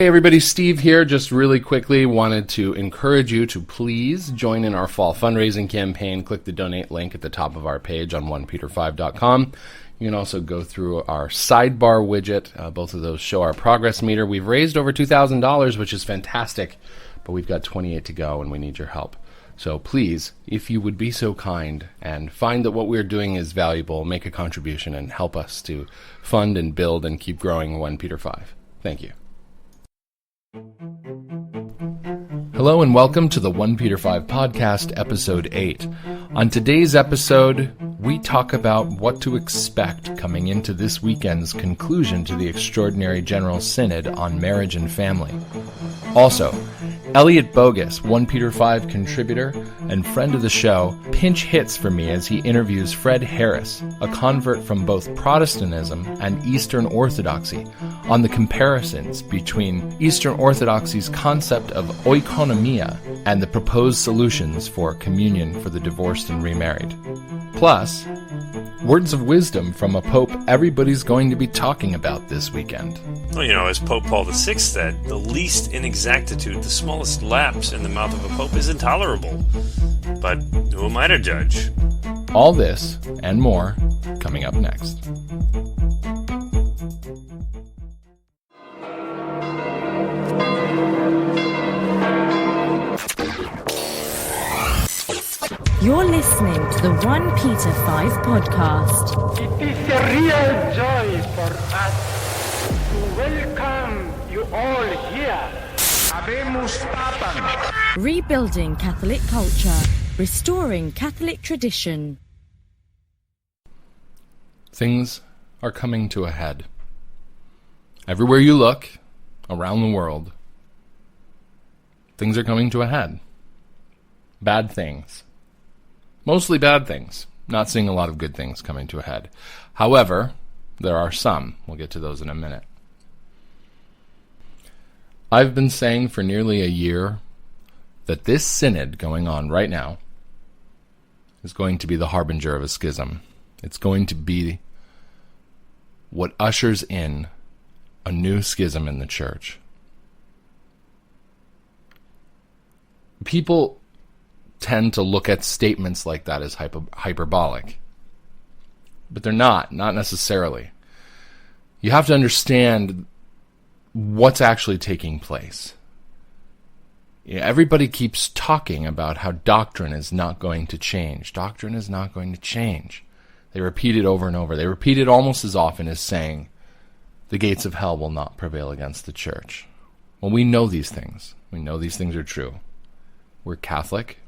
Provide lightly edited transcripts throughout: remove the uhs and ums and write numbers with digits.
Hey everybody, Steve here. Just really quickly wanted to encourage you to please join in our fall fundraising campaign. Click the donate link at the top of our page on OnePeterFive.com. You can also go through our sidebar widget. Both of those show our progress meter. We've raised over $2,000, which is fantastic, but we've got 28 to go and we need your help. So please, if you would be so kind and find that what we're doing is valuable, make a contribution and help us to fund and build and keep growing OnePeterFive. Thank you. Hello and welcome to the OnePeterFive podcast, episode 8. On today's episode, we talk about what to expect coming into this weekend's conclusion to the Extraordinary General Synod on Marriage and Family. Also, Elliot Bougis, OnePeterFive contributor and friend of the show, pinch hits for me as he interviews Fred Harris, a convert from both Protestantism and Eastern Orthodoxy, on the comparisons between Eastern Orthodoxy's concept of oikonomia and the proposed solutions for communion for the divorced and remarried. Plus, words of wisdom from a pope everybody's going to be talking about this weekend. Well, as Pope Paul VI said, the least inexactitude, the smallest lapse in the mouth of a pope is intolerable. But who am I to judge? All this and more coming up next. You're listening to the OnePeterFive podcast. It is a real joy for us to welcome you all here. Habemus Papam. Rebuilding Catholic culture, restoring Catholic tradition. Things are coming to a head. Everywhere you look, around the world, things are coming to a head. Bad things. Mostly bad things. Not seeing a lot of good things coming to a head. However, there are some. We'll get to those in a minute. I've been saying for nearly a year that this synod going on right now is going to be the harbinger of a schism. It's going to be what ushers in a new schism in the church. People tend to look at statements like that as hyperbolic. But they're not necessarily. You have to understand what's actually taking place. Everybody keeps talking about how doctrine is not going to change. Doctrine is not going to change. They repeat it over and over. They repeat it almost as often as saying, the gates of hell will not prevail against the church. Well, we know these things. We know these things are true. We're Catholic.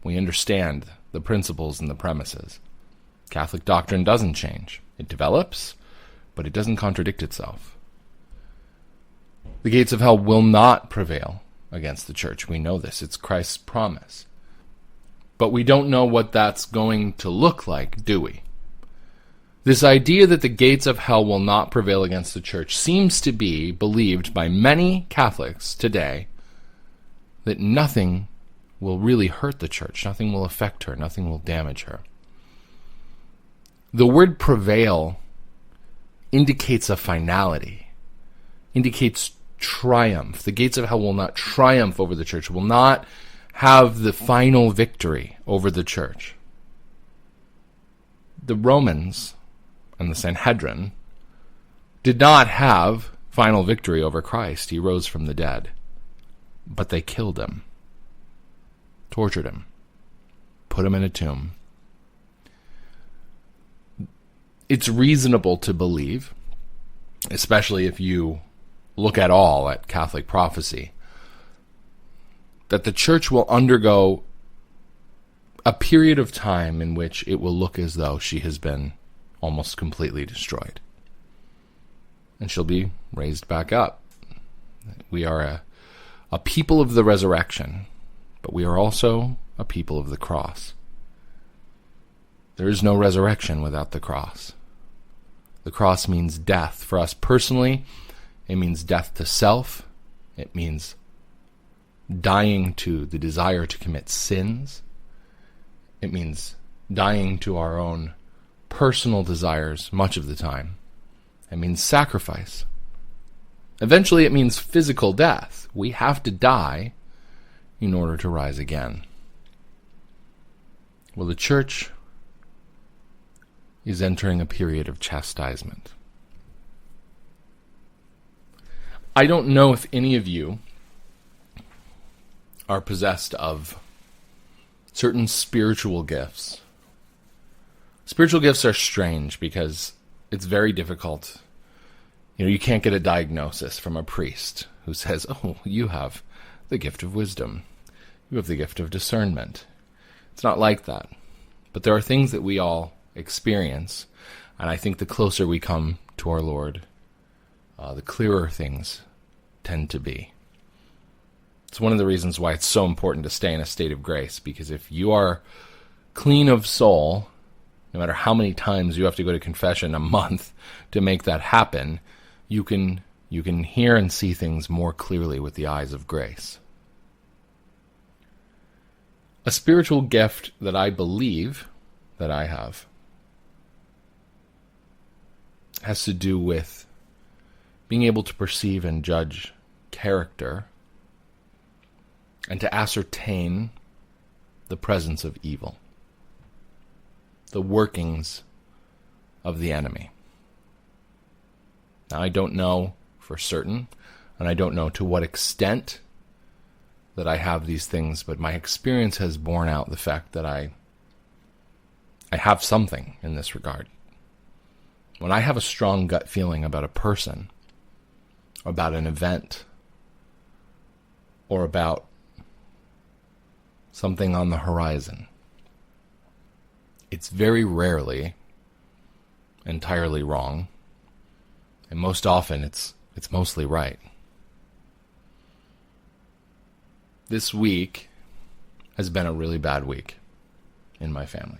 We understand the principles and the premises. Catholic doctrine doesn't change. It develops, but it doesn't contradict itself. The gates of hell will not prevail against the church. We know this. It's Christ's promise. But we don't know what that's going to look like, do we? This idea that the gates of hell will not prevail against the church seems to be believed by many Catholics today, that nothing will really hurt the church. Nothing will affect her. Nothing will damage her. The word prevail indicates a finality, indicates triumph. The gates of hell will not triumph over the church, will not have the final victory over the church. The Romans and the Sanhedrin did not have final victory over Christ. He rose from the dead. But they killed him. Tortured him, put him in a tomb. It's reasonable to believe, especially if you look at all at Catholic prophecy, that the church will undergo a period of time in which it will look as though she has been almost completely destroyed. And she'll be raised back up. We are a people of the resurrection. But we are also a people of the cross. There is no resurrection without the cross. The cross means death. For us personally, it means death to self. It means dying to the desire to commit sins. It means dying to our own personal desires much of the time. It means sacrifice. Eventually it means physical death. We have to die in order to rise again. Well, the church is entering a period of chastisement. I don't know if any of you are possessed of certain spiritual gifts. Spiritual gifts are strange because it's very difficult. You can't get a diagnosis from a priest who says, oh, you have the gift of wisdom. You have the gift of discernment. It's not like that. But there are things that we all experience, and I think the closer we come to our Lord, the clearer things tend to be. It's one of the reasons why it's so important to stay in a state of grace, because if you are clean of soul, no matter how many times you have to go to confession a month to make that happen, you can hear and see things more clearly with the eyes of grace. A spiritual gift that I believe that I have has to do with being able to perceive and judge character and to ascertain the presence of evil, the workings of the enemy. Now, I don't know for certain, and I don't know to what extent that I have these things, but my experience has borne out the fact that I have something in this regard. When I have a strong gut feeling about a person, about an event, or about something on the horizon, it's very rarely entirely wrong, and most often it's mostly right. This week has been a really bad week in my family.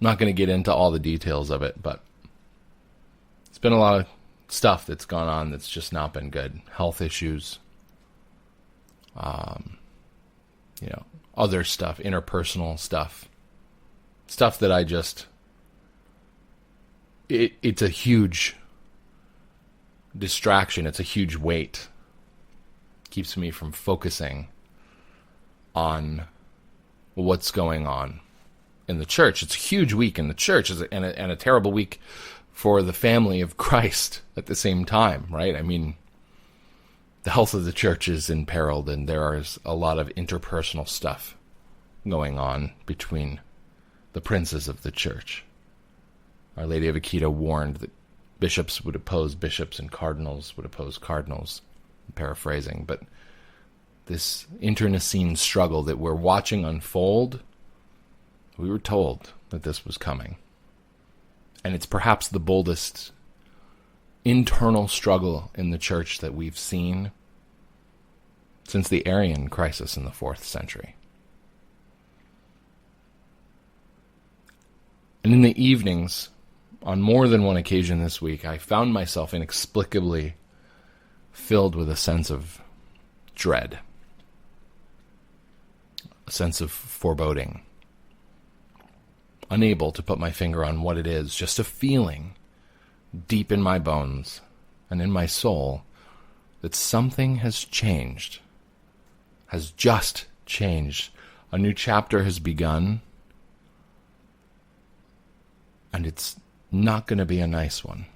I'm not going to get into all the details of it, but it's been a lot of stuff that's gone on that's just not been good. Health issues, other stuff, interpersonal stuff that I just, it's a huge distraction. It's a huge weight. Keeps me from focusing on what's going on in the church. It's a huge week in the church and a terrible week for the family of Christ at the same time, right? I mean, the health of the church is imperiled, and there is a lot of interpersonal stuff going on between the princes of the church. Our Lady of Akita warned that bishops would oppose bishops and cardinals would oppose cardinals. I'm paraphrasing, but this internecine struggle that we're watching unfold, we were told that this was coming. And it's perhaps the boldest internal struggle in the church that we've seen since the Arian crisis in the 4th century. And in the evenings, on more than one occasion this week, I found myself inexplicably filled with a sense of dread, a sense of foreboding, unable to put my finger on what it is, just a feeling deep in my bones and in my soul that something has changed, has just changed. A new chapter has begun, and it's not going to be a nice one.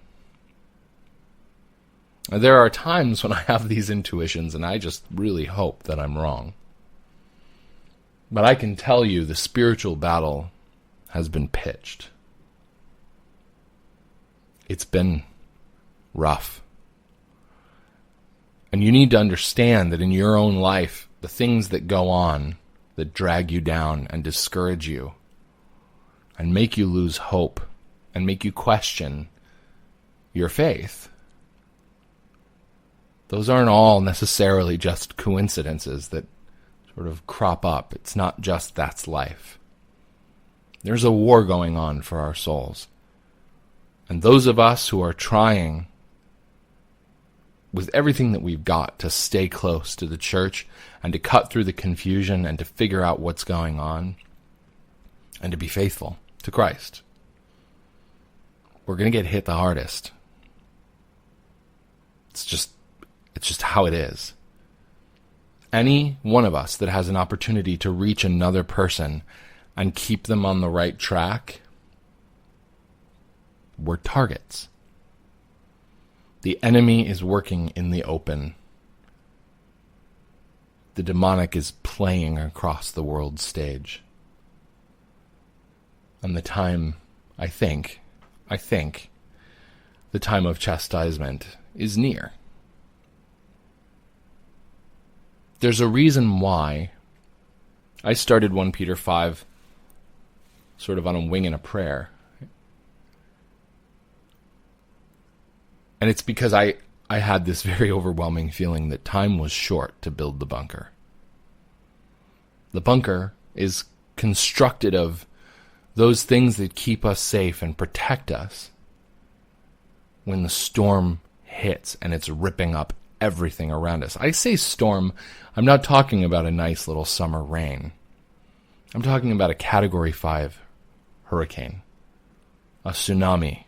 There are times when I have these intuitions, and I just really hope that I'm wrong. But I can tell you the spiritual battle has been pitched. It's been rough. And you need to understand that in your own life, the things that go on that drag you down and discourage you and make you lose hope and make you question your faith, those aren't all necessarily just coincidences that sort of crop up. It's not just that's life. There's a war going on for our souls. And those of us who are trying with everything that we've got to stay close to the church and to cut through the confusion and to figure out what's going on and to be faithful to Christ, we're going to get hit the hardest. It's just how it is. Any one of us that has an opportunity to reach another person and keep them on the right track, we're targets. The enemy is working in the open. The demonic is playing across the world stage. And the time, I think, the time of chastisement is near. There's a reason why I started OnePeterFive sort of on a wing and a prayer. And it's because I had this very overwhelming feeling that time was short to build the bunker. The bunker is constructed of those things that keep us safe and protect us when the storm hits and it's ripping up everything around us. I say storm, I'm not talking about a nice little summer rain. I'm talking about a Category 5 hurricane, a tsunami,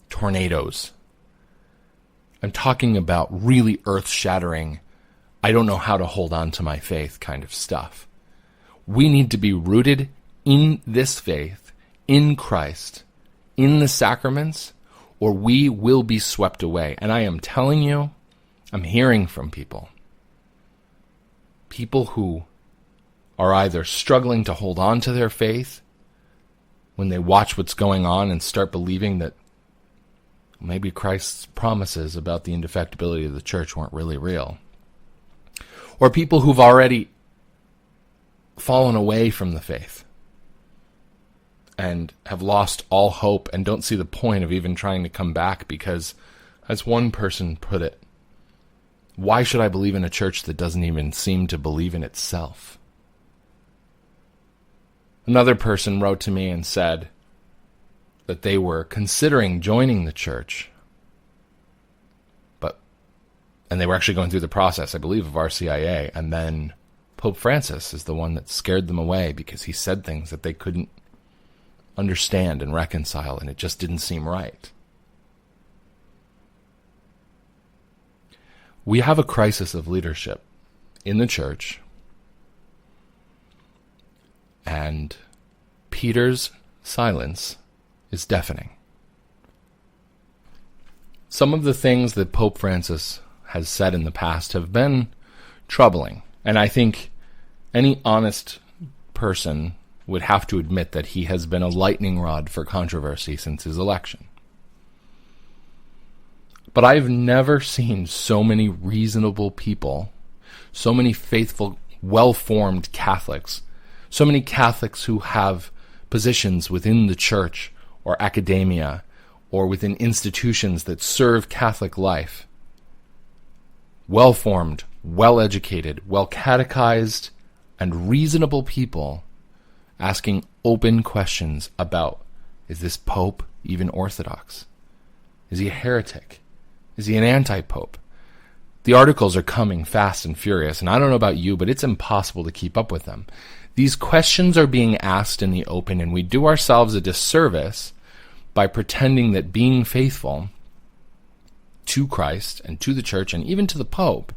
tornadoes. I'm talking about really earth-shattering, I don't know how to hold on to my faith kind of stuff. We need to be rooted in this faith, in Christ, in the sacraments, or we will be swept away. And I am telling you, I'm hearing from people who are either struggling to hold on to their faith when they watch what's going on and start believing that maybe Christ's promises about the indefectibility of the church weren't really real, or people who've already fallen away from the faith and have lost all hope and don't see the point of even trying to come back because, as one person put it, why should I believe in a church that doesn't even seem to believe in itself? Another person wrote to me and said that they were considering joining the church, and they were actually going through the process, I believe, of RCIA, and then Pope Francis is the one that scared them away because he said things that they couldn't understand and reconcile, and it just didn't seem right. We have a crisis of leadership in the church, and Peter's silence is deafening. Some of the things that Pope Francis has said in the past have been troubling, and I think any honest person would have to admit that he has been a lightning rod for controversy since his election. But I've never seen so many reasonable people, so many faithful, well-formed Catholics, so many Catholics who have positions within the church or academia or within institutions that serve Catholic life, well-formed, well-educated, well-catechized, and reasonable people asking open questions about, is this Pope even Orthodox? Is he a heretic? Is he an anti-Pope? The articles are coming fast and furious, and I don't know about you, but it's impossible to keep up with them. These questions are being asked in the open, and we do ourselves a disservice by pretending that being faithful to Christ and to the church and even to the Pope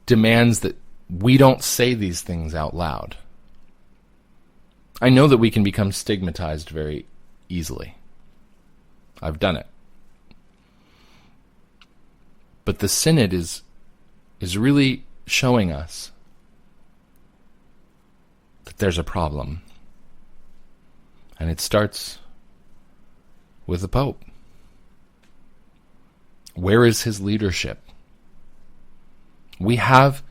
demands that we don't say these things out loud. I know that we can become stigmatized very easily. I've done it. But the Synod is really showing us that there's a problem. And it starts with the Pope. Where is his leadership? We have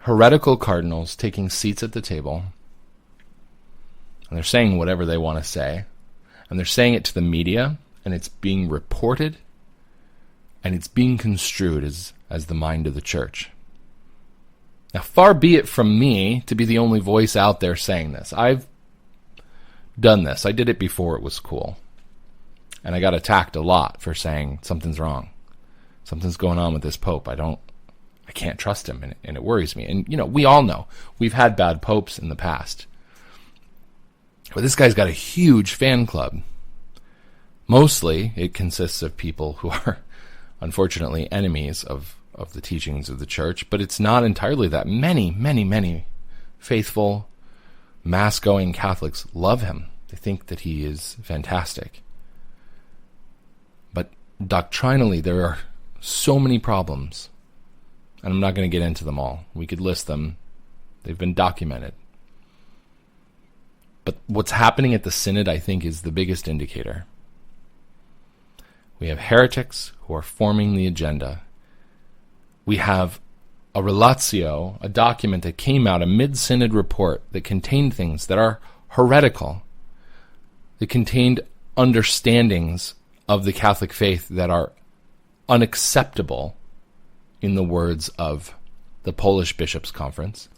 heretical cardinals taking seats at the table, and they're saying whatever they want to say, and they're saying it to the media, and it's being reported, and it's being construed as the mind of the church. Now, far be it from me to be the only voice out there saying this. I've done this. I did it before it was cool. And I got attacked a lot for saying something's wrong. Something's going on with this Pope. I can't trust him, and it worries me. And, we all know. We've had bad popes in the past. But this guy's got a huge fan club. Mostly, it consists of people who are unfortunately, enemies of the teachings of the church, but it's not entirely that. Many faithful, Mass-going Catholics love him. They think that he is fantastic. But doctrinally, there are so many problems, and I'm not going to get into them all. We could list them. They've been documented. But what's happening at the Synod, I think, is the biggest indicator. We have heretics who are forming the agenda. We have a relatio, a document that came out, a mid-Synod report that contained things that are heretical, that contained understandings of the Catholic faith that are unacceptable, in the words of the Polish Bishops' Conference.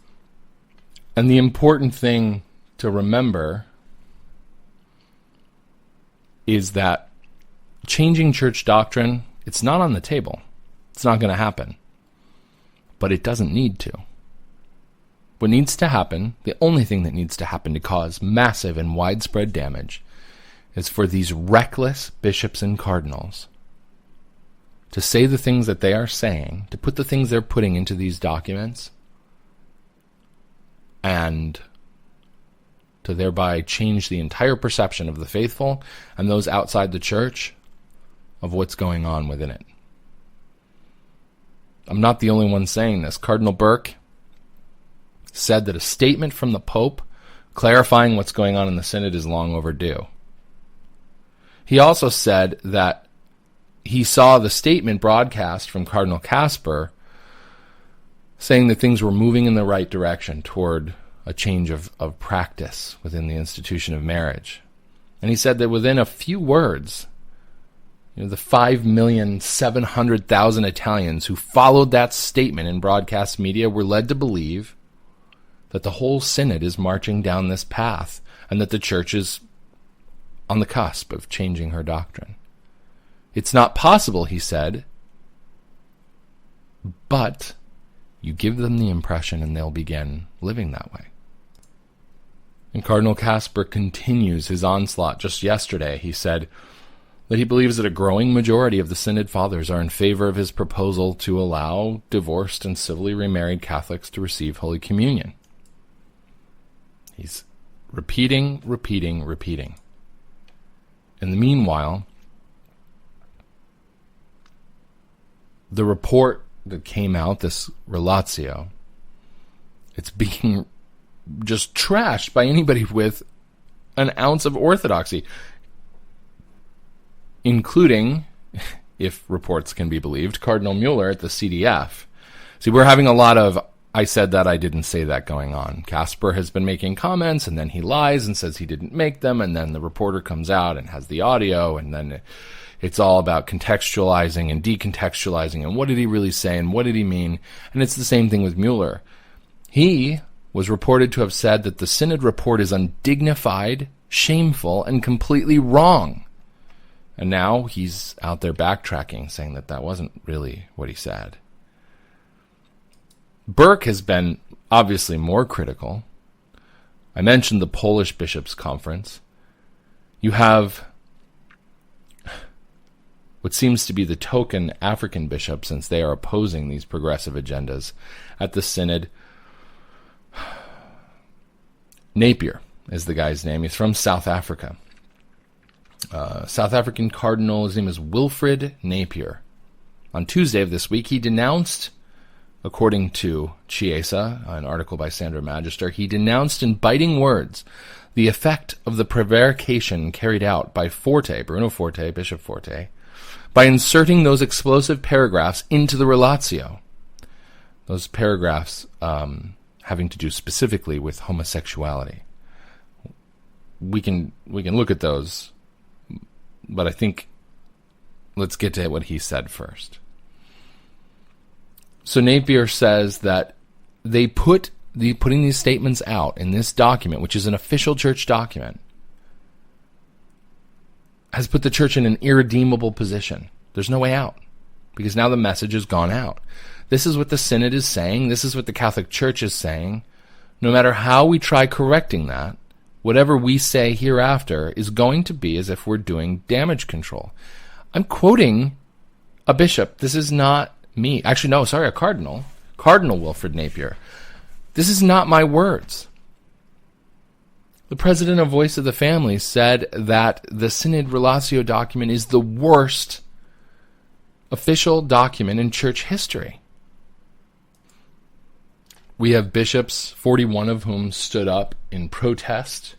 And the important thing to remember is that changing church doctrine, it's not on the table. It's not going to happen. But it doesn't need to. What needs to happen, the only thing that needs to happen to cause massive and widespread damage, is for these reckless bishops and cardinals to say the things that they are saying, to put the things they're putting into these documents, and to thereby change the entire perception of the faithful and those outside the church of what's going on within it. I'm not the only one saying this. Cardinal Burke said that a statement from the Pope clarifying what's going on in the Synod is long overdue. He also said that he saw the statement broadcast from Cardinal Casper saying that things were moving in the right direction toward a change of practice within the institution of marriage. And he said that within a few words, the 5,700,000 Italians who followed that statement in broadcast media were led to believe that the whole Synod is marching down this path and that the Church is on the cusp of changing her doctrine. It's not possible, he said, but you give them the impression and they'll begin living that way. And Cardinal Casper continues his onslaught. Just yesterday, he said that he believes that a growing majority of the Synod Fathers are in favor of his proposal to allow divorced and civilly remarried Catholics to receive Holy Communion. He's repeating. In the meanwhile, the report that came out, this relatio, it's being just trashed by anybody with an ounce of orthodoxy, including, if reports can be believed, Cardinal Mueller at the CDF. See, we're having a lot of I said that, I didn't say that going on. Casper has been making comments, and then he lies and says he didn't make them, and then the reporter comes out and has the audio, and then it's all about contextualizing and decontextualizing, and what did he really say, and what did he mean? And it's the same thing with Mueller. He was reported to have said that the Synod report is undignified, shameful, and completely wrong. And now he's out there backtracking, saying that that wasn't really what he said. Burke has been obviously more critical. I mentioned the Polish Bishops' Conference. You have what seems to be the token African bishop, since they are opposing these progressive agendas at the Synod. Napier is the guy's name. He's from South Africa. South African cardinal, his name is Wilfred Napier. On Tuesday of this week, he denounced, according to Chiesa, an article by Sandra Magister, he denounced in biting words the effect of the prevarication carried out by Forte, Bruno Forte, Bishop Forte, by inserting those explosive paragraphs into the relatio. Those paragraphs having to do specifically with homosexuality. We can look at those, but I think let's get to what he said first. So Napier says that they putting these statements out in this document, which is an official church document, has put the church in an irredeemable position. There's no way out, because now the message has gone out. This is what the Synod is saying. This is what the Catholic Church is saying. No matter how we try correcting that, whatever we say hereafter is going to be as if we're doing damage control. I'm quoting a bishop. This is not me. Actually, no, sorry, a cardinal. Cardinal Wilfred Napier. This is not my words. The president of Voice of the Family said that the Synod Relatio document is the worst official document in church history. We have bishops, 41 of whom stood up in protest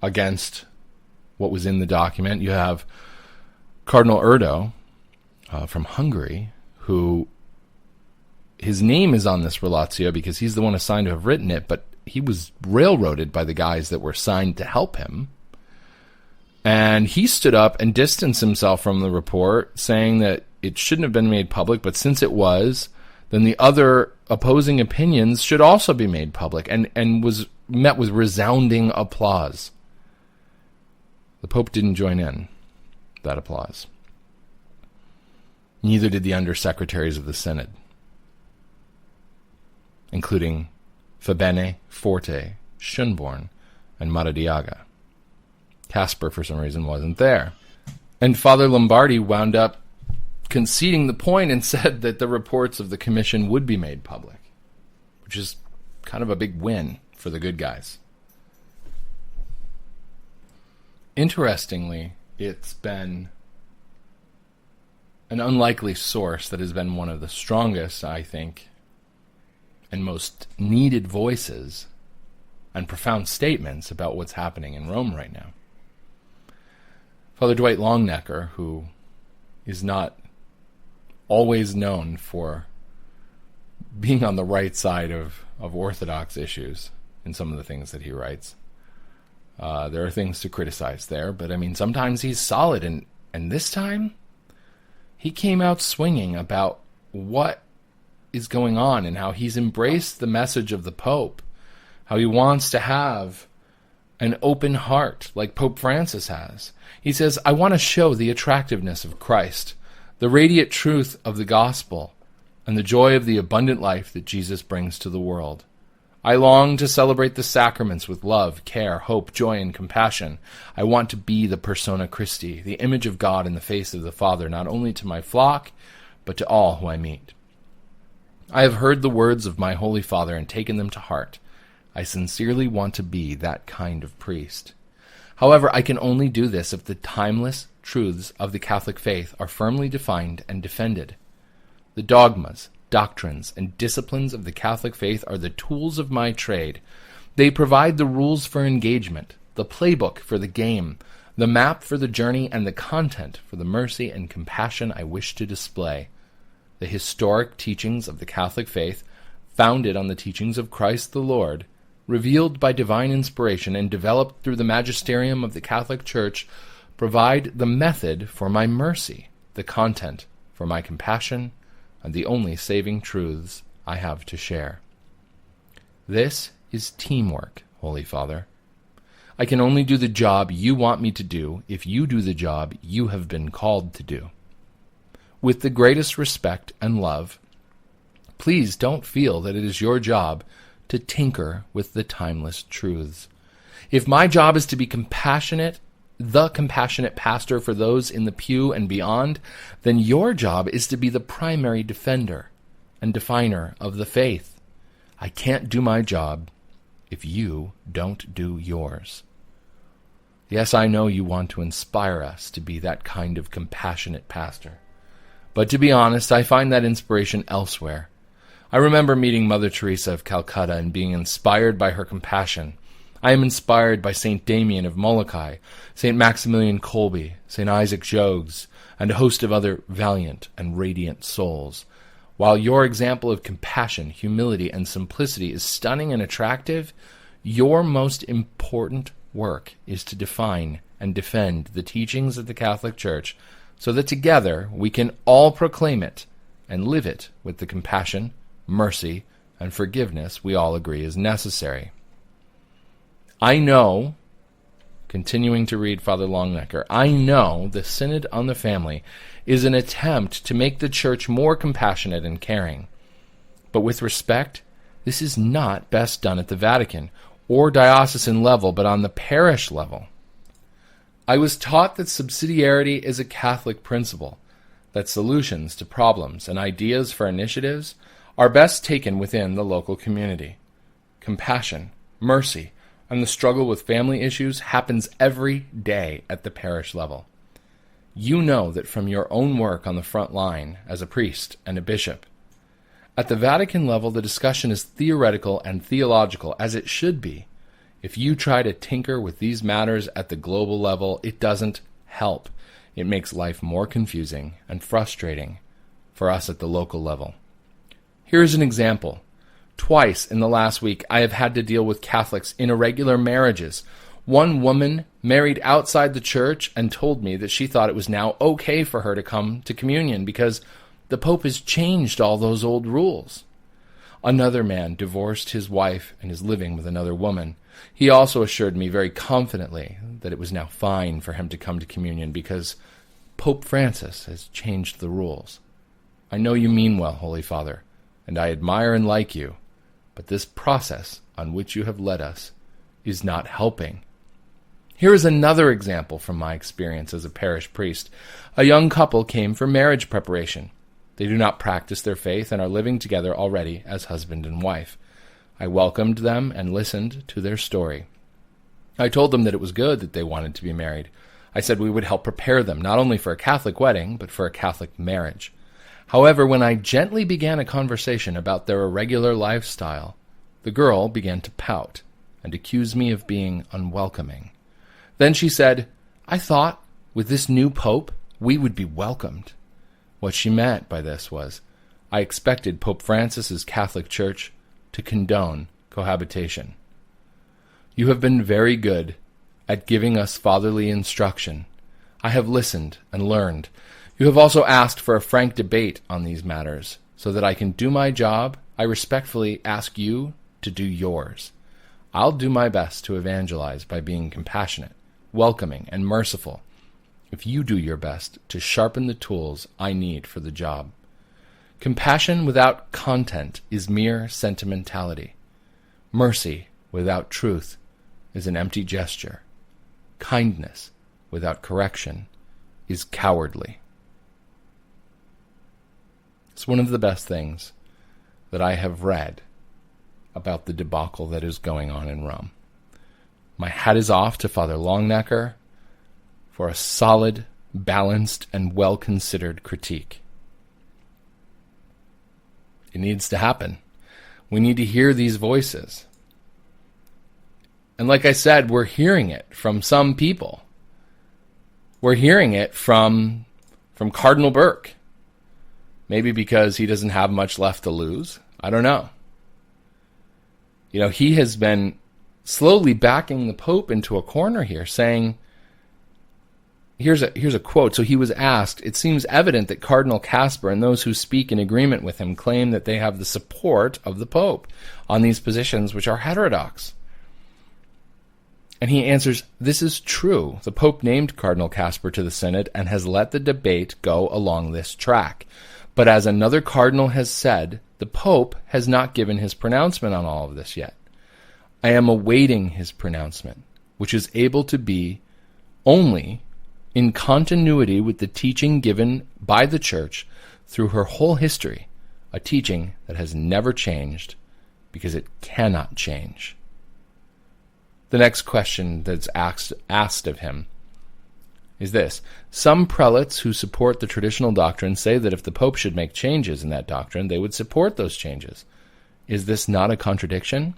against what was in the document. You have Cardinal Erdo from Hungary, who his name is on this Relatio because he's the one assigned to have written it, but he was railroaded by the guys that were assigned to help him. And he stood up and distanced himself from the report, saying that it shouldn't have been made public, but since it was, then the other opposing opinions should also be made public, and was met with resounding applause. The Pope didn't join in that applause. Neither did the undersecretaries of the Synod, including Fabene, Forte, Schönborn, and Maradiaga. Casper, for some reason, wasn't there. And Father Lombardi wound up conceding the point and said that the reports of the commission would be made public, which is kind of a big win for the good guys. Interestingly, it's been an unlikely source that has been one of the strongest, I think, and most needed voices and profound statements about what's happening in Rome right now. Father Dwight Longnecker, who is not always known for being on the right side of Orthodox issues in some of the things that he writes. There are things to criticize there, but I mean, sometimes he's solid, and this time he came out swinging about what is going on and how he's embraced the message of the Pope, how he wants to have an open heart like Pope Francis has. He says, I want to show the attractiveness of Christ, the radiant truth of the gospel, and the joy of the abundant life that Jesus brings to the world. I long to celebrate the sacraments with love, care, hope, joy, and compassion. I want to be the persona Christi, the image of God in the face of the Father, not only to my flock, but to all who I meet. I have heard the words of my Holy Father and taken them to heart. I sincerely want to be that kind of priest. However, I can only do this if the timeless truths of the Catholic faith are firmly defined and defended. The dogmas, doctrines, and disciplines of the Catholic faith are the tools of my trade. They provide the rules for engagement, the playbook for the game, the map for the journey, and the content for the mercy and compassion I wish to display. The historic teachings of the Catholic faith, founded on the teachings of Christ the Lord, revealed by divine inspiration and developed through the magisterium of the Catholic Church, provide the method for my mercy, the content for my compassion, and the only saving truths I have to share. This is teamwork, Holy Father. I can only do the job you want me to do if you do the job you have been called to do. With the greatest respect and love, please don't feel that it is your job to tinker with the timeless truths. If my job is to be compassionate, the compassionate pastor for those in the pew and beyond, then your job is to be the primary defender and definer of the faith. I can't do my job if you don't do yours. Yes, I know you want to inspire us to be that kind of compassionate pastor. But to be honest, I find that inspiration elsewhere. I remember meeting Mother Teresa of Calcutta and being inspired by her compassion. I am inspired by St. Damien of Molokai, St. Maximilian Kolbe, St. Isaac Jogues, and a host of other valiant and radiant souls. While your example of compassion, humility, and simplicity is stunning and attractive, your most important work is to define and defend the teachings of the Catholic Church so that together we can all proclaim it and live it with the compassion, mercy, and forgiveness we all agree is necessary. I know, continuing to read Father Longnecker, I know the Synod on the Family is an attempt to make the Church more compassionate and caring. But with respect, this is not best done at the Vatican or diocesan level, but on the parish level. I was taught that subsidiarity is a Catholic principle, that solutions to problems and ideas for initiatives are best taken within the local community. Compassion, mercy, and the struggle with family issues happens every day at the parish level. You know that from your own work on the front line as a priest and a bishop. At the Vatican level, the discussion is theoretical and theological, as it should be. If you try to tinker with these matters at the global level, it doesn't help. It makes life more confusing and frustrating for us at the local level. Here's an example. Twice in the last week, I have had to deal with Catholics in irregular marriages. One woman married outside the church and told me that she thought it was now okay for her to come to communion because the Pope has changed all those old rules. Another man divorced his wife and is living with another woman. He also assured me very confidently that it was now fine for him to come to communion because Pope Francis has changed the rules. I know you mean well, Holy Father, and I admire and like you, but this process on which you have led us is not helping. Here is another example from my experience as a parish priest. A young couple came for marriage preparation. They do not practice their faith and are living together already as husband and wife. I welcomed them and listened to their story. I told them that it was good that they wanted to be married. I said we would help prepare them, not only for a Catholic wedding, but for a Catholic marriage. However, when I gently began a conversation about their irregular lifestyle, the girl began to pout and accuse me of being unwelcoming. Then she said, I thought, with this new pope, we would be welcomed. What she meant by this was, I expected Pope Francis's Catholic Church to condone cohabitation. You have been very good at giving us fatherly instruction. I have listened and learned. You have also asked for a frank debate on these matters. So that I can do my job, I respectfully ask you to do yours. I'll do my best to evangelize by being compassionate, welcoming, and merciful, if you do your best to sharpen the tools I need for the job. Compassion without content is mere sentimentality. Mercy without truth is an empty gesture. Kindness without correction is cowardly. It's one of the best things that I have read about the debacle that is going on in Rome. My hat is off to Father Longnecker for a solid, balanced, and well-considered critique. It needs to happen. We need to hear these voices. And like I said, we're hearing it from some people. We're hearing it from Cardinal Burke. Maybe because he doesn't have much left to lose. I don't know. You know, he has been slowly backing the Pope into a corner here, saying, here's a quote. So he was asked, it seems evident that Cardinal Casper and those who speak in agreement with him claim that they have the support of the Pope on these positions which are heterodox. And he answers, this is true. The Pope named Cardinal Casper to the Synod and has let the debate go along this track. But as another cardinal has said, the Pope has not given his pronouncement on all of this yet. I am awaiting his pronouncement, which is able to be only in continuity with the teaching given by the Church through her whole history, a teaching that has never changed because it cannot change. The next question that's asked of him is this. Some prelates who support the traditional doctrine say that if the Pope should make changes in that doctrine, they would support those changes. Is this not a contradiction?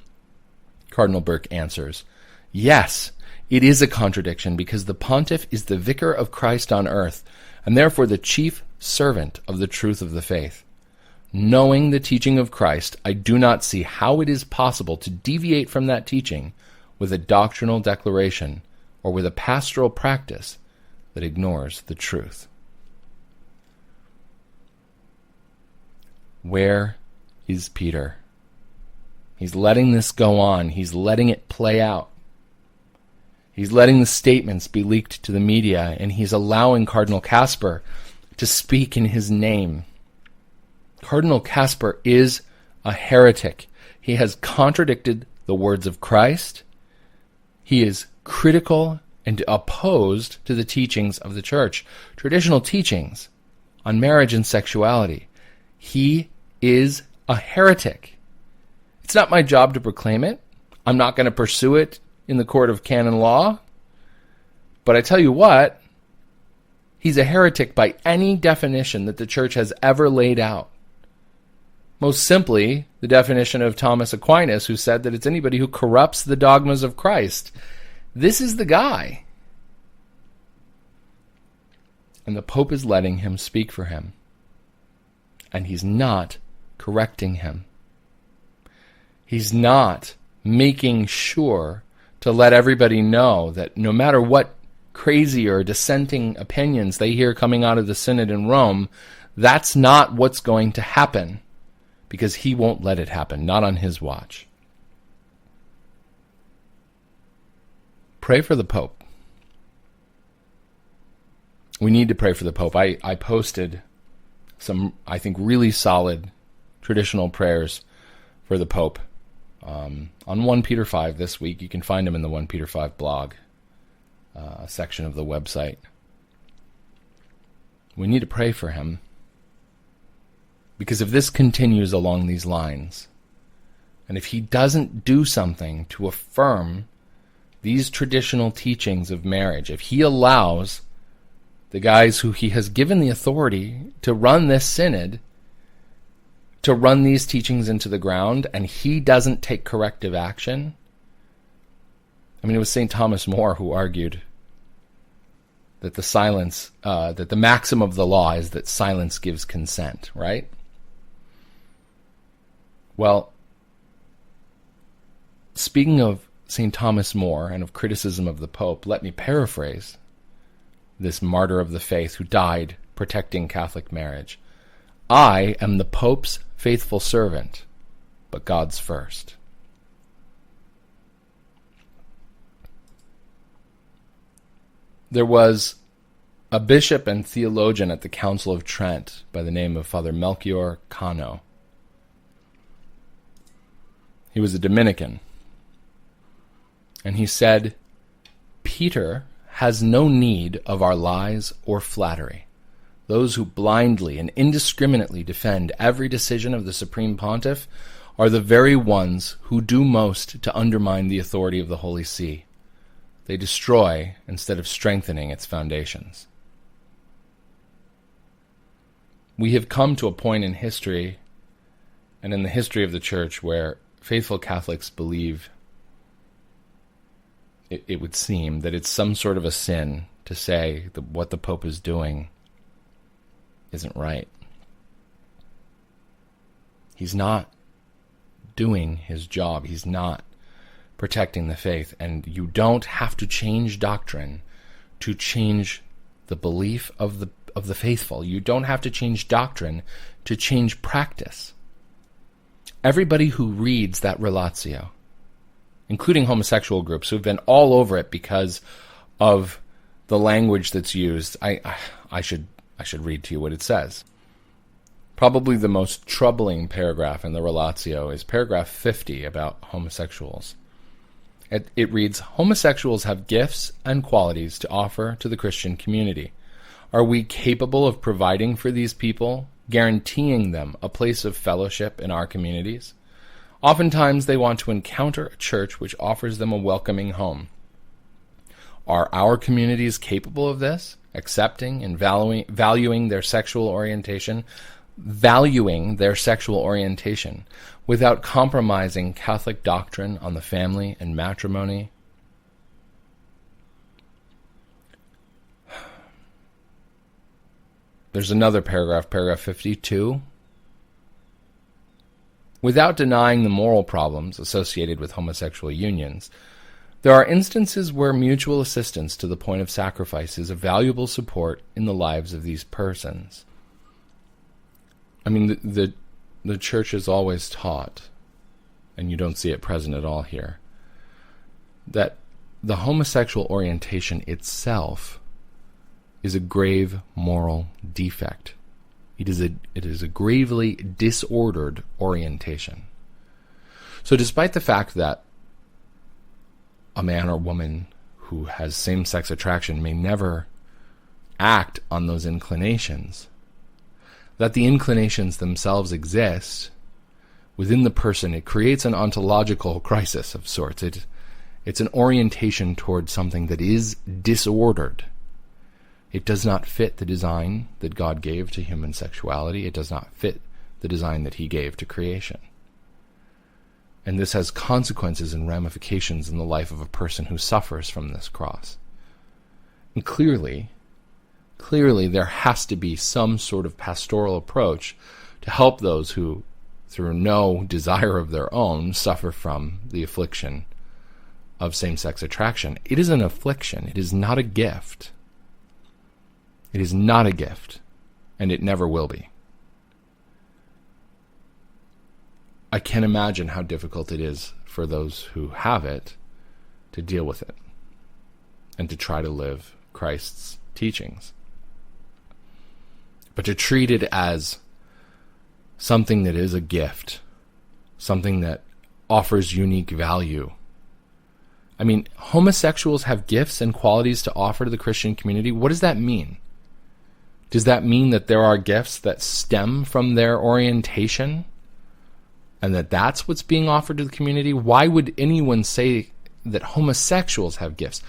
Cardinal Burke answers, yes, it is a contradiction because the pontiff is the vicar of Christ on earth and therefore the chief servant of the truth of the faith. Knowing the teaching of Christ, I do not see how it is possible to deviate from that teaching with a doctrinal declaration or with a pastoral practice that ignores the truth. Where is Peter? He's letting this go on. He's letting it play out. He's letting the statements be leaked to the media, and he's allowing Cardinal Casper to speak in his name. Cardinal Casper is a heretic. He has contradicted the words of Christ. He is critical and opposed to the teachings of the Church. Traditional teachings on marriage and sexuality. He is a heretic. It's not my job to proclaim it. I'm not going to pursue it in the court of canon law. But I tell you what, he's a heretic by any definition that the church has ever laid out. Most simply, the definition of Thomas Aquinas, who said that it's anybody who corrupts the dogmas of Christ. This is the guy. And the Pope is letting him speak for him. And he's not correcting him. He's not making sure to let everybody know that no matter what crazy or dissenting opinions they hear coming out of the Synod in Rome, that's not what's going to happen, because he won't let it happen, not on his watch. Pray for the Pope. We need to pray for the Pope. I posted some, I think, really solid traditional prayers for the Pope on OnePeterFive this week. You can find them in the OnePeterFive blog, a section of the website. We need to pray for him, because if this continues along these lines, and if he doesn't do something to affirm these traditional teachings of marriage, if he allows the guys who he has given the authority to run this synod to run these teachings into the ground, and he doesn't take corrective action. I mean, it was St. Thomas More who argued that that the maxim of the law is that silence gives consent, right? Well, speaking of St. Thomas More and of criticism of the Pope, let me paraphrase this martyr of the faith who died protecting Catholic marriage. I am the Pope's faithful servant, but God's first. There was a bishop and theologian at the Council of Trent by the name of Father Melchior Cano. He was a Dominican. And he said, Peter has no need of our lies or flattery. Those who blindly and indiscriminately defend every decision of the Supreme Pontiff are the very ones who do most to undermine the authority of the Holy See. They destroy instead of strengthening its foundations. We have come to a point in history and in the history of the Church where faithful Catholics believe, it would seem, that it's some sort of a sin to say that what the Pope is doing isn't right. He's not doing his job. He's not protecting the faith. And you don't have to change doctrine to change the belief of the faithful. You don't have to change doctrine to change practice. Everybody who reads that relatio, including homosexual groups who've been all over it because of the language that's used, I should read to you what it says. Probably the most troubling paragraph in the relatio is paragraph 50 about homosexuals. It reads, homosexuals have gifts and qualities to offer to the Christian community. Are we capable of providing for these people, guaranteeing them a place of fellowship in our communities? Oftentimes they want to encounter a church which offers them a welcoming home. Are our communities capable of this? Accepting and valuing their sexual orientation without compromising Catholic doctrine on the family and matrimony? There's another paragraph, paragraph 52. Without denying the moral problems associated with homosexual unions, there are instances where mutual assistance to the point of sacrifice is a valuable support in the lives of these persons. I mean, the Church has always taught, and you don't see it present at all here, that the homosexual orientation itself is a grave moral defect. It is a gravely disordered orientation. So despite the fact that a man or woman who has same-sex attraction may never act on those inclinations, that the inclinations themselves exist within the person, it creates an ontological crisis of sorts. It's an orientation towards something that is disordered. It does not fit the design that God gave to human sexuality. It does not fit the design that he gave to creation. And this has consequences and ramifications in the life of a person who suffers from this cross. And clearly there has to be some sort of pastoral approach to help those who, through no desire of their own, suffer from the affliction of same-sex attraction. It is an affliction. It is not a gift. It is not a gift, and it never will be. I can't imagine how difficult it is for those who have it to deal with it and to try to live Christ's teachings. But to treat it as something that is a gift, something that offers unique value. I mean, homosexuals have gifts and qualities to offer to the Christian community. What does that mean? Does that mean that there are gifts that stem from their orientation and that that's what's being offered to the community? Why would anyone say that homosexuals have gifts?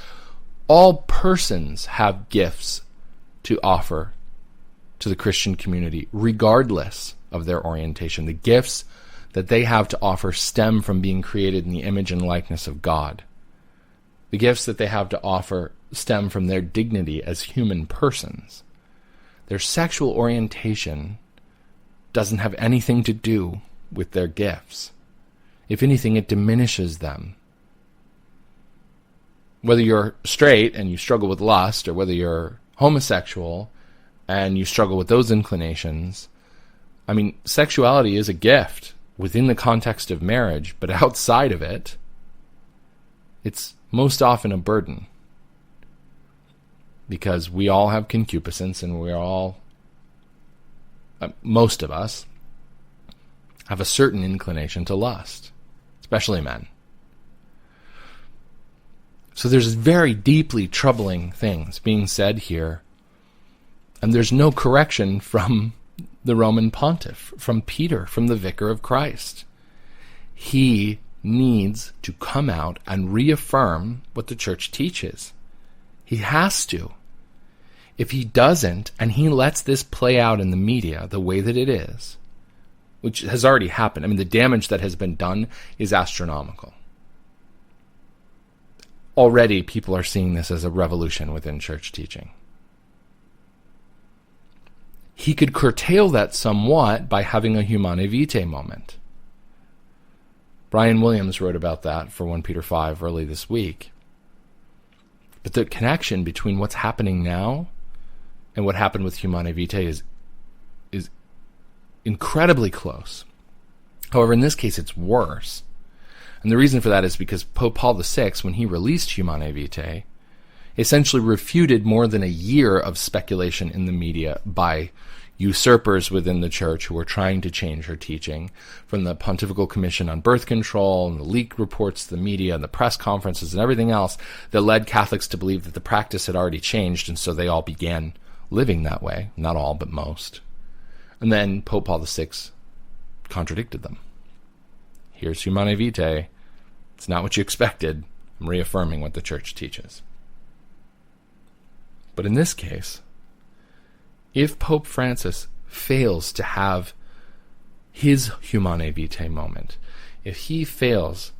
All persons have gifts to offer to the Christian community, regardless of their orientation. The gifts that they have to offer stem from being created in the image and likeness of God. The gifts that they have to offer stem from their dignity as human persons. Their sexual orientation doesn't have anything to do with their gifts. If anything, it diminishes them. Whether you're straight and you struggle with lust, or whether you're homosexual and you struggle with those inclinations, I mean, sexuality is a gift within the context of marriage, but outside of it, it's most often a burden. Because we all have concupiscence, and we're all, most of us, have a certain inclination to lust, especially men. So there's very deeply troubling things being said here, and there's no correction from the Roman pontiff, from Peter, from the vicar of Christ. He needs to come out and reaffirm what the church teaches. He has to. If he doesn't, and he lets this play out in the media the way that it is, which has already happened, I mean, the damage that has been done is astronomical. Already people are seeing this as a revolution within church teaching. He could curtail that somewhat by having a Humanae Vitae moment. Brian Williams wrote about that for OnePeterFive early this week. But the connection between what's happening now and what happened with Humanae Vitae is incredibly close. However, in this case, it's worse. And the reason for that is because Pope Paul VI, when he released Humanae Vitae, essentially refuted more than a year of speculation in the media by usurpers within the church who were trying to change her teaching, from the Pontifical Commission on Birth Control and the leaked reports to the media and the press conferences and everything else that led Catholics to believe that the practice had already changed, and so they all began living that way. Not all, but most. And then Pope Paul VI contradicted them. Here's Humanae Vitae. It's not what you expected. I'm reaffirming what the church teaches. But in this case, if Pope Francis fails to have his Humanae Vitae moment, if he fails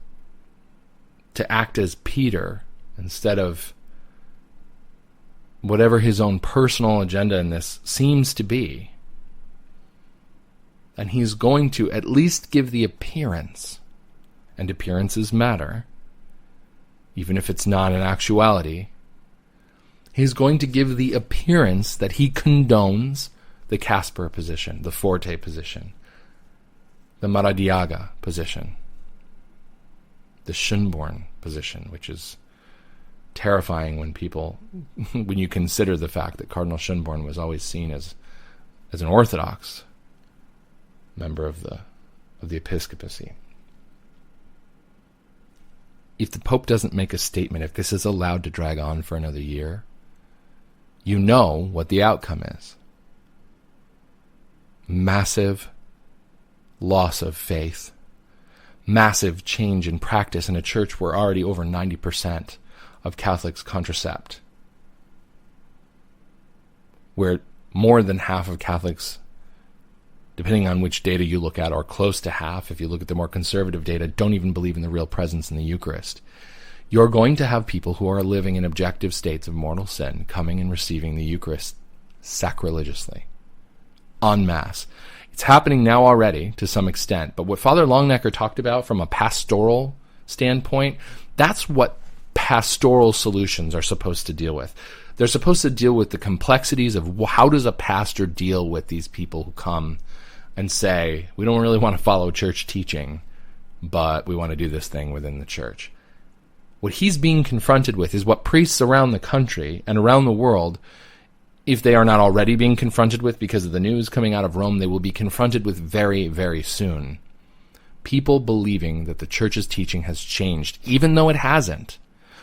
to act as Peter instead of whatever his own personal agenda in this seems to be, and he's going to at least give the appearance, and appearances matter, even if it's not in actuality, he's going to give the appearance that he condones the Casper position, the Forte position, the Maradiaga position, the Schönborn position, which is terrifying when you consider the fact that Cardinal Schönborn was always seen as an Orthodox member of the episcopacy. If the Pope doesn't make a statement, if this is allowed to drag on for another year, you know what the outcome is. massive loss of faith, massive change in practice in a church where already over 90% of Catholics contracept, where more than half of Catholics, depending on which data you look at, or close to half, if you look at the more conservative data, don't even believe in the real presence in the Eucharist. You're going to have people who are living in objective states of mortal sin coming and receiving the Eucharist sacrilegiously, en masse. It's happening now already to some extent, but what Father Longnecker talked about from a pastoral standpoint, that's what pastoral solutions are supposed to deal with. They're supposed to deal with the complexities of how does a pastor deal with these people who come and say, we don't really want to follow church teaching, but we want to do this thing within the church. What he's being confronted with is what priests around the country and around the world, if they are not already being confronted with because of the news coming out of Rome, they will be confronted with very, very soon. People believing that the church's teaching has changed, even though it hasn't.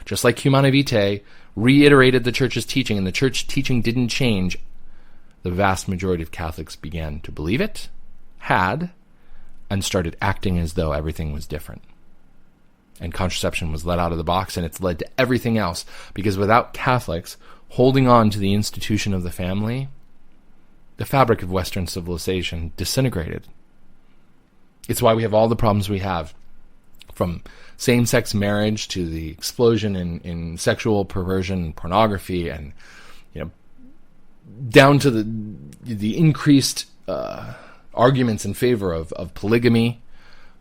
Just like Humanae Vitae reiterated the church's teaching, and the church teaching didn't change, the vast majority of Catholics began to believe it, and started acting as though everything was different. And contraception was let out of the box, and it's led to everything else. Because without Catholics holding on to the institution of the family, the fabric of Western civilization disintegrated. It's why we have all the problems we have, from same-sex marriage to the explosion in sexual perversion and pornography, and down to the increased arguments in favor of polygamy.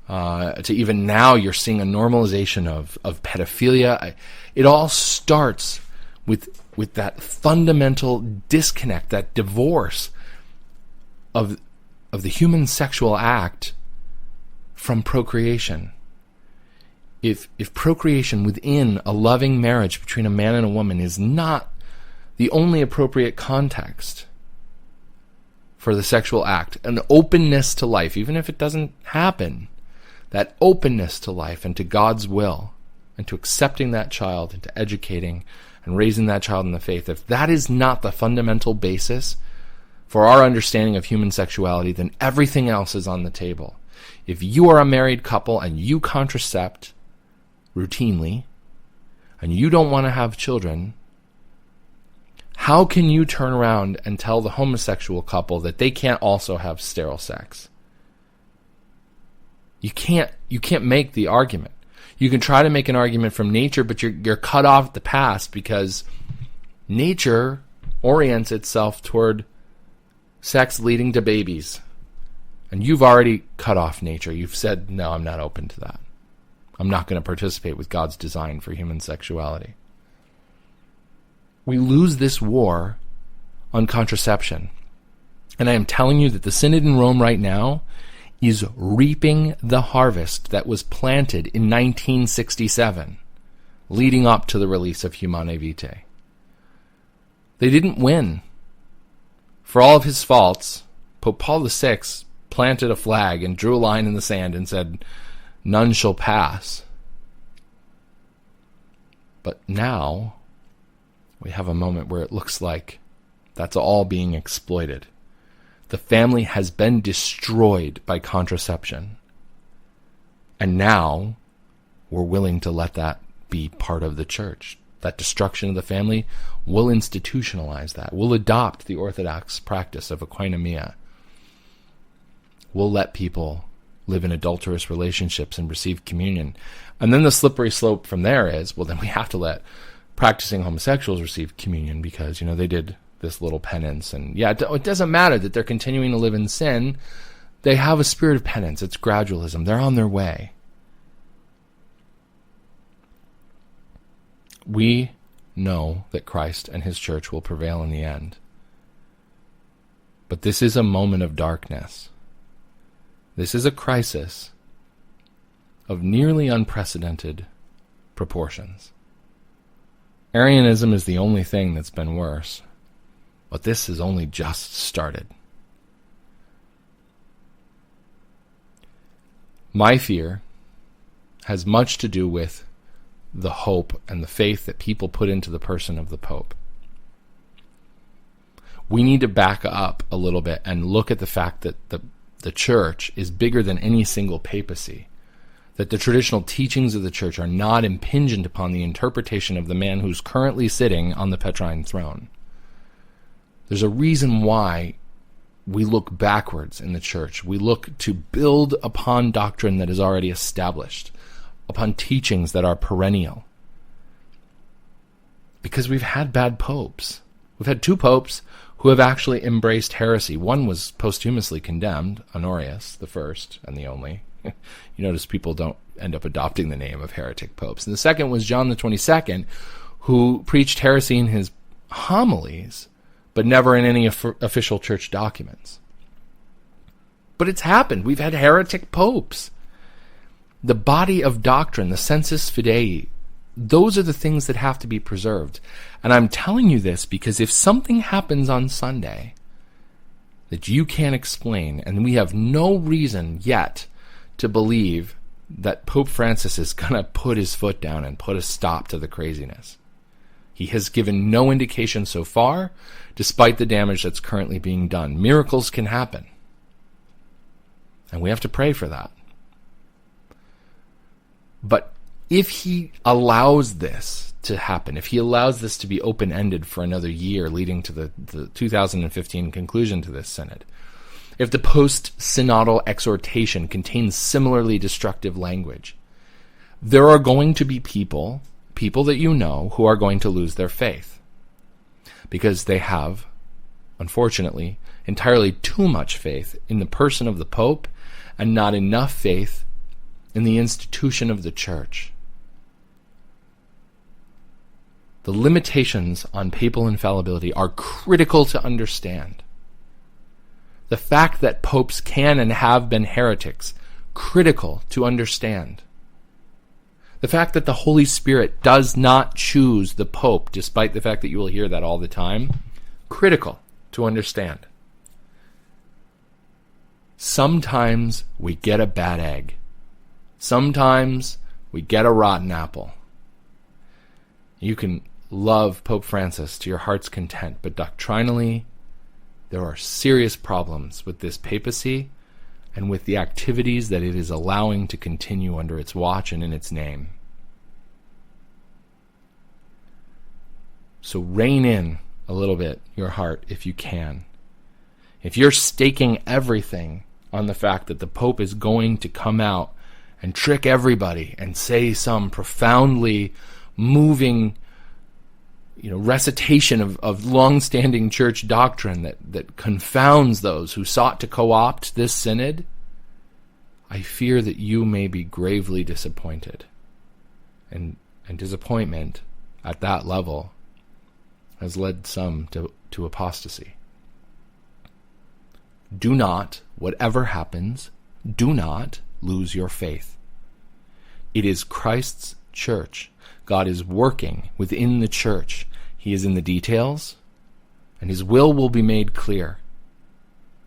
To even now, you're seeing a normalization of pedophilia. It all starts with that fundamental disconnect, that divorce of the human sexual act from procreation. If procreation within a loving marriage between a man and a woman is not the only appropriate context for the sexual act, an openness to life, even if it doesn't happen, that openness to life and to God's will, and to accepting that child, and to educating and raising that child in the faith, if that is not the fundamental basis for our understanding of human sexuality, then everything else is on the table. If you are a married couple and you contracept routinely, and you don't want to have children, how can you turn around and tell the homosexual couple that they can't also have sterile sex? You can't make the argument. You can try to make an argument from nature, but you're cut off at the pass, because nature orients itself toward sex leading to babies. And you've already cut off nature. You've said, no, I'm not open to that. I'm not going to participate with God's design for human sexuality. We lose this war on contraception. And I am telling you that the Synod in Rome right now is reaping the harvest that was planted in 1967, leading up to the release of Humanae Vitae. They didn't win. For all of his faults, Pope Paul VI planted a flag and drew a line in the sand and said, none shall pass. But now we have a moment where it looks like that's all being exploited. The family has been destroyed by contraception. And now we're willing to let that be part of the church. That destruction of the family, will institutionalize that. We'll adopt the Orthodox practice of koinonia. We'll let people live in adulterous relationships and receive communion. And then the slippery slope from there is, well, then we have to let practicing homosexuals receive communion because, they did this little penance. And yeah, it doesn't matter that they're continuing to live in sin. They have a spirit of penance. It's gradualism. They're on their way. We know that Christ and his church will prevail in the end. But this is a moment of darkness. This is a crisis of nearly unprecedented proportions. Arianism is the only thing that's been worse. But this has only just started. My fear has much to do with the hope and the faith that people put into the person of the Pope. we need to back up a little bit and look at the fact that the church is bigger than any single papacy, that the traditional teachings of the church are not impingent upon the interpretation of the man who's currently sitting on the Petrine throne. There's a reason why we look backwards in the church. We look to build upon doctrine that is already established, upon teachings that are perennial. Because we've had bad popes. We've had 2 popes who have actually embraced heresy. One was posthumously condemned, Honorius, the first and the only. You notice people don't end up adopting the name of heretic popes. And the second was John the 22nd, who preached heresy in his homilies, but never in any official church documents. But it's happened. We've had heretic popes. The body of doctrine, the sensus fidei, those are the things that have to be preserved. And I'm telling you this because if something happens on Sunday that you can't explain, and we have no reason yet to believe that Pope Francis is going to put his foot down and put a stop to the craziness. He has given no indication so far, despite the damage that's currently being done. Miracles can happen. And we have to pray for that. But if he allows this to happen, if he allows this to be open-ended for another year leading to the 2015 conclusion to this synod, if the post-synodal exhortation contains similarly destructive language, there are going to be people that you know, who are going to lose their faith. Because they have, unfortunately, entirely too much faith in the person of the Pope and not enough faith in the institution of the Church. The limitations on papal infallibility are critical to understand. The fact that popes can and have been heretics, critical to understand. The fact that the Holy Spirit does not choose the Pope, despite the fact that you will hear that all the time, critical to understand. Sometimes we get a bad egg. Sometimes we get a rotten apple. You can love Pope Francis to your heart's content, but doctrinally, there are serious problems with this papacy and with the activities that it is allowing to continue under its watch and in its name. So rein in a little bit your heart if you can. If you're staking everything on the fact that the Pope is going to come out and trick everybody and say some profoundly moving recitation of long-standing church doctrine that confounds those who sought to co-opt this synod, I fear that you may be gravely disappointed. And disappointment at that level has led some to apostasy. Do not, whatever happens, do not lose your faith. It is Christ's church. God is working within the church. He is in the details, and his will be made clear.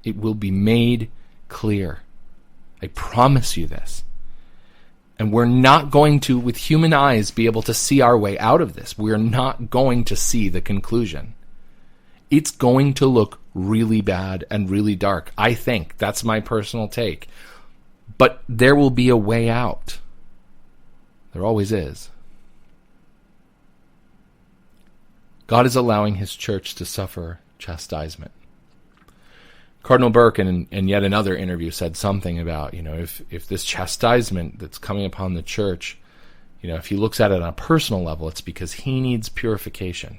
It will be made clear. I promise you this. And we're not going to, with human eyes, be able to see our way out of this. We're not going to see the conclusion. It's going to look really bad and really dark. I think. That's my personal take. But there will be a way out. There always is. God is allowing his church to suffer chastisement. Cardinal Burke in yet another interview said something about, if this chastisement that's coming upon the church, if he looks at it on a personal level, it's because he needs purification.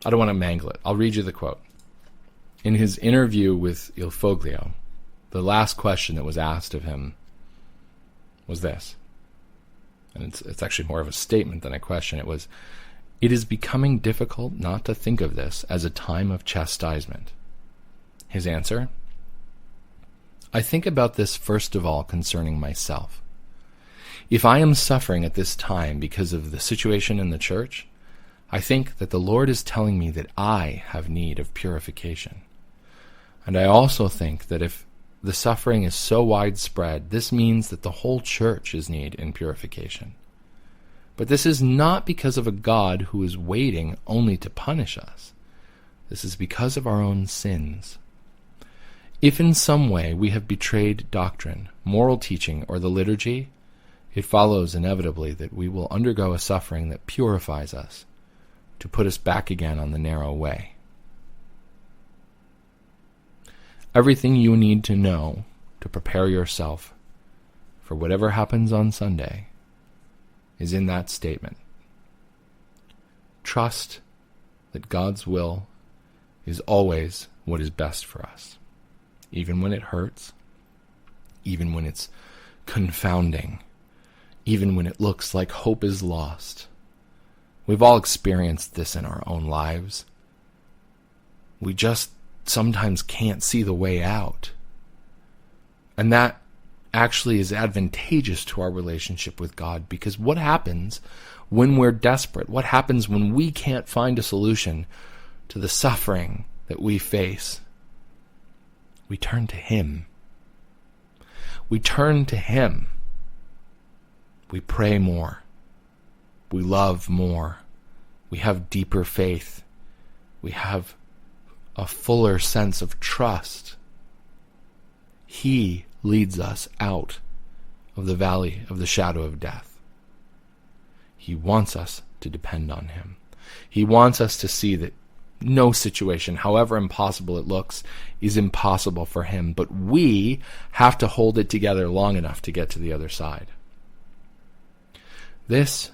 I don't want to mangle it. I'll read you the quote. In his interview with Il Foglio, the last question that was asked of him was this. And it's actually more of a statement than a question. It was, "It is becoming difficult not to think of this as a time of chastisement." His answer, "I think about this first of all concerning myself. If I am suffering at this time because of the situation in the church, I think that the Lord is telling me that I have need of purification. And I also think that if the suffering is so widespread, this means that the whole church is in purification. But this is not because of a God who is waiting only to punish us. This is because of our own sins. If in some way we have betrayed doctrine, moral teaching, or the liturgy, it follows inevitably that we will undergo a suffering that purifies us to put us back again on the narrow way. Everything you need to know to prepare yourself for whatever happens on Sunday is in that statement. Trust that God's will is always what is best for us, even when it hurts, even when it's confounding, even when it looks like hope is lost. We've all experienced this in our own lives. We just sometimes can't see the way out. And that actually is advantageous to our relationship with God, because what happens when we're desperate? What happens when we can't find a solution to the suffering that we face? We turn to Him. We turn to Him. We pray more. We love more. We have deeper faith. We have a fuller sense of trust. He leads us out of the valley of the shadow of death. He wants us to depend on Him. He wants us to see that no situation, however impossible it looks, is impossible for Him. But we have to hold it together long enough to get to the other side. This,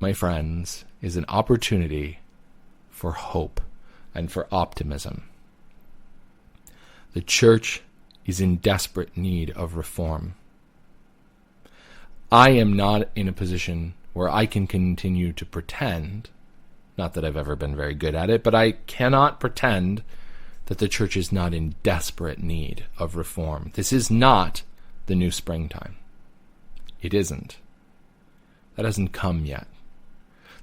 my friends, is an opportunity for hope and for optimism. The Church is in desperate need of reform. I am not in a position where I can continue to pretend, not that I've ever been very good at it, but I cannot pretend that the Church is not in desperate need of reform. This is not the new springtime. It isn't. That hasn't come yet.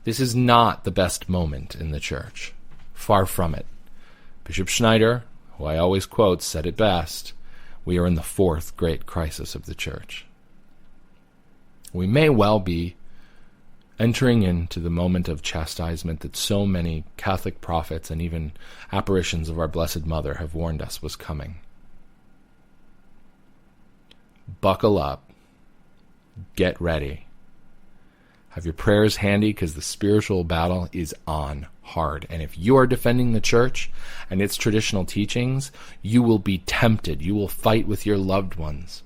This is not the best moment in the Church. Far from it. Bishop Schneider, who I always quote, said it best: we are in the fourth great crisis of the Church. We may well be entering into the moment of chastisement that so many Catholic prophets and even apparitions of our Blessed Mother have warned us was coming. Buckle up. Get ready. Have your prayers handy, because the spiritual battle is on hard. And if you are defending the Church and its traditional teachings, you will be tempted. You will fight with your loved ones.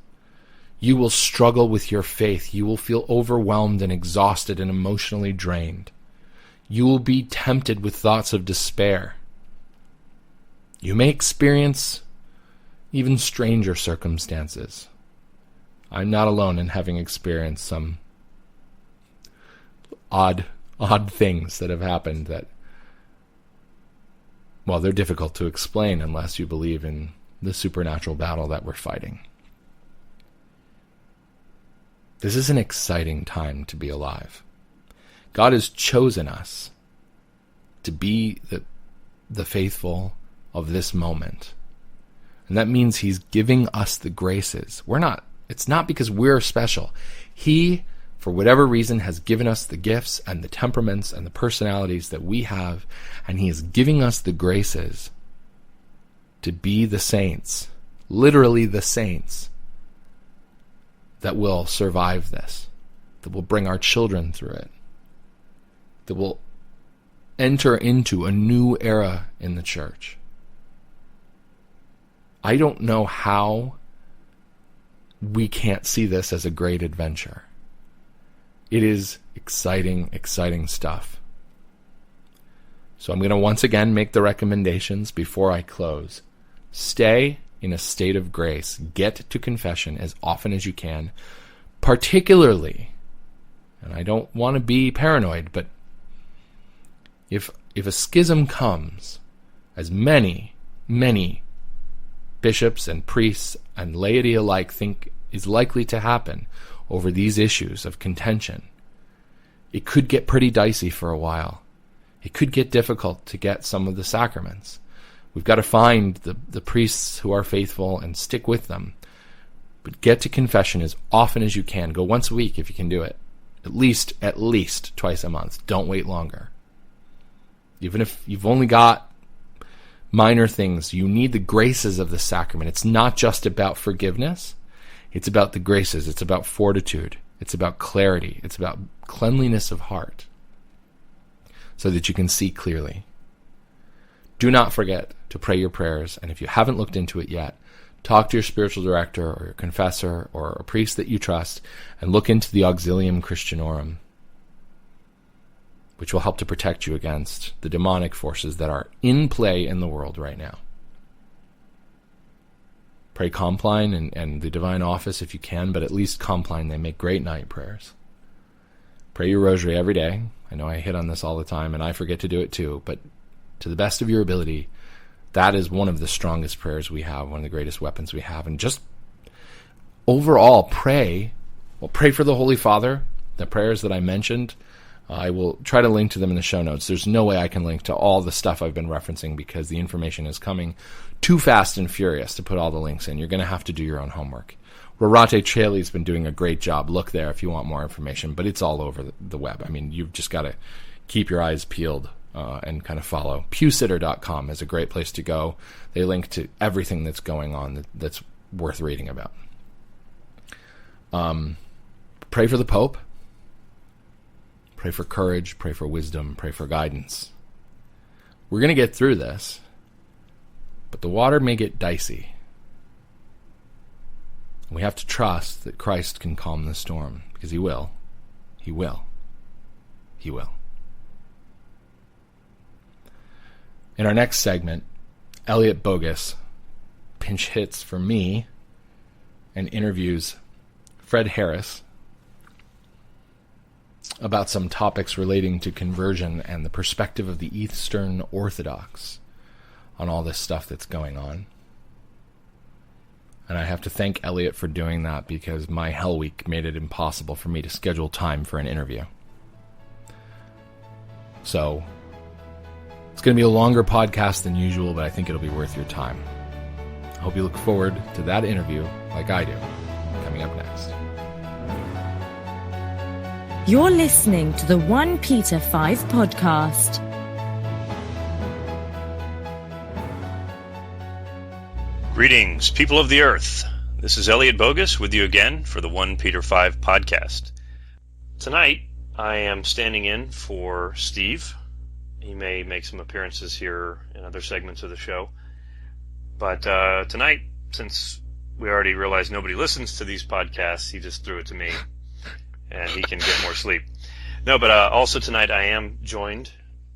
You will struggle with your faith. You will feel overwhelmed and exhausted and emotionally drained. You will be tempted with thoughts of despair. You may experience even stranger circumstances. I'm not alone in having experienced some odd things that have happened that, well, they're difficult to explain unless you believe in the supernatural battle that we're fighting. This is an exciting time to be alive. God has chosen us to be the faithful of this moment. And that means He's giving us the graces. It's not because we're special. He, for whatever reason, has given us the gifts and the temperaments and the personalities that we have, and He is giving us the graces to be the saints, literally the saints, that will survive this, that will bring our children through it, that will enter into a new era in the Church. I don't know how we can't see this as a great adventure. It is exciting, exciting stuff. So I'm going to once again make the recommendations before I close. Stay in a state of grace. Get to confession as often as you can. Particularly, and I don't want to be paranoid, but if a schism comes, as many bishops and priests and laity alike think is likely to happen over these issues of contention, it could get pretty dicey for a while. It could get difficult to get some of the sacraments. We've got to find the priests who are faithful and stick with them. But get to confession as often as you can. Go once a week if you can do it. At least twice a month. Don't wait longer. Even if you've only got minor things. You need the graces of the sacrament. It's not just about forgiveness. It's about the graces. It's about fortitude. It's about clarity. It's about cleanliness of heart so that you can see clearly. Do not forget to pray your prayers. And if you haven't looked into it yet, talk to your spiritual director or your confessor or a priest that you trust and look into the Auxilium Christianorum, which will help to protect you against the demonic forces that are in play in the world right now. Pray Compline and the Divine Office if you can, but at least Compline, they make great night prayers. Pray your rosary every day. I know I hit on this all the time, and I forget to do it too, but to the best of your ability, that is one of the strongest prayers we have, one of the greatest weapons we have. And just overall, pray. Well, pray for the Holy Father, the prayers that I mentioned. I will try to link to them in the show notes. There's no way I can link to all the stuff I've been referencing because the information is coming too fast and furious to put all the links in. You're going to have to do your own homework. Rorate Cheli's been doing a great job. Look there if you want more information, but it's all over the web. I mean, you've just got to keep your eyes peeled and kind of follow. Pewsitter.com is a great place to go. They link to everything that's going on that's worth reading about. Pray for the Pope. Pray for courage, pray for wisdom, pray for guidance. We're going to get through this, but the water may get dicey. We have to trust that Christ can calm the storm, because he will. He will. He will. In our next segment, Elliot Bougis pinch hits for me and interviews Fred Harris about some topics relating to conversion and the perspective of the Eastern Orthodox on all this stuff that's going on. And I have to thank Elliot for doing that because my hell week made it impossible for me to schedule time for an interview. So, it's going to be a longer podcast than usual, but I think it'll be worth your time. I hope you look forward to that interview like I do, coming up next. You're listening to the OnePeterFive podcast. Greetings, people of the earth. This is Elliot Bougis with you again for the OnePeterFive podcast. Tonight, I am standing in for Steve. He may make some appearances here in other segments of the show. But tonight, since we already realized nobody listens to these podcasts, he just threw it to me. And he can get more sleep. No, but also tonight I am joined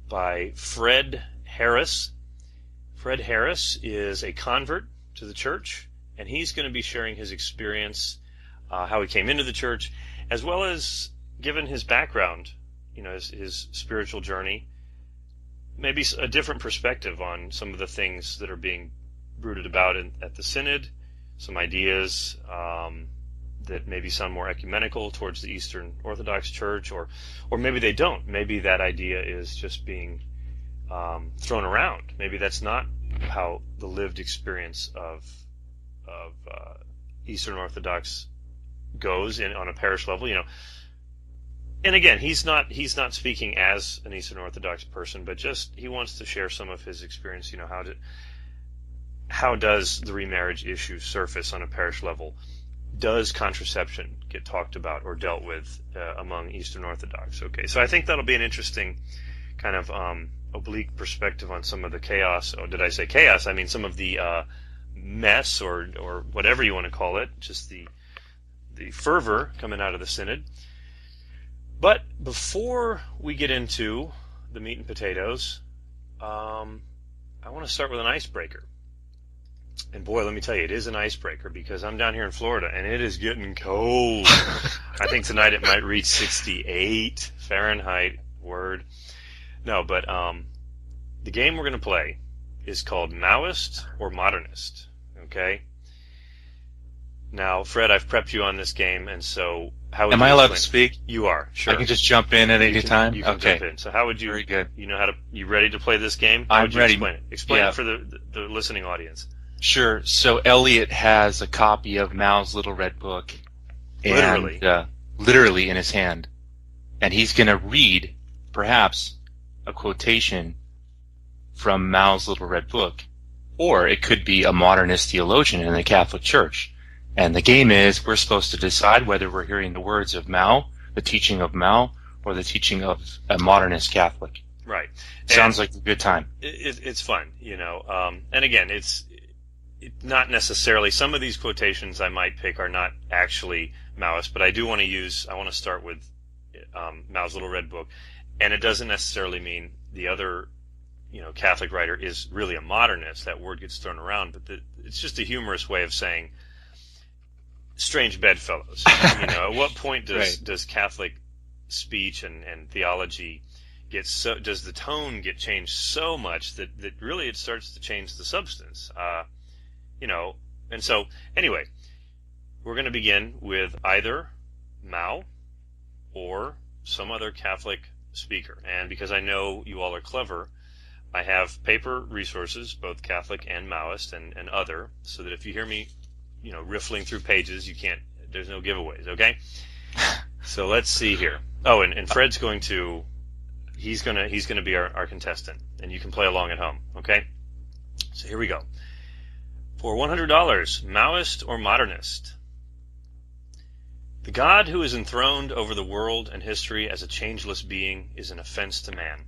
by Fred Harris. Fred Harris is a convert to the church, and he's going to be sharing his experience, how he came into the church, as well as given his background, his spiritual journey, maybe a different perspective on some of the things that are being brooded about at the Synod, some ideas that maybe sound more ecumenical towards the Eastern Orthodox Church, or maybe they don't. Maybe that idea is just being thrown around. Maybe that's not how the lived experience of Eastern Orthodox goes on a parish level. And again, he's not speaking as an Eastern Orthodox person, but just he wants to share some of his experience. How does the remarriage issue surface on a parish level? Does contraception get talked about or dealt with among Eastern Orthodox? Okay, so I think that'll be an interesting kind of oblique perspective on some of the chaos. Oh, did I say chaos? I mean some of the mess or whatever you want to call it, just the fervor coming out of the Synod. But before we get into the meat and potatoes, I want to start with an icebreaker. And boy, let me tell you, it is an icebreaker because I'm down here in Florida and it is getting cold. I think tonight it might reach 68 Fahrenheit. Word. No, but the game we're going to play is called Maoist or Modernist. Okay? Now, Fred, I've prepped you on this game, and so how would Am you I allowed explain to speak? You are, sure. I can just jump in at any time? You can Okay. jump in. So how would you... Very good. You ready to play this game? How I'm would you ready. Explain it. Explain Yeah. it for the listening audience. Sure. So Elliot has a copy of Mao's Little Red Book. Literally. And, literally in his hand. And he's going to read, perhaps, a quotation from Mao's Little Red Book, or it could be a modernist theologian in the Catholic Church. And the game is we're supposed to decide whether we're hearing the words of Mao, the teaching of Mao, or the teaching of a modernist Catholic. Right. Sounds like a good time. It's fun, you know. And again, it's not necessarily, some of these quotations I might pick are not actually Maoist, but I do want to start with Mao's Little Red Book, and it doesn't necessarily mean the other, you know, Catholic writer is really a modernist. That word gets thrown around, but it's just a humorous way of saying strange bedfellows. You know, at what point does Catholic speech and theology does the tone get changed so much that really it starts to change the substance? You know, and so anyway, we're going to begin with either Mao or some other Catholic speaker. And because I know you all are clever, I have paper resources, both Catholic and Maoist and other, so that if you hear me, you know, riffling through pages, there's no giveaways, okay? So let's see here. Oh, and Fred's he's going to be our contestant, and you can play along at home, okay? So here we go. For $100, Maoist or modernist? The God who is enthroned over the world and history as a changeless being is an offense to man.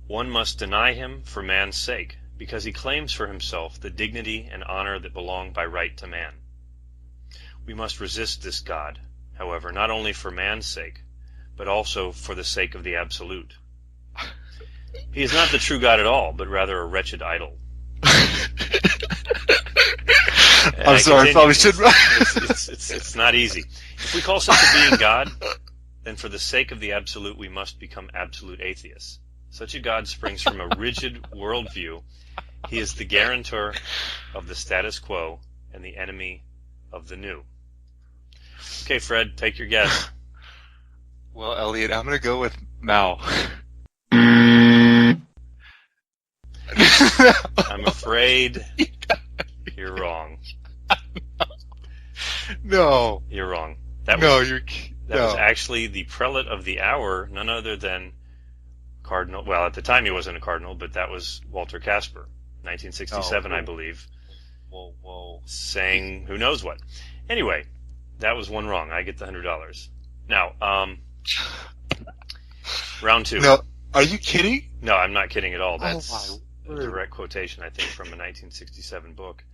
One must deny him for man's sake, because he claims for himself the dignity and honor that belong by right to man. We must resist this God, however, not only for man's sake, but also for the sake of the Absolute. He is not the true God at all, but rather a wretched idol. I'm sorry, I probably should. It's not easy. If we call such a being God, then for the sake of the Absolute, we must become absolute atheists. Such a God springs from a rigid worldview. He is the guarantor of the status quo and the enemy of the new. Okay, Fred, take your guess. Well, Elliot, I'm going to go with Mao. I'm afraid you're wrong. No. You're wrong. That was actually the prelate of the hour, none other than Cardinal. Well, at the time he wasn't a cardinal, but that was Walter Casper, 1967, I believe. Whoa. Saying who knows what. Anyway, that was one wrong. I get the $100. Now, round two. No, are you kidding? No, I'm not kidding at all. That's my a word. direct quotation, I think, from a 1967 book.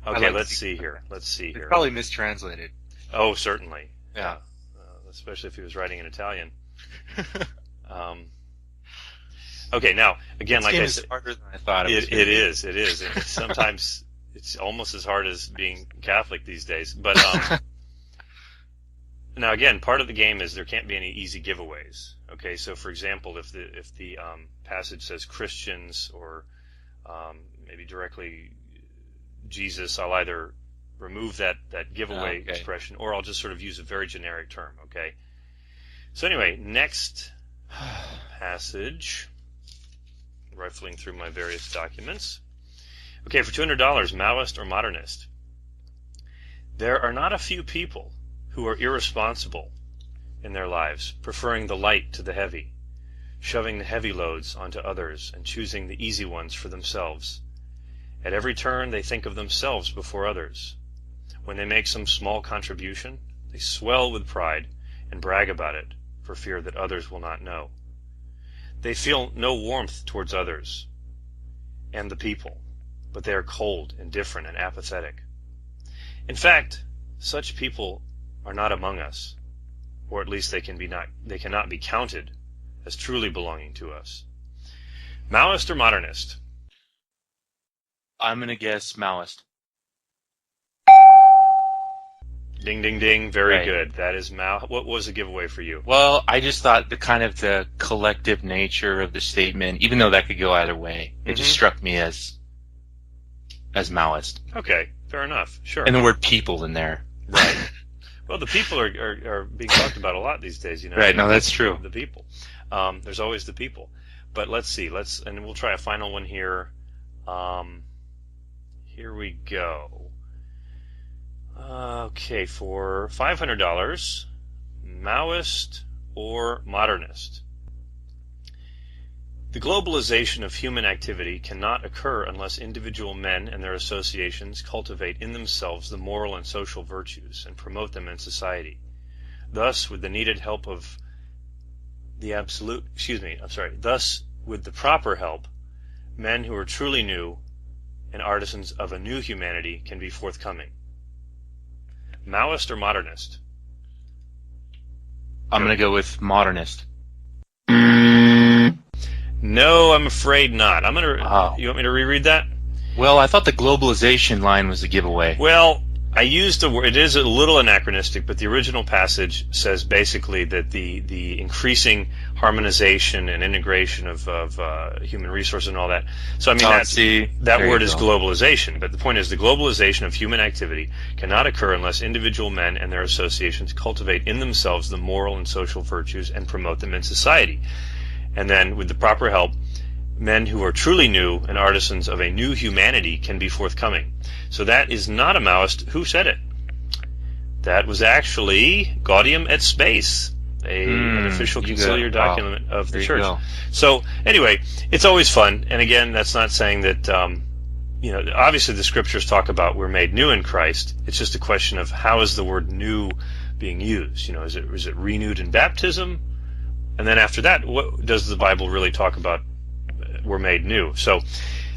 Okay, let's see here. It's probably mistranslated. Oh, certainly. Yeah. Especially if he was writing in Italian. Okay, now, again, like I said, harder than I thought it is. And sometimes it's almost as hard as being Catholic these days. But now, again, part of the game is there can't be any easy giveaways. Okay, so for example, if the passage says Christians or maybe directly Jesus, I'll either remove that giveaway expression, or I'll just sort of use a very generic term. Okay. So anyway, next passage. Rifling through my various documents. Okay, for $200, Maoist or modernist? There are not a few people who are irresponsible in their lives, preferring the light to the heavy, shoving the heavy loads onto others and choosing the easy ones for themselves. At every turn, they think of themselves before others. When they make some small contribution, they swell with pride and brag about it for fear that others will not know. They feel no warmth towards others and the people, but they are cold, indifferent, and apathetic. In fact, such people are not among us, or at least they cannot be counted as truly belonging to us. Maoist or modernist? I'm going to guess Maoist. Ding, ding, ding. Very Right. good. That is Mao. What was the giveaway for you? Well, I just thought the collective nature of the statement, even though that could go either way, it just struck me as Maoist. Okay, fair enough. Sure. And the word people in there. Right. Well, the people are being talked about a lot these days, you know. Right, no, that's true. The people. There's always the people. But let's see. And we'll try a final one here. Here we go. Okay, for $500, Maoist or modernist? The globalization of human activity cannot occur unless individual men and their associations cultivate in themselves the moral and social virtues and promote them in society. Thus, with the needed help of Thus, with the proper help, men who are truly new and artisans of a new humanity can be forthcoming. Maoist or modernist? I'm going to go with modernist. No, I'm afraid not. You want me to reread that? Well, I thought the globalization line was a giveaway. Well, I used the word. It is a little anachronistic, but the original passage says basically that the increasing harmonization and integration of human resources and all that. So I mean that word is globalization, but the point is the globalization of human activity cannot occur unless individual men and their associations cultivate in themselves the moral and social virtues and promote them in society. And then, with the proper help, men who are truly new and artisans of a new humanity can be forthcoming. So that is not a Maoist. Who said it? That was actually Gaudium et Spes, an official conciliar document of the church. So anyway, it's always fun. And again, that's not saying that, obviously the scriptures talk about we're made new in Christ. It's just a question of how is the word new being used? Is it renewed in baptism? And then after that, what does the Bible really talk about? We're made new. So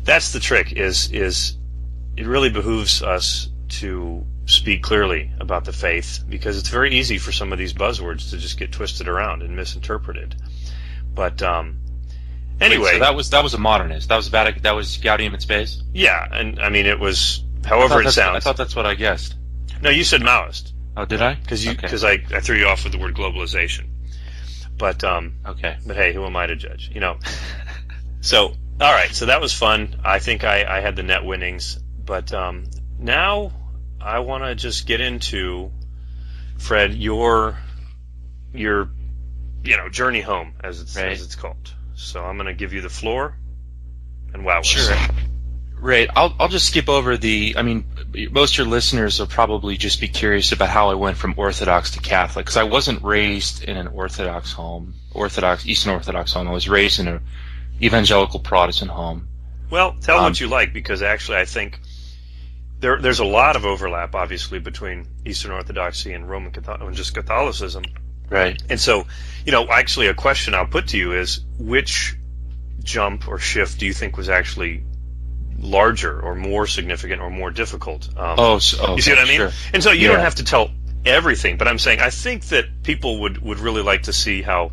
that's the trick. Is it really behooves us to speak clearly about the faith, because it's very easy for some of these buzzwords to just get twisted around and misinterpreted. But anyway, so that was a modernist. That was Gaudium et Spes. Yeah, and I mean it was however it sounds. I thought that's what I guessed. No, you said Maoist. Oh, did I? Because I threw you off with the word globalization. But okay. But hey, who am I to judge? So all right, so that was fun. I think I had the net winnings. But now I want to just get into, Fred, your journey home as it's called. So I'm going to give you the floor, and wow. Sure. Right. I'll just skip over most of your listeners will probably just be curious about how I went from Orthodox to Catholic, because I wasn't raised in an Eastern Orthodox home. I was raised in an evangelical Protestant home. Well, tell them what you like, because actually I think there's a lot of overlap, obviously, between Eastern Orthodoxy and Roman Catholicism. Right. And so, actually a question I'll put to you is, which jump or shift do you think was actually larger or more significant or more difficult? You see what I mean? Sure. And so you don't have to tell everything, but I'm saying I think that people would really like to see how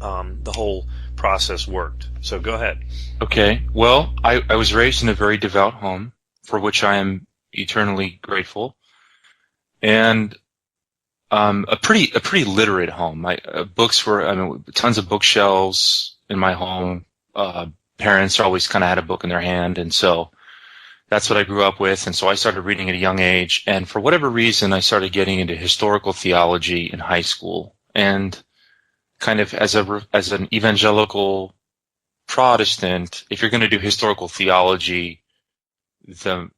the whole process worked. So go ahead. Okay. Well, I was raised in a very devout home, for which I am eternally grateful, and a pretty literate home. Tons of bookshelves in my home. Parents always kind of had a book in their hand, and so that's what I grew up with. And so I started reading at a young age, and for whatever reason, I started getting into historical theology in high school. And kind of as an evangelical Protestant, if you're going to do historical theology, the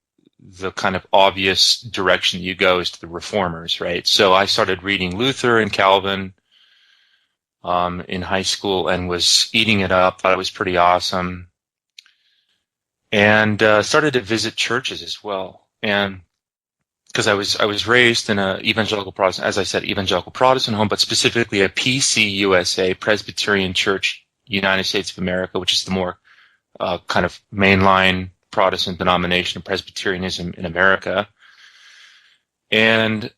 kind of obvious direction you go is to the Reformers, right? So I started reading Luther and Calvin in high school and was eating it up. Thought it was pretty awesome, and started to visit churches as well. And because I was raised in a evangelical Protestant, as I said, evangelical Protestant home, but specifically a PCUSA, Presbyterian Church, United States of America, which is the more kind of mainline Protestant denomination of Presbyterianism in America. And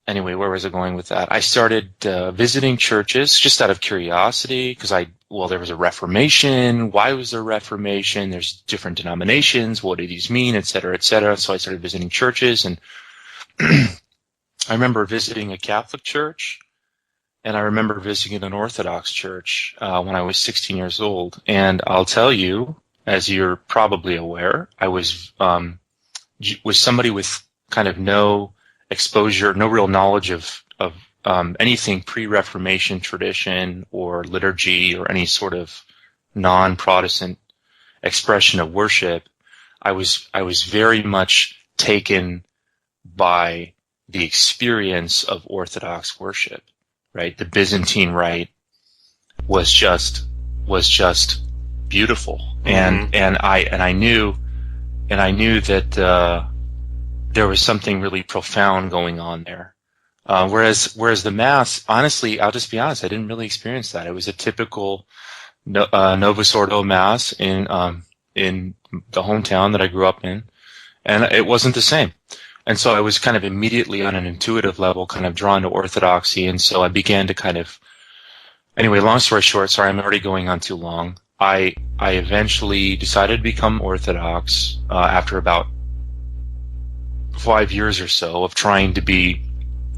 anyway, where was I going with that? I started visiting churches just out of curiosity, because there was a Reformation. Why was there a Reformation? There's different denominations. What do these mean? Et cetera, et cetera. So I started visiting churches, and I remember visiting a Catholic church, and I remember visiting an Orthodox church when I was 16 years old. And I'll tell you, as you're probably aware, I was somebody with kind of no exposure, no real knowledge of anything pre-Reformation tradition or liturgy or any sort of non-Protestant expression of worship. I was very much taken by the experience of Orthodox worship, right? The Byzantine Rite, was just beautiful, and I knew that there was something really profound going on there. Whereas the Mass, honestly, I'll just be honest, I didn't really experience that. It was a typical Novus Ordo Mass in the hometown that I grew up in, and it wasn't the same. And so I was kind of immediately on an intuitive level kind of drawn to Orthodoxy, and so I began to anyway, long story short, sorry, I'm already going on too long. I eventually decided to become Orthodox after about 5 years or so of trying to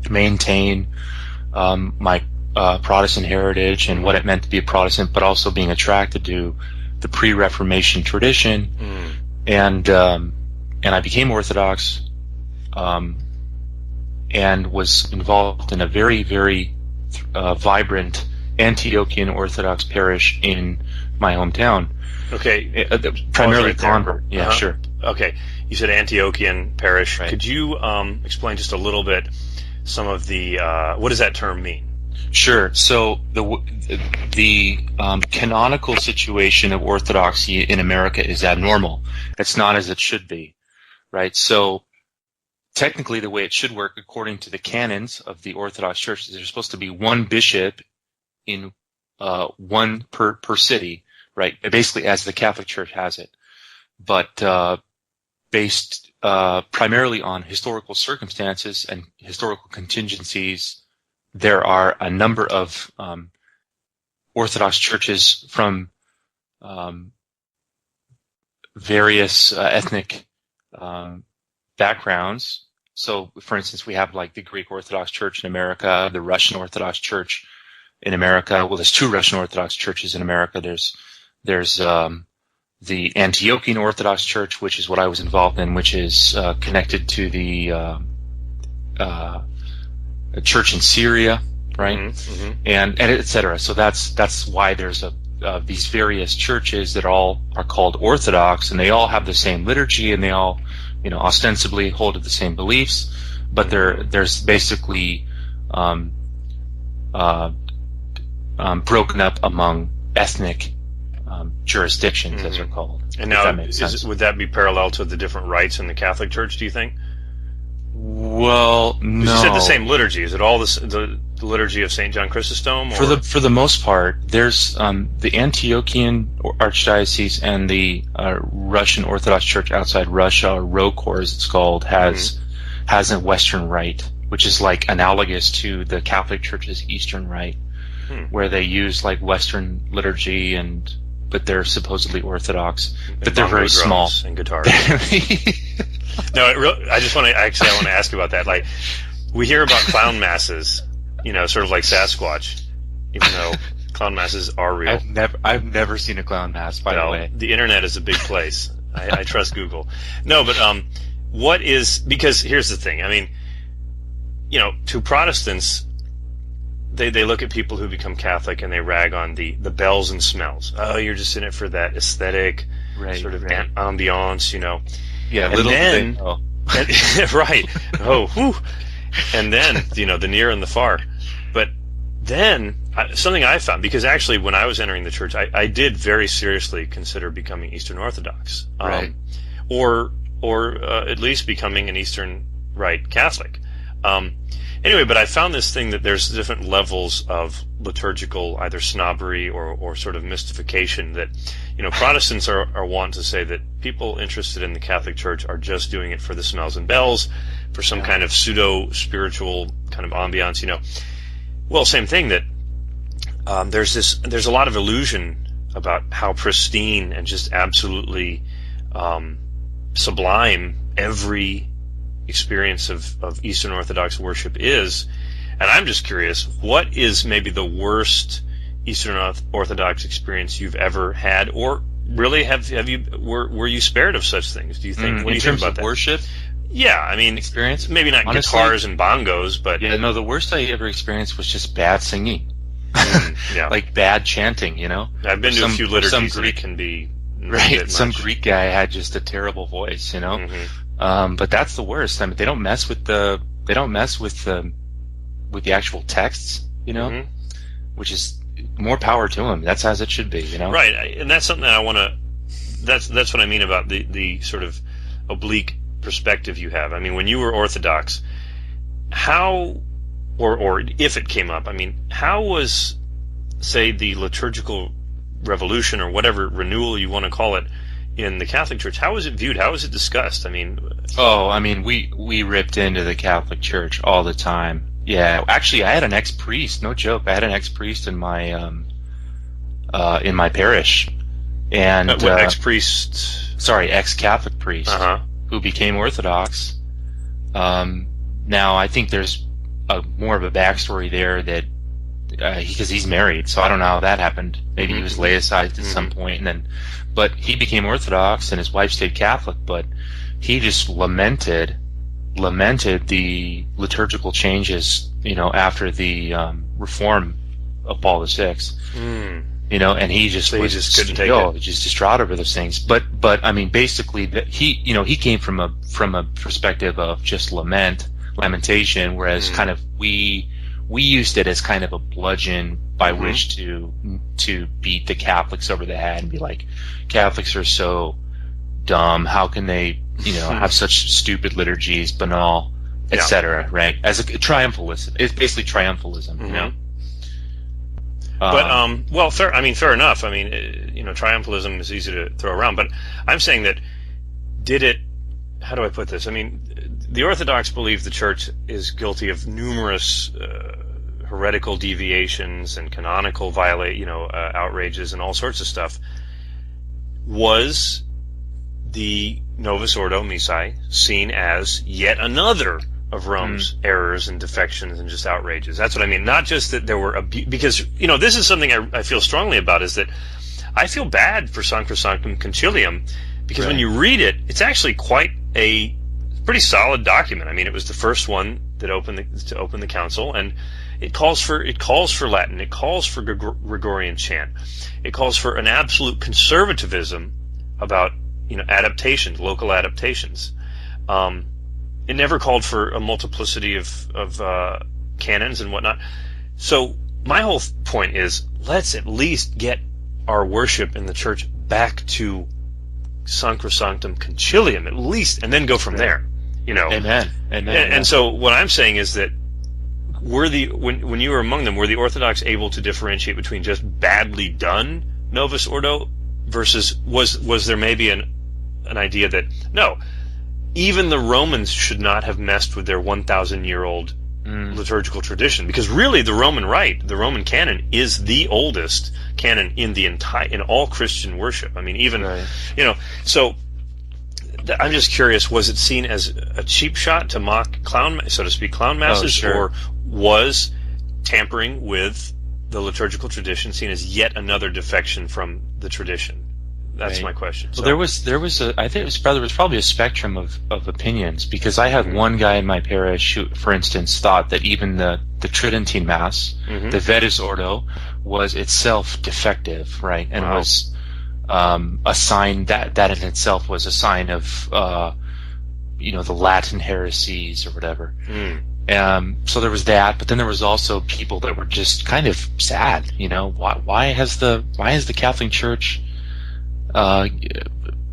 maintain my Protestant heritage and what it meant to be a Protestant, but also being attracted to the pre-Reformation tradition, and I became Orthodox, and was involved in a very, very vibrant Antiochian Orthodox parish in my hometown. Okay, primarily right convert. Yeah, sure. Okay, you said Antiochian parish. Right. Could you explain just a little bit some of the what does that term mean? Sure. So the canonical situation of Orthodoxy in America is abnormal. It's not as it should be, right? So technically, the way it should work, according to the canons of the Orthodox Church, is there's supposed to be one bishop in one per city, right? Basically, as the Catholic Church has it, but based primarily on historical circumstances and historical contingencies. There are a number of Orthodox churches from various ethnic backgrounds. So, for instance, we have like the Greek Orthodox Church in America, the Russian Orthodox Church in America. Well, there's two Russian Orthodox churches in America. There's the Antiochian Orthodox Church, which is what I was involved in, which is connected to the a church in Syria, right? And et cetera. So that's why there's these various churches that all are called Orthodox, and they all have the same liturgy, and they all, ostensibly hold to the same beliefs, but there's basically broken up among ethnic jurisdictions, as they're called. And now, would that be parallel to the different rites in the Catholic Church, do you think? Well, no. You said the same liturgy. Is it all the liturgy of St. John Chrysostom? Or? For the most part, there's the Antiochian Archdiocese and the Russian Orthodox Church outside Russia, or ROCOR as it's called, has a Western Rite, which is like analogous to the Catholic Church's Eastern Rite, where they use like Western liturgy but they're supposedly Orthodox, but they're very small. And guitar. No, I want to ask you about that. Like, we hear about clown masses, sort of like Sasquatch, even though clown masses are real. I've never seen a clown mass, by the way. The internet is a big place. I trust Google. No, but because here's the thing. I mean, to Protestants, they look at people who become Catholic and they rag on the bells and smells. Oh, you're just in it for that aesthetic sort of ambiance, Yeah, and little then, thing. right. Oh, whew. And then, the near and the far. But then, something I found, because actually when I was entering the church, I did very seriously consider becoming Eastern Orthodox. Right. Or at least becoming an Eastern Rite Catholic. Anyway, but I found this thing that there's different levels of liturgical either snobbery or sort of mystification that, Protestants are wont to say that people interested in the Catholic Church are just doing it for the smells and bells, for some kind of pseudo-spiritual kind of ambiance, Well, same thing that there's a lot of illusion about how pristine and just absolutely sublime every experience of Eastern Orthodox worship is. And I'm just curious, what is maybe the worst Eastern Orthodox experience you've ever had, or really were you spared of such things? Do you think? What do you think about that? Worship? Yeah, I mean, experience. Maybe not honestly, guitars and bongos, but the worst I ever experienced was just bad singing. Like bad chanting. I've been to a few liturgies that can be right. Some Greek guy had just a terrible voice. But that's the worst. I mean, they don't mess with the actual texts, which is more power to him. That's as it should be, you know. Right, and that's something that I want to. That's what I mean about the sort of oblique perspective you have. I mean, when you were Orthodox, how, or if it came up, I mean, how was, say, the liturgical revolution or whatever renewal you want to call it in the Catholic Church? How was it viewed? How was it discussed? I mean, we ripped into the Catholic Church all the time. Yeah, actually, I had an ex-priest. No joke. I had an ex-priest in my parish, and ex-priest. Sorry, ex-Catholic priest who became Orthodox. Now, I think there's more of a backstory there that because he's married, so I don't know how that happened. Maybe he was laicized at some point, but he became Orthodox, and his wife stayed Catholic. But he just lamented the liturgical changes, after the reform of Paul VI. And he just couldn't take it. Just distraught over those things. But I mean, basically, he came from a perspective of just lamentation, whereas kind of we used it as kind of a bludgeon by which to beat the Catholics over the head and be like, Catholics are so dumb. How can they, have such stupid liturgies, banal, etc. Right? As a triumphalism, it's basically triumphalism, you know. But fair. I mean, fair enough. I mean, triumphalism is easy to throw around, but I'm saying that how do I put this? I mean, the Orthodox believe the Church is guilty of numerous heretical deviations and canonical outrages and all sorts of stuff. Was the Novus Ordo Missae seen as yet another of Rome's errors and defections and just outrages? That's what I mean. Not just that there were because this is something I feel strongly about, is that I feel bad for Sacrosanctum Concilium, because when you read it, it's actually quite a pretty solid document. I mean, it was the first one that opened the council, and it calls for Latin, it calls for Gregorian chant, it calls for an absolute conservatism about adaptations, local adaptations. It never called for a multiplicity of canons and whatnot. So my whole point is, let's at least get our worship in the Church back to Sacrosanctum Concilium, at least, and then go from there. Amen. And so what I'm saying is that when you were among them, were the Orthodox able to differentiate between just badly done Novus Ordo versus was there maybe an idea that no, even the Romans should not have messed with their 1,000-year-old liturgical tradition, because really the Roman Rite, the Roman canon, is the oldest canon in all Christian worship. I mean, even so. I'm just curious: was it seen as a cheap shot to mock clown masses, or was tampering with the liturgical tradition seen as yet another defection from the tradition? That's my question. Well, there was I think there was probably a spectrum of opinions, because I had one guy in my parish who, for instance, thought that even the Tridentine Mass, the Vetus Ordo, was itself defective, right, and was a sign that in itself was a sign of the Latin heresies or whatever. So there was that, but then there was also people that were just kind of sad. Why has the Catholic Church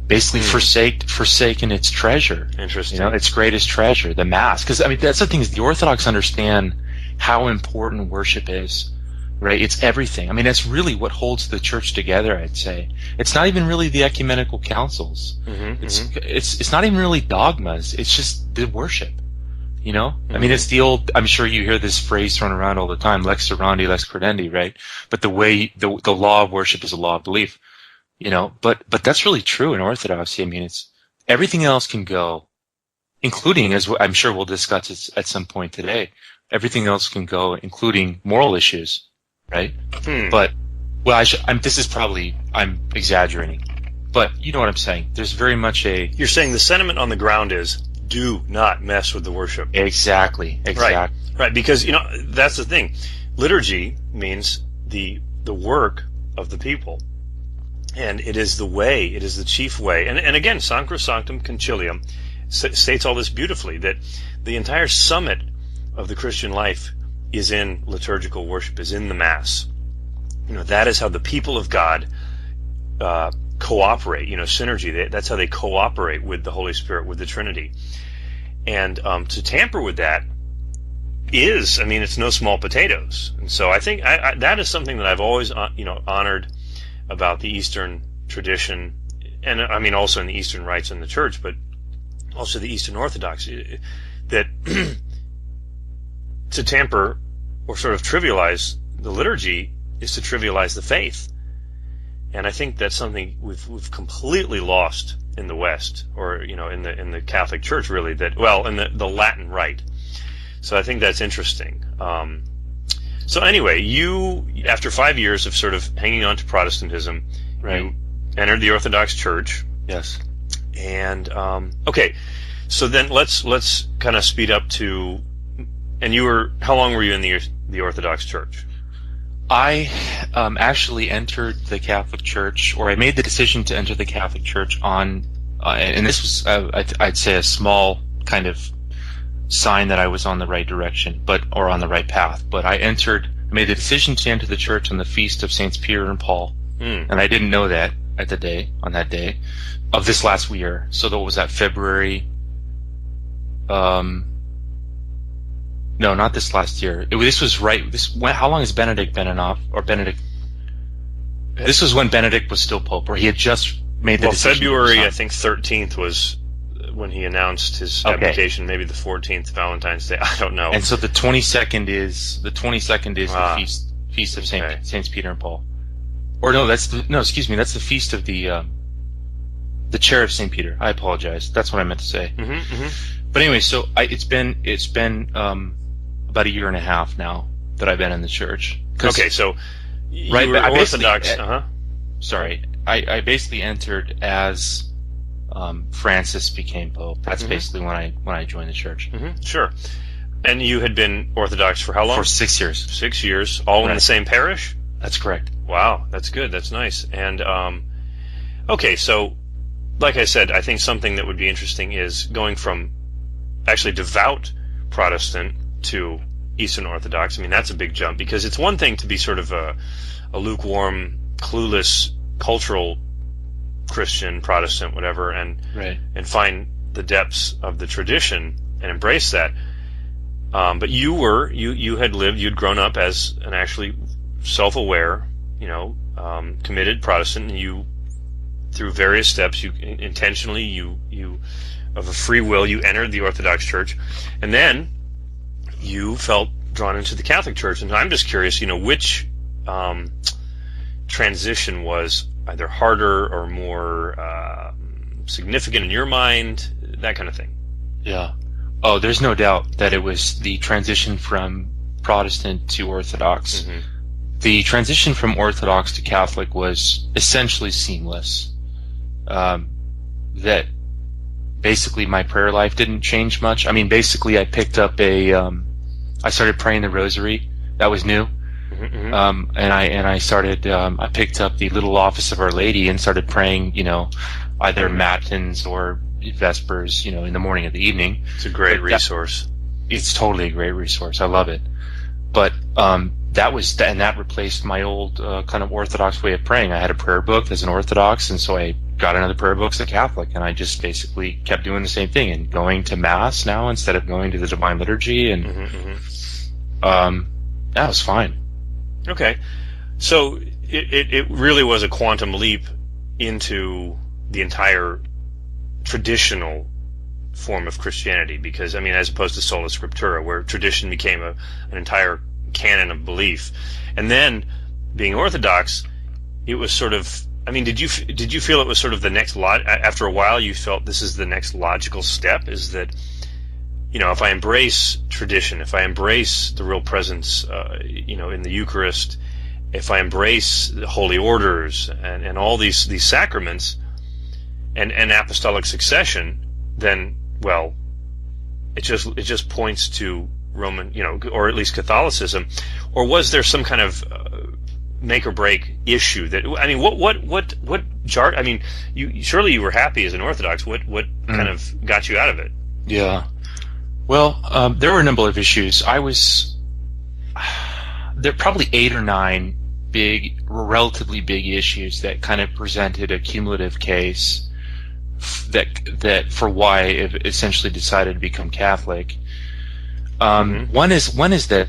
basically forsaken its treasure? Interesting. Its greatest treasure, the Mass. Because I mean, that's the thing, is the Orthodox understand how important worship is. Right, it's everything. I mean, that's really what holds the Church together, I'd say. It's not even really the ecumenical councils. It's not even really dogmas. It's just the worship. I mean, it's the old. I'm sure you hear this phrase thrown around all the time: "Lex servandi, lex credendi." Right, but the law of worship is a law of belief. But that's really true in Orthodoxy. I mean, it's everything else can go, including, as I'm sure we'll discuss at some point today. Everything else can go, including moral issues. Right? But, I'm exaggerating. But you know what I'm saying. There's very much You're saying the sentiment on the ground is, do not mess with the worship. Exactly. Right, because, that's the thing. Liturgy means the work of the people. And it is the chief way. And again, Sacrosanctum Concilium states all this beautifully, that the entire summit of the Christian life is in liturgical worship, is in the Mass. that is how the people of God cooperate. Synergy. That's how they cooperate with the Holy Spirit, with the Trinity. And to tamper with that is, it's no small potatoes. And so I think that is something that I've always, honored about the Eastern tradition, and also in the Eastern rites in the Church, but also the Eastern Orthodoxy, that to tamper or sort of trivialize the liturgy is to trivialize the faith. And I think that's something we've completely lost in the West, or in the Catholic Church, really. In the Latin Rite. So I think that's interesting. So anyway, you, after 5 years of sort of hanging on to Protestantism, right, you entered the Orthodox Church. Yes. And okay, so then let's kind of speed up to. And how long were you in the Orthodox Church? I actually entered the Catholic Church, or I made the decision to enter the Catholic Church on, and this was, I'd say, a small kind of sign that I was on the right direction, or on the right path. But I made the decision to enter the church on the feast of Saints Peter and Paul, and I didn't know that on that day of this last year. So that was that February. No, not this last year. This was right. How long has Benedict been Benedict? This was when Benedict was still Pope, or he had just made the decision. February, I think 13th was when he announced his abdication. Maybe the 14th, Valentine's Day. I don't know. And so the 22nd is the feast of Saints Peter and Paul. Or no, excuse me, that's the feast of the chair of Saint Peter. I apologize. That's what I meant to say. But anyway, so it's been about a year and a half now that I've been in the church. Okay, so you were Orthodox. Sorry, I basically entered as Francis became Pope. That's basically when I joined the church. Sure. And you had been Orthodox for how long? For 6 years. 6 years, all in the same parish? That's correct. Wow, that's good. That's nice. And okay, so like I said, I think something that would be interesting is going from actually devout Protestant to Eastern Orthodox. That's a big jump, because it's one thing to be sort of a lukewarm, clueless, cultural Christian, Protestant, whatever, and find the depths of the tradition and embrace that. But you'd grown up as an actually self-aware, committed Protestant, and you, through various steps, you intentionally, of a free will, you entered the Orthodox Church, and then you felt drawn into the Catholic Church. And I'm just curious, which transition was either harder or more significant in your mind, that kind of thing. Yeah. Oh, there's no doubt that it was the transition from Protestant to Orthodox. The transition from Orthodox to Catholic was essentially seamless. That basically my prayer life didn't change much. Basically I picked up I started praying the Rosary. That was new. And I started, I picked up the Little Office of Our Lady and started praying, either matins or Vespers, in the morning or the evening. It's a great resource. It's totally a great resource. I love it. But that replaced my old kind of Orthodox way of praying. I had a prayer book as an Orthodox, and so I got another prayer book as a Catholic, and I just basically kept doing the same thing and going to Mass now instead of going to the Divine Liturgy, and that was fine. Okay, so it really was a quantum leap into the entire traditional form of Christianity, because as opposed to sola scriptura, where tradition became an entire canon of belief, and then being Orthodox, it was sort of. Did you feel it was sort of the next after a while you felt this is the next logical step? Is that, if I embrace tradition, if I embrace the real presence, in the Eucharist, if I embrace the holy orders and all these sacraments and apostolic succession, then, well, it just points to Roman, or at least Catholicism. Or was there some kind of make or break issue that, what jarred? Surely you were happy as an Orthodox. What kind of got you out of it? Yeah. Well, there were a number of issues. There are probably 8 or 9 relatively big issues that kind of presented a cumulative case that for why I essentially decided to become Catholic. One is that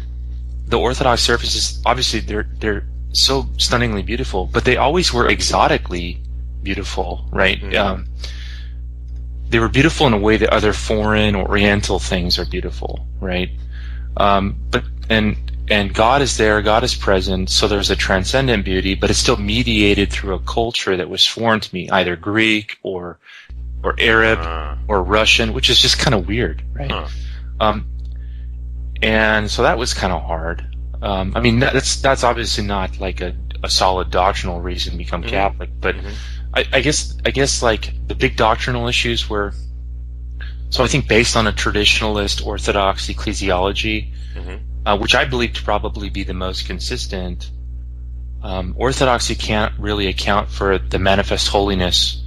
the Orthodox surfaces, obviously they're so stunningly beautiful, but they always were exotically beautiful, right? They were beautiful in a way that other foreign or Oriental things are beautiful, right? And God is there, God is present, so there's a transcendent beauty, but it's still mediated through a culture that was foreign to me, either Greek or Arab or Russian, which is just kind of weird, right? And so that was kind of hard. I mean, that's obviously not like a solid doctrinal reason to become Catholic, but I guess like the big doctrinal issues were, so I think based on a traditionalist Orthodox ecclesiology, which I believe to probably be the most consistent, Orthodoxy can't really account for the manifest holiness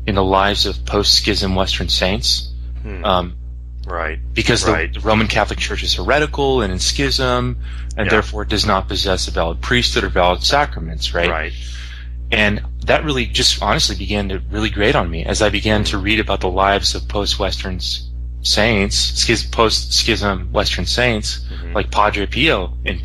in the lives of post-schism Western saints. Right. Because the Roman Catholic Church is heretical and in schism, and therefore does not possess a valid priesthood or valid sacraments, right? Right. And that really just honestly began to really grate on me as I began to read about the lives of post-Western saints, post-schism Western saints, like Padre Pio in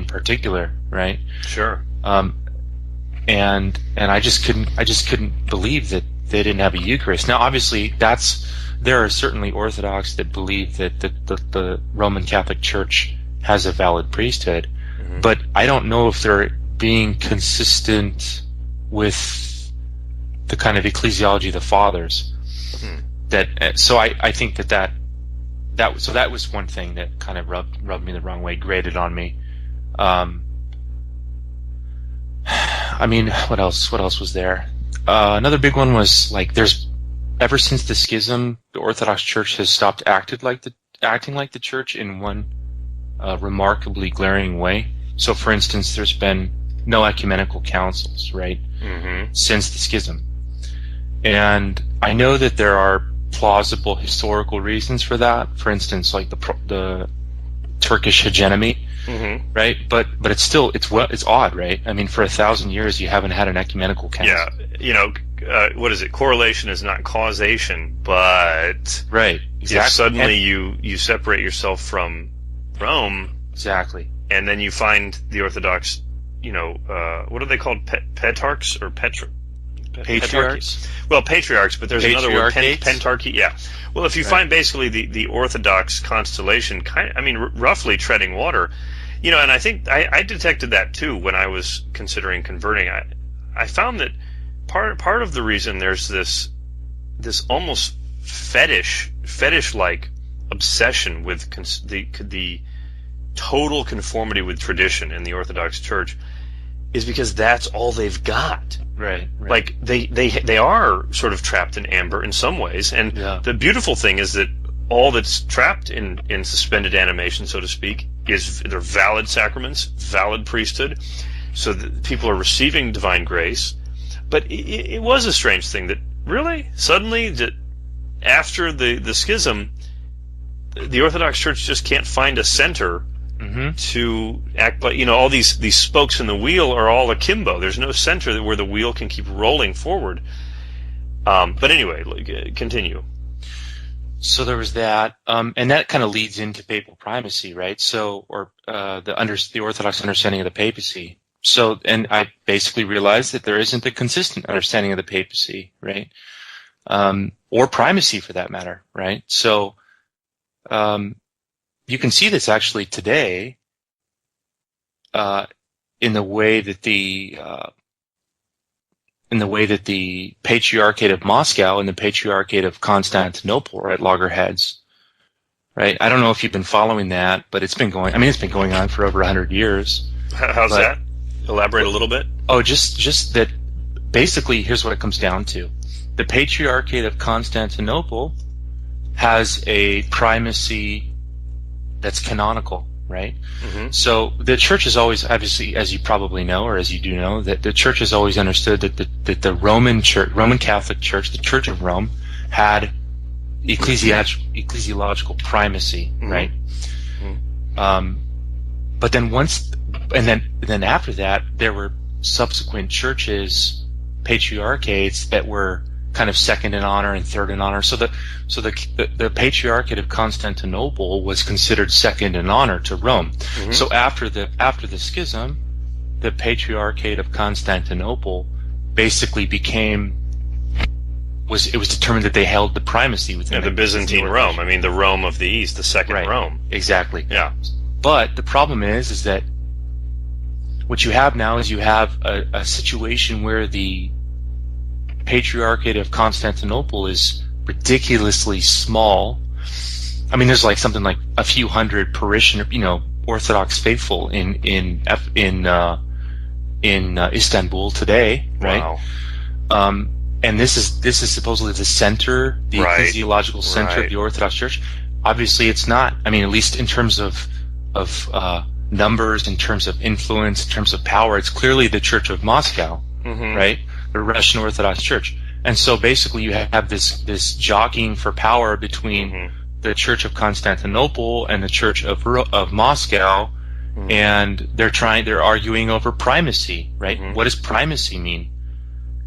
particular, right? Sure. And I just couldn't believe that they didn't have a Eucharist. Now, obviously, there are certainly Orthodox that believe that the Roman Catholic Church has a valid priesthood, but I don't know if they're being consistent with the kind of ecclesiology of the fathers. So I think that was one thing that kind of rubbed me the wrong way, grated on me. I mean, what else was there? Another big one was like ever since the schism, the Orthodox Church has stopped acting like the Church in one remarkably glaring way. So, for instance, there's been no ecumenical councils, right, since the schism. And I know that there are plausible historical reasons for that. For instance, like the Turkish hegemony, right? But it's odd, right? I mean, for 1,000 years you haven't had an ecumenical council. Yeah, what is it? Correlation is not causation, but right, exactly. If suddenly you separate yourself from Rome, exactly, and then you find the Orthodox, what are they called? Petarchs or Patriarchs? Well, patriarchs, but there's another word, pentarchy. Yeah. Well, if you find basically the Orthodox constellation, roughly treading water, and I think I detected that too when I was considering converting. I found that part of the reason there's this almost fetish-like obsession with the total conformity with tradition in the Orthodox Church is because that's all they've got. Right. Like they are sort of trapped in amber in some ways, and the beautiful thing is that all that's trapped in suspended animation, so to speak, is their valid sacraments, valid priesthood, so that people are receiving divine grace. But it was a strange thing that really suddenly that after the schism, the Orthodox Church just can't find a center to act, but all these spokes in the wheel are all akimbo. There's no center where the wheel can keep rolling forward. But anyway, continue. So there was that, and that kind of leads into papal primacy, right? So, or the Orthodox understanding of the papacy. So, and I basically realized that there isn't a consistent understanding of the papacy, right? Or primacy for that matter, right? So, you can see this actually today in the way that the Patriarchate of Moscow and the Patriarchate of Constantinople are at loggerheads, right? I don't know if you've been following that, but it's been going on for over 100 years. How's that? Elaborate a little bit. Oh, just that. Basically, here's what it comes down to: the Patriarchate of Constantinople has a primacy that's canonical, right? So the Church has always, obviously, as you probably know, or as you do know, that the Church has always understood that the Roman Catholic Church, the Church of Rome, had ecclesiological primacy, right? But then once and then after that, there were subsequent churches, patriarchates, that were kind of second in honor and third in honor. So the Patriarchate of Constantinople was considered second in honor to Rome. Mm-hmm. So after the schism, the Patriarchate of Constantinople basically it was determined that they held the primacy within the Byzantine Rome. I mean, the Rome of the East, the second right. Rome. Exactly. Yeah. But the problem is that what you have now is you have a situation where the Patriarchate of Constantinople is ridiculously small. I mean, there's like something like a few hundred parishioners, Orthodox faithful in Istanbul today, right? Wow. And this is supposedly the center, the right. ecclesiological center right. of the Orthodox Church. Obviously, it's not. I mean, at least in terms of numbers, in terms of influence, in terms of power, it's clearly the Church of Moscow, mm-hmm. right? The Russian Orthodox Church. And so basically you have this jockeying for power between mm-hmm. the Church of Constantinople and the Church of Moscow, mm-hmm. and they're arguing over primacy, right? Mm-hmm. What does primacy mean?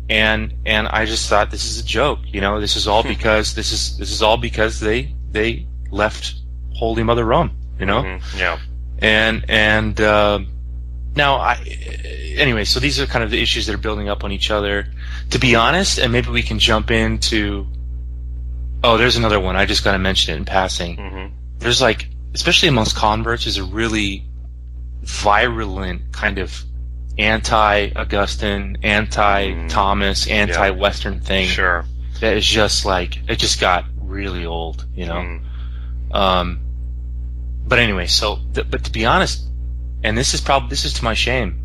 And I just thought, this is a joke, this is all because this is all because they left Holy Mother Rome, Mm-hmm. Yeah. And now, anyway, so these are kind of the issues that are building up on each other. To be honest, and maybe we can jump into. Oh, there's another one. I just got to mention it in passing. Mm-hmm. There's especially amongst converts, is a really virulent kind of anti-Augustine, anti-Thomas, anti-Western thing. Sure. That is just it just got really old, Mm. But anyway, but to be honest. And this is to my shame,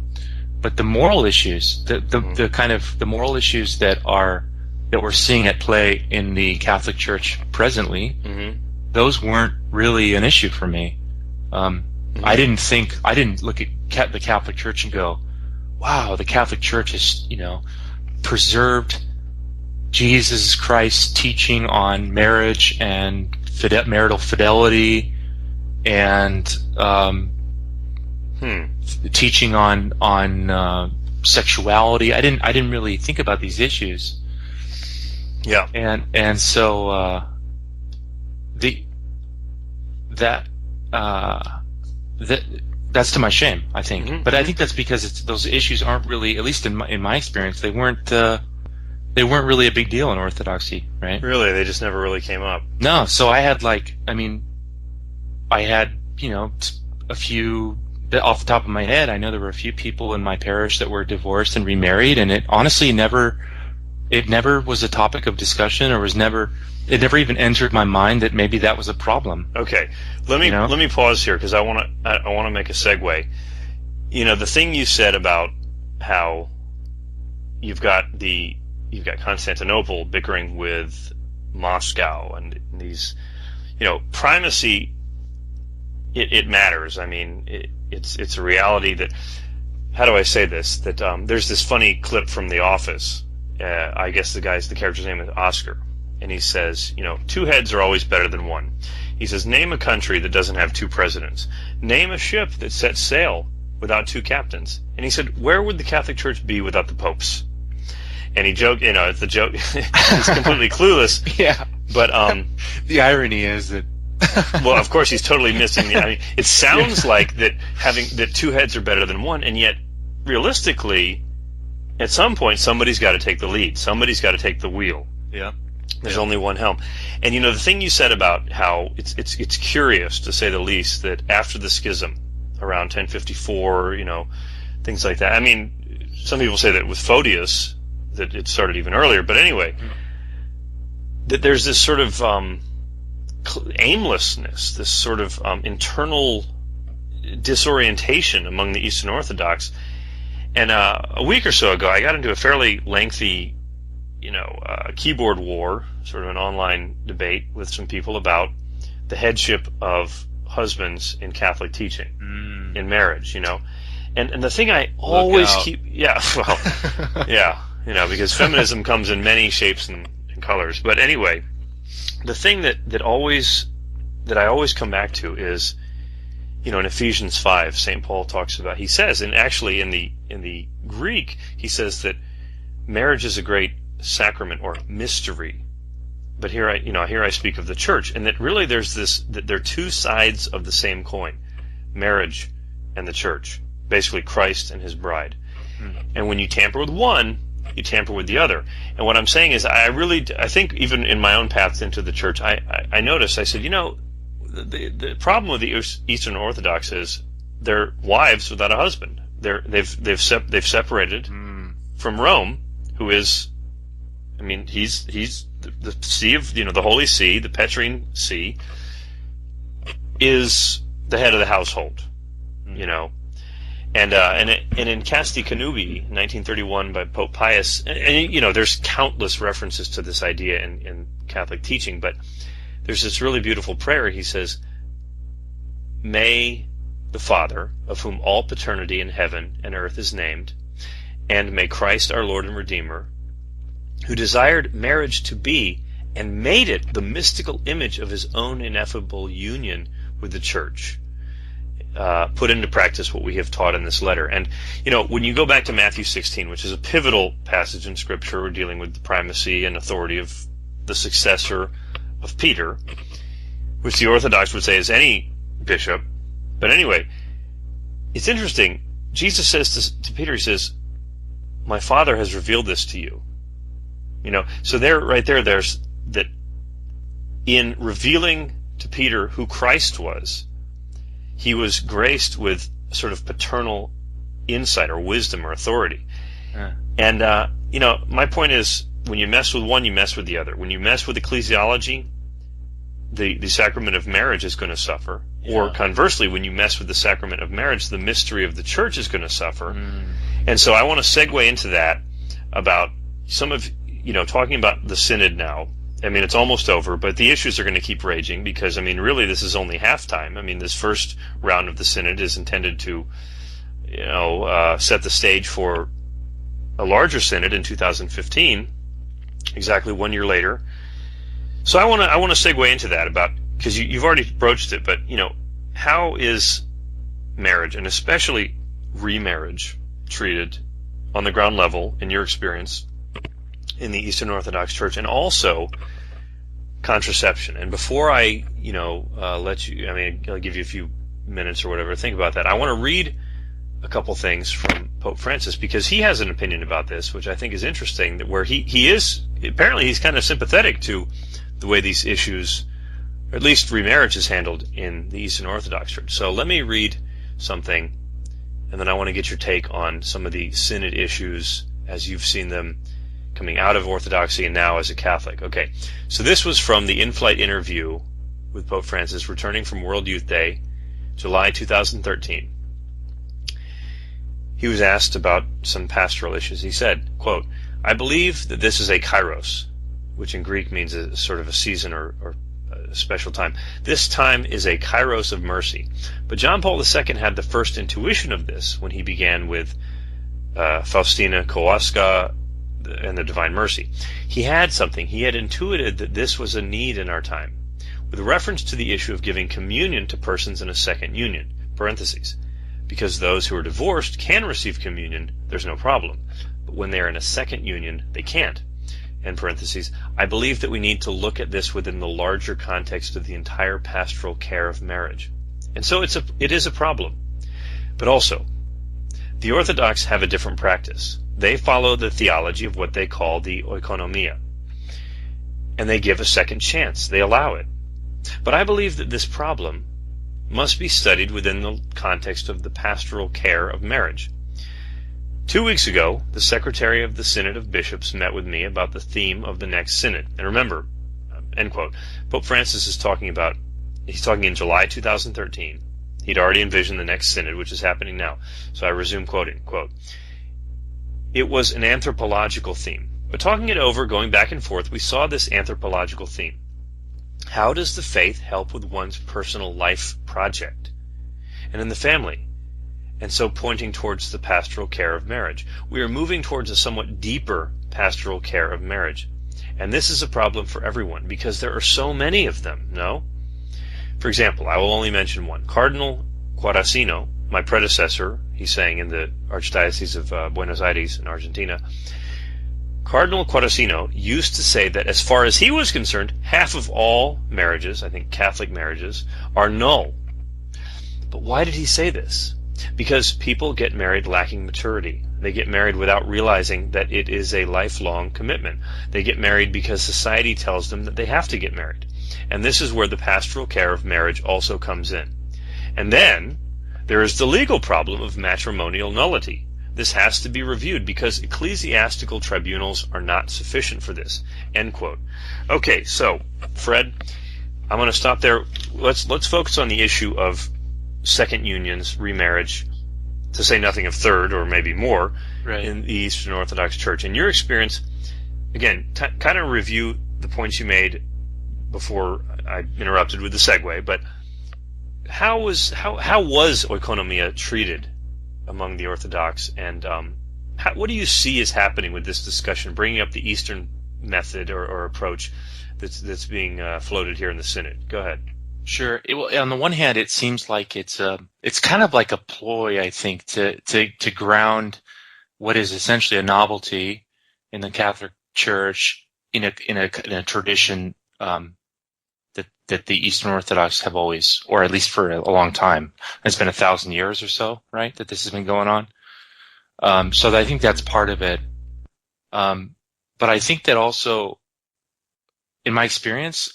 but the moral issues, the kind of the moral issues that we're seeing at play in the Catholic Church presently, mm-hmm. those weren't really an issue for me. Mm-hmm. I didn't look at the Catholic Church and go, wow, the Catholic Church has preserved Jesus Christ's teaching on marriage and marital fidelity and the teaching on sexuality. I didn't really think about these issues. Yeah. And so that's to my shame, I think. Mm-hmm. But I think that's because those issues aren't really, at least in my experience, they weren't really a big deal in Orthodoxy, right? Really, they just never really came up. No. So I had a few. Off the top of my head, I know there were a few people in my parish that were divorced and remarried, and it honestly never was a topic of discussion, or it never even entered my mind that maybe that was a problem. Okay, let me pause here because I want to make a segue. The thing you said about how you've got Constantinople bickering with Moscow and these, primacy. It matters. I mean, it's a reality that. How do I say this? That there's this funny clip from The Office. I guess the character's name is Oscar, and he says, 2 heads are always better than 1. He says, name a country that doesn't have 2 presidents. Name a ship that sets sail without 2 captains. And he said, where would the Catholic Church be without the popes? And he joked, it's a joke. He's completely clueless. Yeah. But the irony is that. Well, of course, he's totally missing the. I mean, it sounds like that 2 heads are better than 1, and yet, realistically, at some point, somebody's got to take the lead. Somebody's got to take the wheel. Yeah. There's only one helm, and the thing you said about how it's curious, to say the least, that after the schism, around 1054, things like that. I mean, some people say that with Photius, that it started even earlier. But anyway, that there's this sort of aimlessness, this sort of internal disorientation among the Eastern Orthodox. And a week or so ago, I got into a fairly lengthy, keyboard war, sort of an online debate with some people about the headship of husbands in Catholic teaching in marriage. And the thing I always keep, because feminism comes in many shapes and colors. But anyway. The thing that I always come back to is, in Ephesians 5, St. Paul talks about, he says, and actually in the Greek, he says that marriage is a great sacrament or mystery. But here I speak of the church, and that really that there are two sides of the same coin, marriage and the church, basically Christ and his bride. And when you tamper with one, you tamper with the other. And what I'm saying is, I think even in my own paths into the church, I noticed, I said, the problem with the Eastern Orthodox is they're wives without a husband. They've separated from Rome, who is, he's the see of the Holy See, the Petrine See, is the head of the household, And in Casti Connubii, 1931, by Pope Pius, and there's countless references to this idea in Catholic teaching, but there's this really beautiful prayer. He says, "May the Father, of whom all paternity in heaven and earth is named, and may Christ our Lord and Redeemer, who desired marriage to be and made it the mystical image of his own ineffable union with the Church, put into practice what we have taught in this letter." And when you go back to Matthew 16, which is a pivotal passage in Scripture, we're dealing with the primacy and authority of the successor of Peter, which the Orthodox would say is any bishop. But anyway, it's interesting. Jesus says to Peter, he says, "My Father has revealed this to you." So there's that in revealing to Peter who Christ was, he was graced with sort of paternal insight or wisdom or authority. And, my point is, when you mess with one, you mess with the other. When you mess with ecclesiology, the sacrament of marriage is going to suffer. Or conversely, when you mess with the sacrament of marriage, the mystery of the church is going to suffer. And so I want to segue into that about some of, talking about the Synod now. It's almost over, but the issues are going to keep raging because, really this is only halftime. This first round of the Synod is intended to, set the stage for a larger Synod in 2015, exactly 1 year later. So I want to segue into that because you've already broached it, but, how is marriage, and especially remarriage, treated on the ground level in your experience in the Eastern Orthodox Church, and also contraception? And before I, let you, I'll give you a few minutes or whatever to think about that, I want to read a couple things from Pope Francis, because he has an opinion about this, which I think is interesting, that where he is, apparently he's kind of sympathetic to the way these issues, or at least remarriage, is handled in the Eastern Orthodox Church. So let me read something, and then I want to get your take on some of the Synod issues as you've seen them coming out of Orthodoxy and now as a Catholic. Okay, so this was from the in-flight interview with Pope Francis returning from World Youth Day, July 2013. He was asked about some pastoral issues. He said, quote, "I believe that this is a kairos," which in Greek means a sort of a season or a special time. "This time is a kairos of mercy." But John Paul II had the first intuition of this when he began with Faustina Kowalska and the Divine Mercy. He had something. He had intuited that this was a need in our time, with reference to the issue of giving communion to persons in a second union, parentheses, because those who are divorced can receive communion, there's no problem. But when they are in a second union, they can't. And parentheses, "I believe that we need to look at this within the larger context of the entire pastoral care of marriage." And so it is a problem. But also, the Orthodox have a different practice. They follow the theology of what they call the oikonomia. And they give a second chance. They allow it. But I believe that this problem must be studied within the context of the pastoral care of marriage. 2 weeks ago, the Secretary of the Synod of Bishops met with me about the theme of the next Synod. And remember, end quote, Pope Francis is talking in July 2013. He'd already envisioned the next Synod, which is happening now. So I resume quoting, quote, "It was an anthropological theme. But talking it over, going back and forth, we saw this anthropological theme. How does the faith help with one's personal life project? And in the family? And so pointing towards the pastoral care of marriage. We are moving towards a somewhat deeper pastoral care of marriage. And this is a problem for everyone, because there are so many of them, no? For example, I will only mention one. Cardinal Quaracino, my predecessor, he's saying in the Archdiocese of Buenos Aires in Argentina, Cardinal Quaracino used to say that as far as he was concerned, half of all marriages, I think Catholic marriages, are null. But why did he say this? Because people get married lacking maturity. They get married without realizing that it is a lifelong commitment. They get married because society tells them that they have to get married. And this is where the pastoral care of marriage also comes in. And then there is the legal problem of matrimonial nullity. This has to be reviewed because ecclesiastical tribunals are not sufficient for this. End quote. Okay, so Fred, I'm going to stop there. Let's focus on the issue of second unions, remarriage, to say nothing of third or maybe more, right, in the Eastern Orthodox Church. In your experience, again, kind of review the points you made before I interrupted with the segue, but how was oikonomia treated among the Orthodox, and what do you see is happening with this discussion, bringing up the Eastern method or approach that's being floated here in the Synod? Go ahead. Sure. On the one hand, it seems like it's kind of like a ploy, I think, to ground what is essentially a novelty in the Catholic Church in a tradition that the Eastern Orthodox have always, or at least for a long time, it's been 1,000 years or so, right, that this has been going on. So I think that's part of it. But I think that also, in my experience,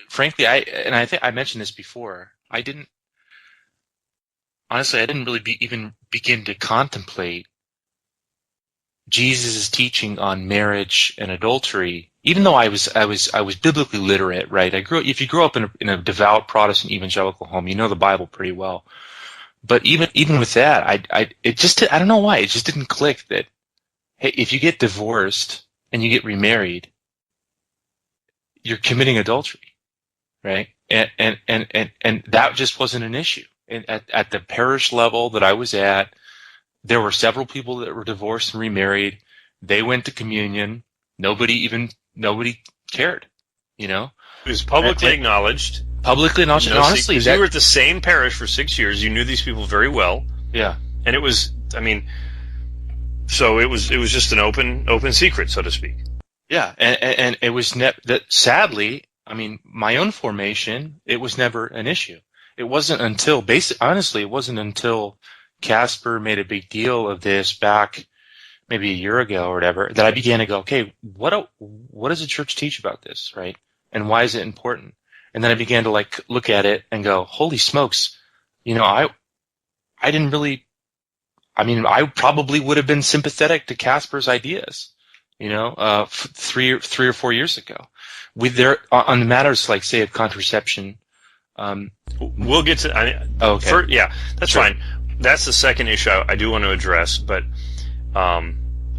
frankly, I think I mentioned this before, I didn't really even begin to contemplate Jesus' teaching on marriage and adultery, even though I was biblically literate, right? If you grow up in a devout Protestant evangelical home, you know the Bible pretty well. But even with that, I don't know why, it just didn't click that, hey, if you get divorced and you get remarried, you're committing adultery, right? And that just wasn't an issue. And at the parish level that I was at, there were several people that were divorced and remarried. They went to communion. Nobody cared, you know? It was publicly acknowed. Publicly acknowledged. And honestly, you were at the same parish for 6 years. You knew these people very well. Yeah. And it was, so it was just an open secret, so to speak. Yeah, and it was sadly, my own formation, it was never an issue. It wasn't until Casper made a big deal of this back maybe a year ago or whatever, that I began to go, okay, what does the church teach about this, right? And why is it important? And then I began to look at it and go, holy smokes, I didn't really, I probably would have been sympathetic to Casper's ideas, 3 or 4 years ago. On the matters like, say, of contraception. We'll get to. Okay. That's sure. Fine. That's the second issue I do want to address, but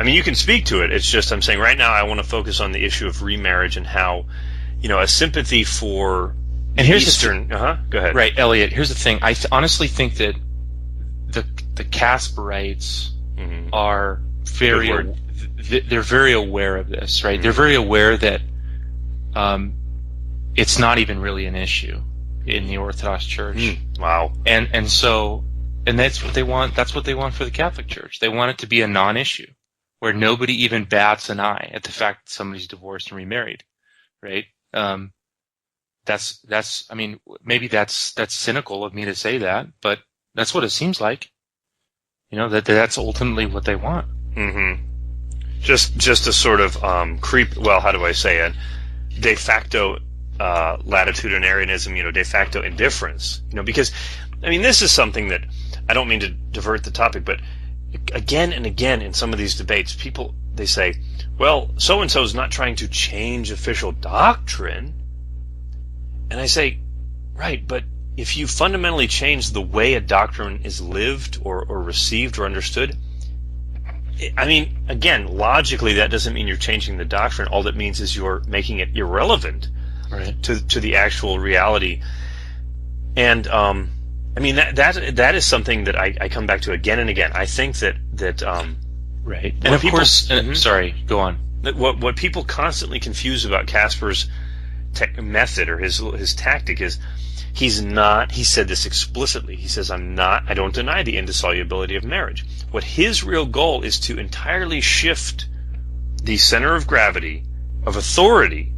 you can speak to it. It's just I'm saying right now I want to focus on the issue of remarriage and how, a sympathy for Eastern. Go ahead. Right, Elliot. Here's the thing. I honestly think that the Casperites are they're very aware of this, right? Mm-hmm. They're very aware that it's not even really an issue in the Orthodox Church. Wow. And that's what they want. That's what they want for the Catholic Church. They want it to be a non-issue, where nobody even bats an eye at the fact that somebody's divorced and remarried, right? Maybe that's cynical of me to say that, but that's what it seems like. That's ultimately what they want. Mm-hmm. Just a sort of how do I say it? De facto latitudinarianism, de facto indifference. Because this is something that I don't mean to divert the topic, but again and again in some of these debates, people, they say, well, so-and-so is not trying to change official doctrine. And I say, right, but if you fundamentally change the way a doctrine is lived or received or understood, again, logically that doesn't mean you're changing the doctrine. All that means is you're making it irrelevant, right, to the actual reality. And that is something that I come back to again and again. I think that right. And of course, sorry, go on. What people constantly confuse about Casper's method or his tactic is He said this explicitly. He says, I don't deny the indissolubility of marriage. What his real goal is to entirely shift the center of gravity of authority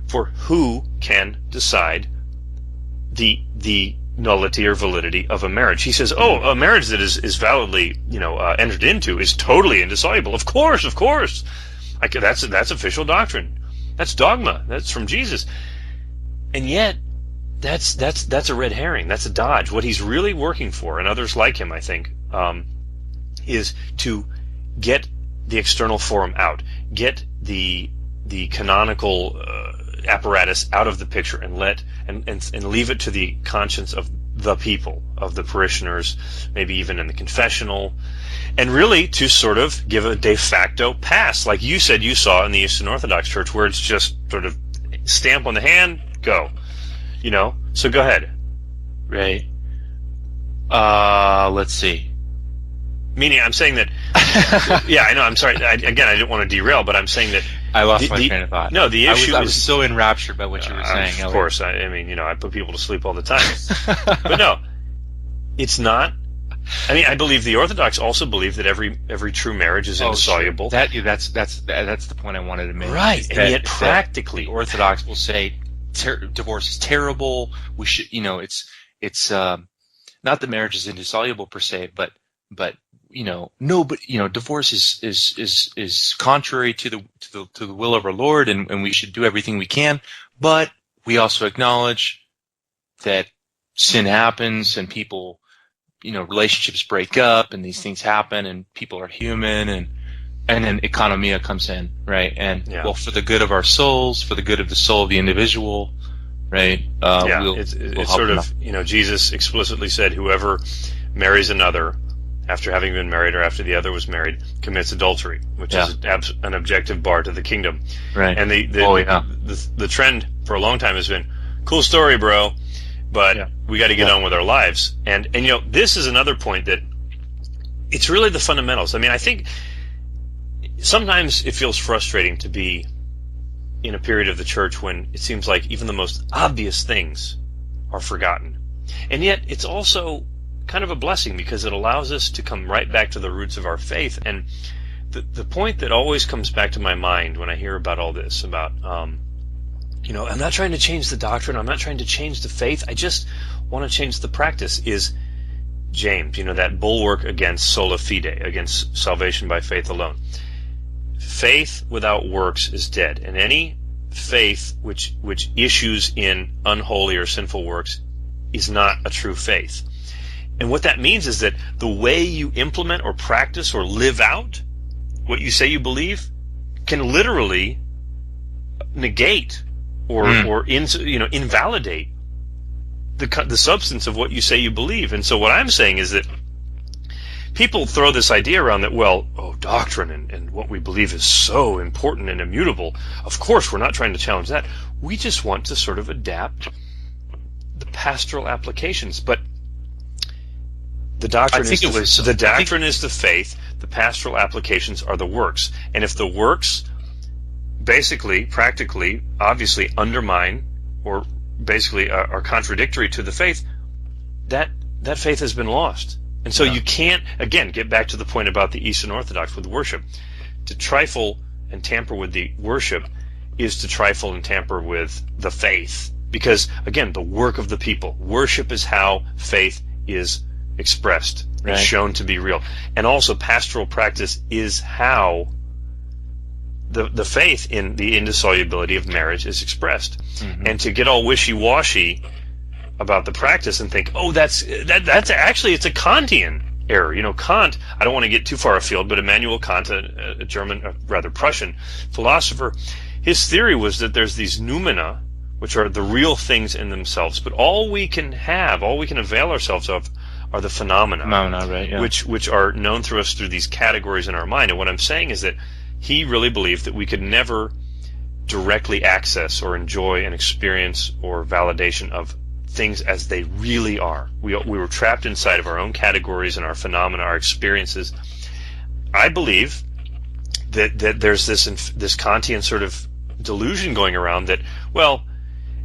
for who can decide the nullity or validity of a marriage. He says, a marriage that is validly, entered into is totally indissoluble. Of course. That's official doctrine. That's dogma. That's from Jesus. And yet, that's a red herring. That's a dodge. What he's really working for, and others like him, I think, is to get the external form out, get the canonical apparatus out of the picture, and leave it to the conscience of the people, of the parishioners, maybe even in the confessional, and really to sort of give a de facto pass, like you said you saw in the Eastern Orthodox Church, where it's just sort of stamp on the hand, go. So go ahead. Right. Let's see. Meaning, I'm saying that. Yeah, I know. I'm sorry. I didn't want to derail, but I'm saying that I lost my train of thought. No, the issue I was so enraptured by what you were saying. Of course, I put people to sleep all the time. But no, it's not. I believe the Orthodox also believe that every true marriage is indissoluble. Sure. That's the point I wanted to make. Right, and yet practically, the Orthodox will say divorce is terrible. We should, it's not that marriage is indissoluble per se, but divorce is contrary to the will of our Lord, and we should do everything we can. But we also acknowledge that sin happens, and people, relationships break up, and these things happen, and people are human, and then economia comes in, right? And well, for the good of our souls, for the good of the soul of the individual, right? It's sort of, Jesus explicitly said, whoever marries another after having been married or after the other was married commits adultery, which is an objective bar to the kingdom. Right. And the trend for a long time has been, cool story, bro, but we got to get on with our lives. And this is another point that it's really the fundamentals. I think sometimes it feels frustrating to be in a period of the church when it seems like even the most obvious things are forgotten. And yet it's also kind of a blessing, because it allows us to come right back to the roots of our faith. And the point that always comes back to my mind when I hear about all this, about, I'm not trying to change the doctrine, I'm not trying to change the faith, I just want to change the practice, is James, that bulwark against sola fide, against salvation by faith alone. Faith without works is dead, and any faith which issues in unholy or sinful works is not a true faith. And what that means is that the way you implement or practice or live out what you say you believe can literally negate or invalidate the substance of what you say you believe. And so what I'm saying is that people throw this idea around that, doctrine and what we believe is so important and immutable. Of course, we're not trying to challenge that. We just want to sort of adapt the pastoral applications. But the doctrine is the faith. The pastoral applications are the works. And if the works basically, practically, obviously undermine or basically are contradictory to the faith, that faith has been lost. And so you can't, again, get back to the point about the Eastern Orthodox with worship. To trifle and tamper with the worship is to trifle and tamper with the faith. Because, again, the work of the people. Worship is how faith is expressed and shown to be real. And also pastoral practice is how the faith in the indissolubility of marriage is expressed. Mm-hmm. And to get all wishy-washy about the practice and think, that's actually, it's a Kantian error. Kant, I don't want to get too far afield, but Immanuel Kant, a German, rather Prussian philosopher, his theory was that there's these noumena, which are the real things in themselves, but all we can avail ourselves of are the phenomena, which are known through us through these categories in our mind. And what I'm saying is that he really believed that we could never directly access or enjoy an experience or validation of things as they really are. We were trapped inside of our own categories and our phenomena, our experiences. I believe that there's this Kantian sort of delusion going around that,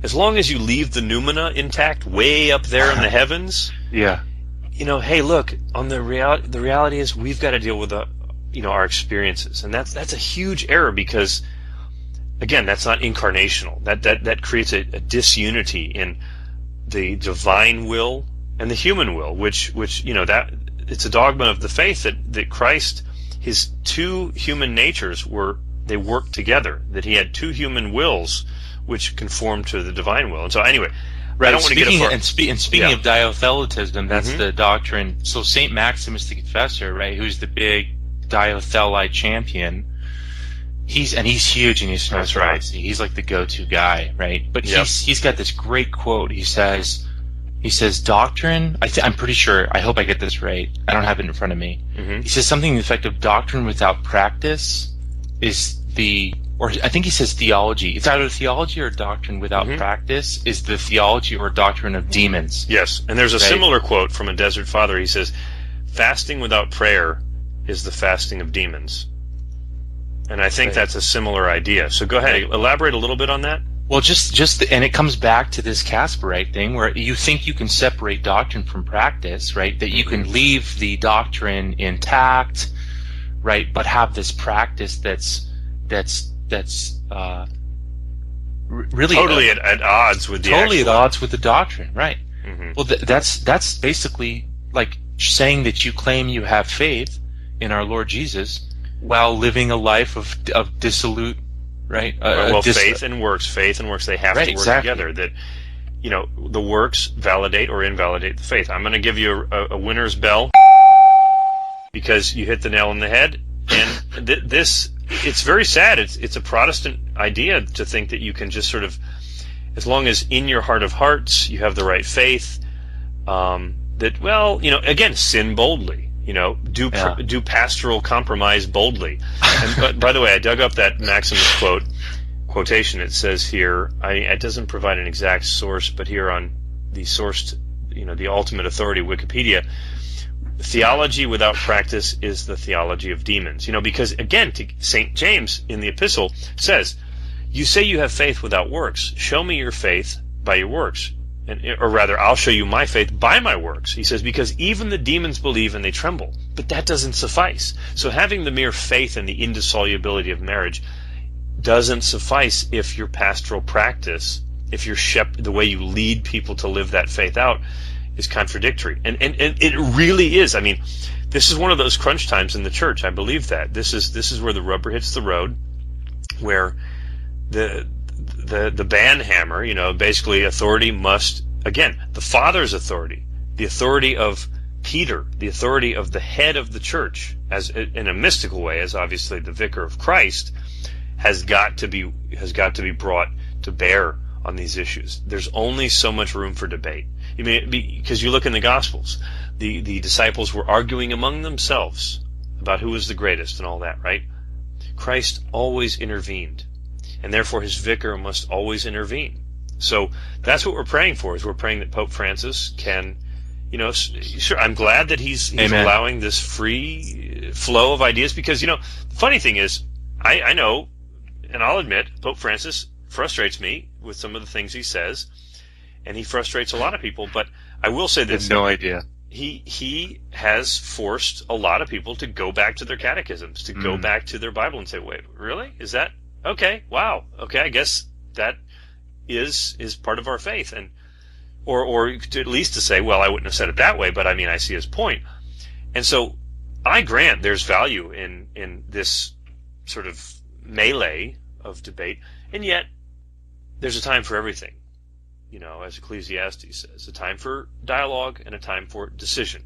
as long as you leave the noumena intact, way up there in the heavens, Yeah. Hey, look, on the reality is we've got to deal with our experiences, and that's a huge error because, again, that's not incarnational. That creates a disunity in the divine will and the human will, which that it's a dogma of the faith that Christ, his two human natures they worked together, that he had two human wills which conform to the divine will. And so anyway, right. I don't want to get far. And speaking of diotheletism, that's the doctrine. So Saint Maximus the Confessor, right, who's the big diothelite champion, he's huge in Eastern Orthodoxy. Right. He's like the go-to guy, right? But he's got this great quote. He says doctrine, I'm pretty sure, I hope I get this right, I don't have it in front of me. Mm-hmm. He says something to the effect of doctrine without practice is or I think he says theology. It's either theology or doctrine without practice is the theology or doctrine of demons. Yes, and there's a similar quote from a Desert Father. He says, fasting without prayer is the fasting of demons. And I think that's a similar idea. So go ahead, elaborate a little bit on that. Well, and it comes back to this Casperite thing where you think you can separate doctrine from practice, right? That you can leave the doctrine intact, right? But have this practice that's really totally at odds with the at odds with the doctrine, right? Mm-hmm. Well, that's basically like saying that you claim you have faith in our Lord Jesus while living a life of dissolute, right? Faith and works, they have to work together. That the works validate or invalidate the faith. I'm going to give you a winner's bell because you hit the nail on the head. And it's very sad. It's a Protestant idea to think that you can just sort of, as long as in your heart of hearts you have the right faith, again, sin boldly. Do pastoral compromise boldly. And by the way, I dug up that Maximus quotation. It says here, it doesn't provide an exact source, but here on the sourced, the ultimate authority, Wikipedia, theology without practice is the theology of demons. Because again, St. James in the epistle says, you say you have faith without works. Show me your faith by your works. Or rather, I'll show you my faith by my works. He says, because even the demons believe and they tremble. But that doesn't suffice. So having the mere faith in the indissolubility of marriage doesn't suffice if your pastoral practice, if your the way you lead people to live that faith out, is contradictory. And it really is. I mean, this is one of those crunch times in the church. I believe that. This is where the rubber hits the road, where the ban hammer, basically authority must, again, the Father's authority, the authority of Peter, the authority of the head of the church, as in a mystical way, as obviously the vicar of Christ, has got to be brought to bear on these issues. There's only so much room for debate. Because you look in the Gospels, the disciples were arguing among themselves about who was the greatest and all that, right? Christ always intervened, and therefore his vicar must always intervene. So that's what we're praying for, is we're praying that Pope Francis can, sure, I'm glad that he's allowing this free flow of ideas, because, the funny thing is, I know, and I'll admit, Pope Francis frustrates me with some of the things he says, and he frustrates a lot of people, but I will say this. I have no idea. He has forced a lot of people to go back to their catechisms, to go back to their Bible and say, wait, really? Is that? Okay, wow. Okay, I guess that is part of our faith. And or to, at least to say, well, I wouldn't have said it that way, but I mean, I see his point. And so I grant there's value in this sort of melee of debate, and yet there's a time for everything. As Ecclesiastes says, a time for dialogue and a time for decision.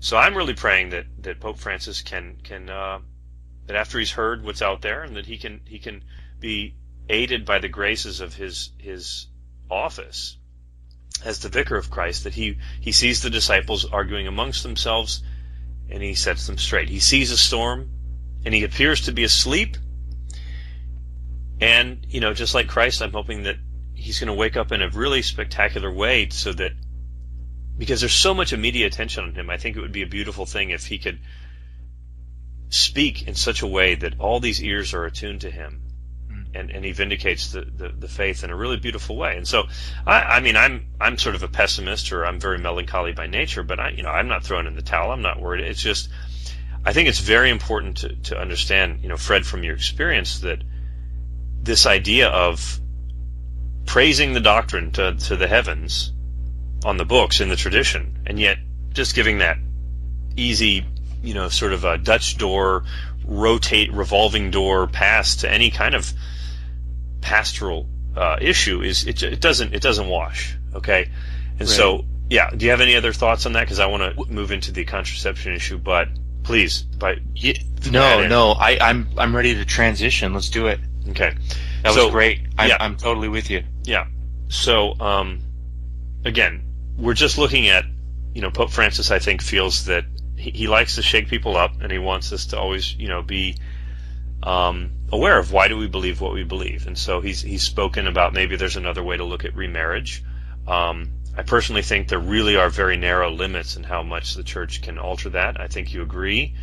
So I'm really praying that Pope Francis can that after he's heard what's out there, and that he can be aided by the graces of his office as the vicar of Christ, that he sees the disciples arguing amongst themselves and he sets them straight. He sees a storm and he appears to be asleep, and just like Christ, I'm hoping that he's going to wake up in a really spectacular way, so that, because there's so much media attention on him, I think it would be a beautiful thing if he could speak in such a way that all these ears are attuned to him, and he vindicates the faith in a really beautiful way. And so, I'm sort of a pessimist, or I'm very melancholy by nature, but I'm not throwing in the towel. I'm not worried. It's just, I think it's very important to understand, Fred, from your experience, that this idea of praising the doctrine to the heavens on the books in the tradition, and yet just giving that easy, sort of a Dutch door, revolving door pass to any kind of pastoral issue it doesn't wash. Okay, and right. So yeah, do you have any other thoughts on that? Because I want to move into the contraception issue, but please, I'm ready to transition. Let's do it. Okay, that was great. I'm totally with you. Yeah. So again, we're just looking at, Pope Francis, I think, feels that he likes to shake people up, and he wants us to always, be aware of why do we believe what we believe. And so he's spoken about maybe there's another way to look at remarriage. I personally think there really are very narrow limits in how much the Church can alter that. I think you agree.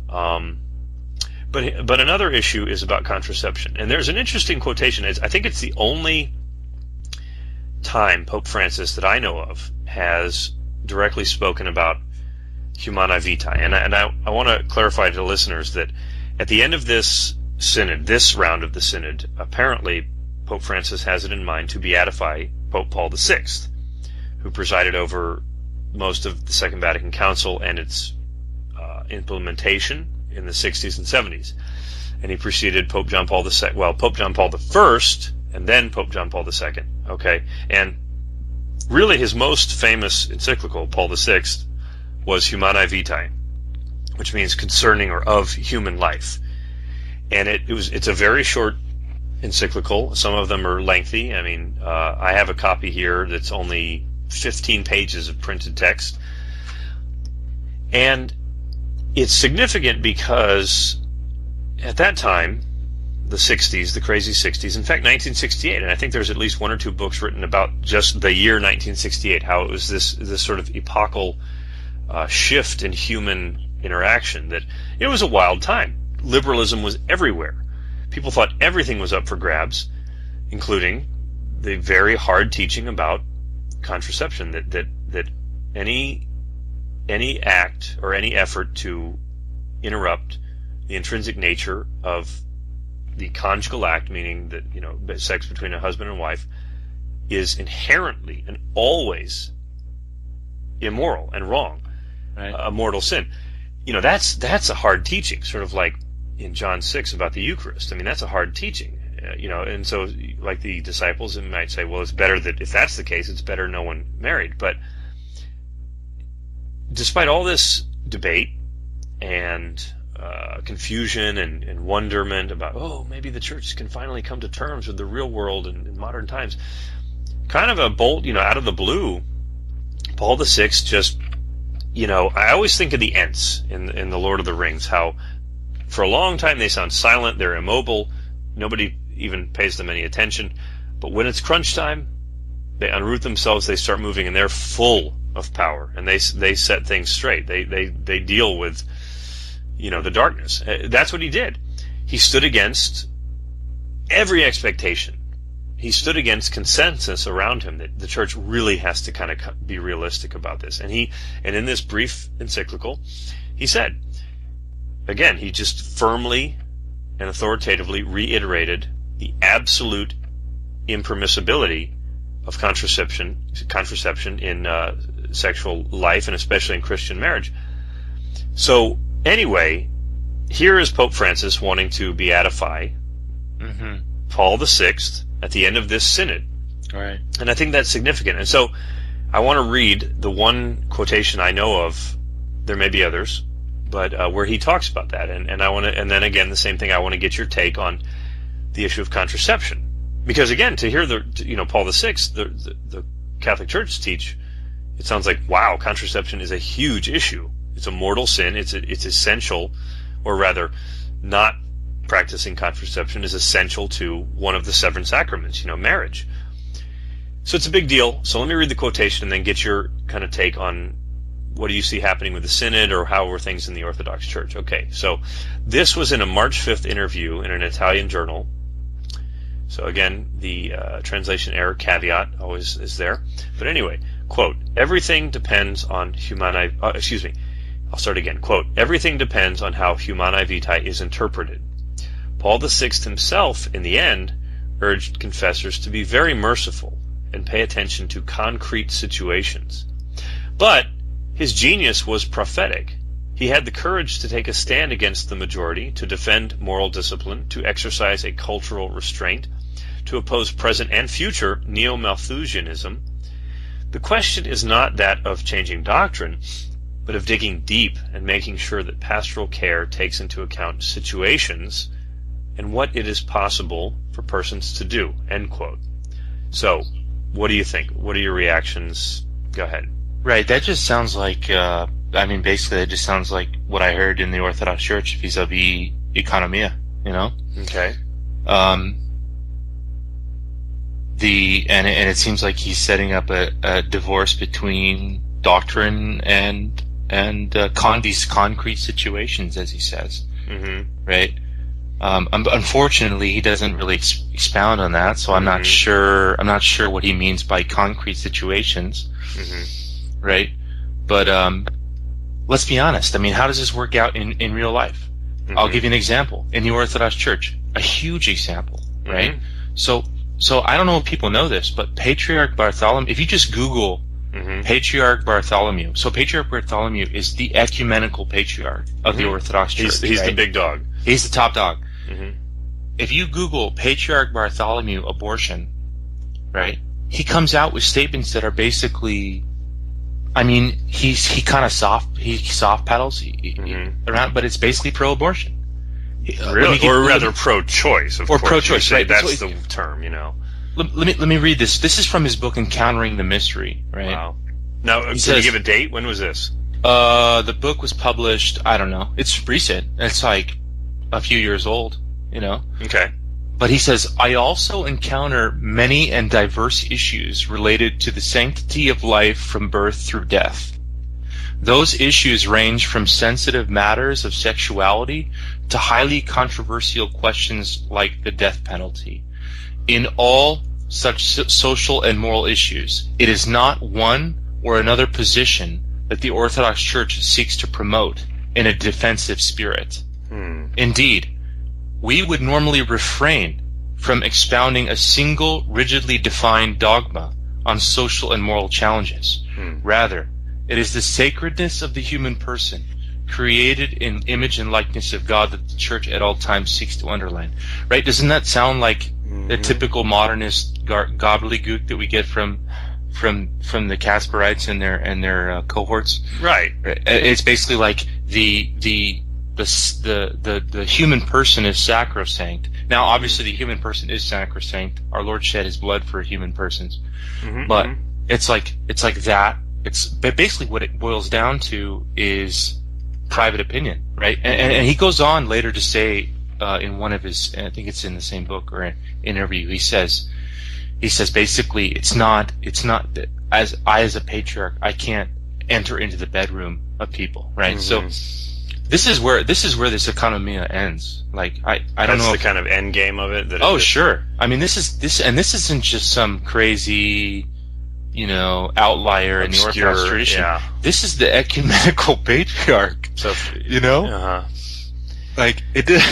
But another issue is about contraception. And there's an interesting quotation. I think it's the only time Pope Francis that I know of has directly spoken about Humanae Vitae. And I want to clarify to listeners that at the end of this synod, this round of the synod, apparently Pope Francis has it in mind to beatify Pope Paul VI, who presided over most of the Second Vatican Council and its implementation in the 60s and 70s. And he preceded Pope John Paul II, Pope John Paul I, and then Pope John Paul II. Okay, and really his most famous encyclical, Paul VI, was Humanae Vitae, which means concerning or of human life. And it's a very short encyclical. Some of them are lengthy. I have a copy here that's only 15 pages of printed text. And it's significant because at that time, the 60s, the crazy 60s, in fact 1968, and I think there's at least one or two books written about just the year 1968, how it was this sort of epochal shift in human interaction, that it was a wild time. Liberalism was everywhere. People thought everything was up for grabs, including the very hard teaching about contraception, that any act or any effort to interrupt the intrinsic nature of the conjugal act, meaning that sex between a husband and wife, is inherently and always immoral and wrong, right? A mortal sin. That's a hard teaching, sort of like in John 6 about the Eucharist. That's a hard teaching, and so like the disciples might say, well, it's better that if that's the case, it's better no one married. But despite all this debate and confusion and wonderment about, maybe the Church can finally come to terms with the real world in modern times, kind of a bolt, out of the blue, Paul VI just, I always think of the Ents in the Lord of the Rings, how for a long time they sound silent, they're immobile, nobody even pays them any attention, but when it's crunch time, they unroot themselves, they start moving, and they're full of power, and they set things straight. They deal with the darkness. That's what he did. He stood against every expectation. He stood against consensus around him that the Church really has to kind of be realistic about this. And in this brief encyclical, he said, again, he just firmly and authoritatively reiterated the absolute impermissibility of contraception in sexual life, and especially in Christian marriage. So anyway, here is Pope Francis wanting to beatify Paul VI at the end of this synod. Right. And I think that's significant. And so I want to read the one quotation I know of. There may be others, but where he talks about that. And I want to, and then again, the same thing, I want to get your take on the issue of contraception. Because again, to hear Paul VI, the Catholic Church teach, it sounds like, wow, contraception is a huge issue. It's a mortal sin. It's essential, or rather, not practicing contraception is essential to one of the seven sacraments, marriage. So it's a big deal. So let me read the quotation and then get your kind of take on what do you see happening with the Synod, or how were things in the Orthodox Church. Okay, so this was in a March 5th interview in an Italian journal So again, the translation error caveat always is there. But anyway, quote, everything depends on I'll start again. Quote, everything depends on how Humanae Vitae is interpreted. Paul VI himself, in the end, urged confessors to be very merciful and pay attention to concrete situations. But his genius was prophetic. He had the courage to take a stand against the majority, to defend moral discipline, to exercise a cultural restraint, to oppose present and future neo-Malthusianism. The question is not that of changing doctrine, but of digging deep and making sure that pastoral care takes into account situations and what it is possible for persons to do, end quote. So, what do you think? What are your reactions? Go ahead. Right, that just sounds like, basically that just sounds like what I heard in the Orthodox Church vis-a-vis economia, you know? Okay. And it seems like he's setting up a divorce between doctrine and these concrete situations, as he says. Mm-hmm. Right? Unfortunately, he doesn't really expound on that, so I'm not sure what he means by concrete situations. Mm-hmm. Right? But let's be honest. I mean, how does this work out in real life? Mm-hmm. I'll give you an example. In the Orthodox Church, a huge example, right? Mm-hmm. So I don't know if people know this, but Patriarch Bartholomew, if you just Google Patriarch Bartholomew, so Patriarch Bartholomew is the ecumenical patriarch of the Orthodox Church. He's right? the big dog. He's the top dog. Mm-hmm. If you Google Patriarch Bartholomew abortion, right, he comes out with statements that are basically, I mean, he kind of soft pedals around, but it's basically pro-abortion. Really? Or rather pro-choice, of course. Or pro-choice, right? That's the term, you know. Let me read this. This is from his book Encountering the Mystery, right? Wow. Now, did you give a date? When was this? The book was published, I don't know. It's recent. It's like a few years old, you know. Okay. But he says, I also encounter many and diverse issues related to the sanctity of life from birth through death. Those issues range from sensitive matters of sexuality to highly controversial questions like the death penalty. In all such social and moral issues, it is not one or another position that the Orthodox Church seeks to promote in a defensive spirit. Indeed, we would normally refrain from expounding a single rigidly defined dogma on social and moral challenges. Rather, it is the sacredness of the human person, created in image and likeness of God, that the Church at all times seeks to underline. Right? Doesn't that sound like the typical modernist gobbledygook that we get from the Casparites and their cohorts? Right. It's basically like the human person is sacrosanct. Now, obviously, the human person is sacrosanct. Our Lord shed His blood for human persons, but it's like that. It's basically what it boils down to is private opinion, right? And he goes on later to say in one of his, I think it's in the same book or an interview, he says basically it's not that as a patriarch I can't enter into the bedroom of people, right? So this is where this economia ends. Like I don't know the kind of end game of it. Sure. I mean, this isn't just some crazy, you know, outlier obscure, in the Orthodox tradition. Yeah. This is the ecumenical patriarch. So, you know, like it did.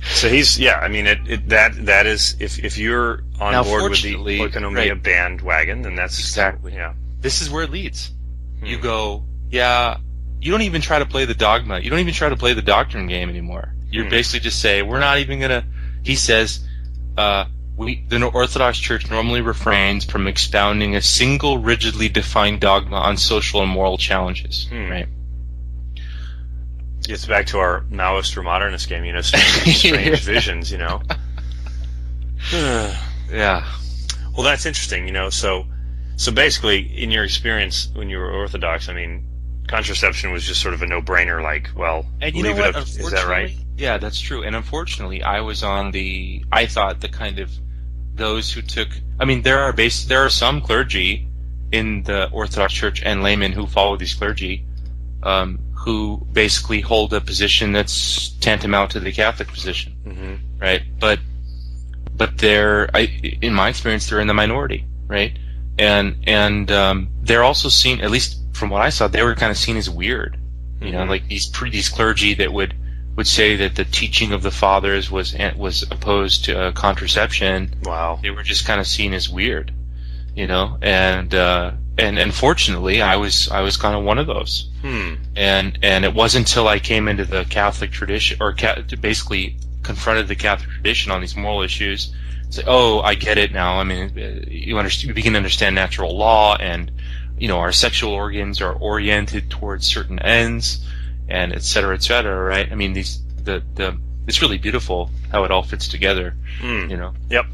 So he's I mean that is if you're on now, board with the oikonomia bandwagon, then that's exactly This is where it leads. You go, you don't even try to play the dogma. You don't even try to play the doctrine game anymore. You're basically just say, we're not even gonna. He says, the Orthodox Church normally refrains from expounding a single rigidly defined dogma on social and moral challenges. Right. Gets back to our Maoist or modernist game, you know, strange visions, you know. Yeah. Well, that's interesting, you know. So basically, in your experience when you were Orthodox, I mean, contraception was just sort of a no-brainer. Like, well, and you know what? Is that right? Yeah, that's true. And unfortunately, I was on I thought the kind of those who took. I mean, there are some clergy in the Orthodox Church and laymen who follow these clergy, who basically hold a position that's tantamount to the Catholic position, right? But but in my experience, they're in the minority, right? And they're also seen, at least from what I saw, they were kind of seen as weird, you know, like these clergy that would say that the teaching of the fathers was opposed to contraception. Wow, they were just kind of seen as weird, you know, and fortunately, I was kind of one of those. And it wasn't until I came into the Catholic tradition, or basically confronted the Catholic tradition on these moral issues, say, oh, I get it now. I mean, you begin to understand natural law, and you know, our sexual organs are oriented towards certain ends, and et cetera, right? I mean, it's really beautiful how it all fits together, you know? Yep.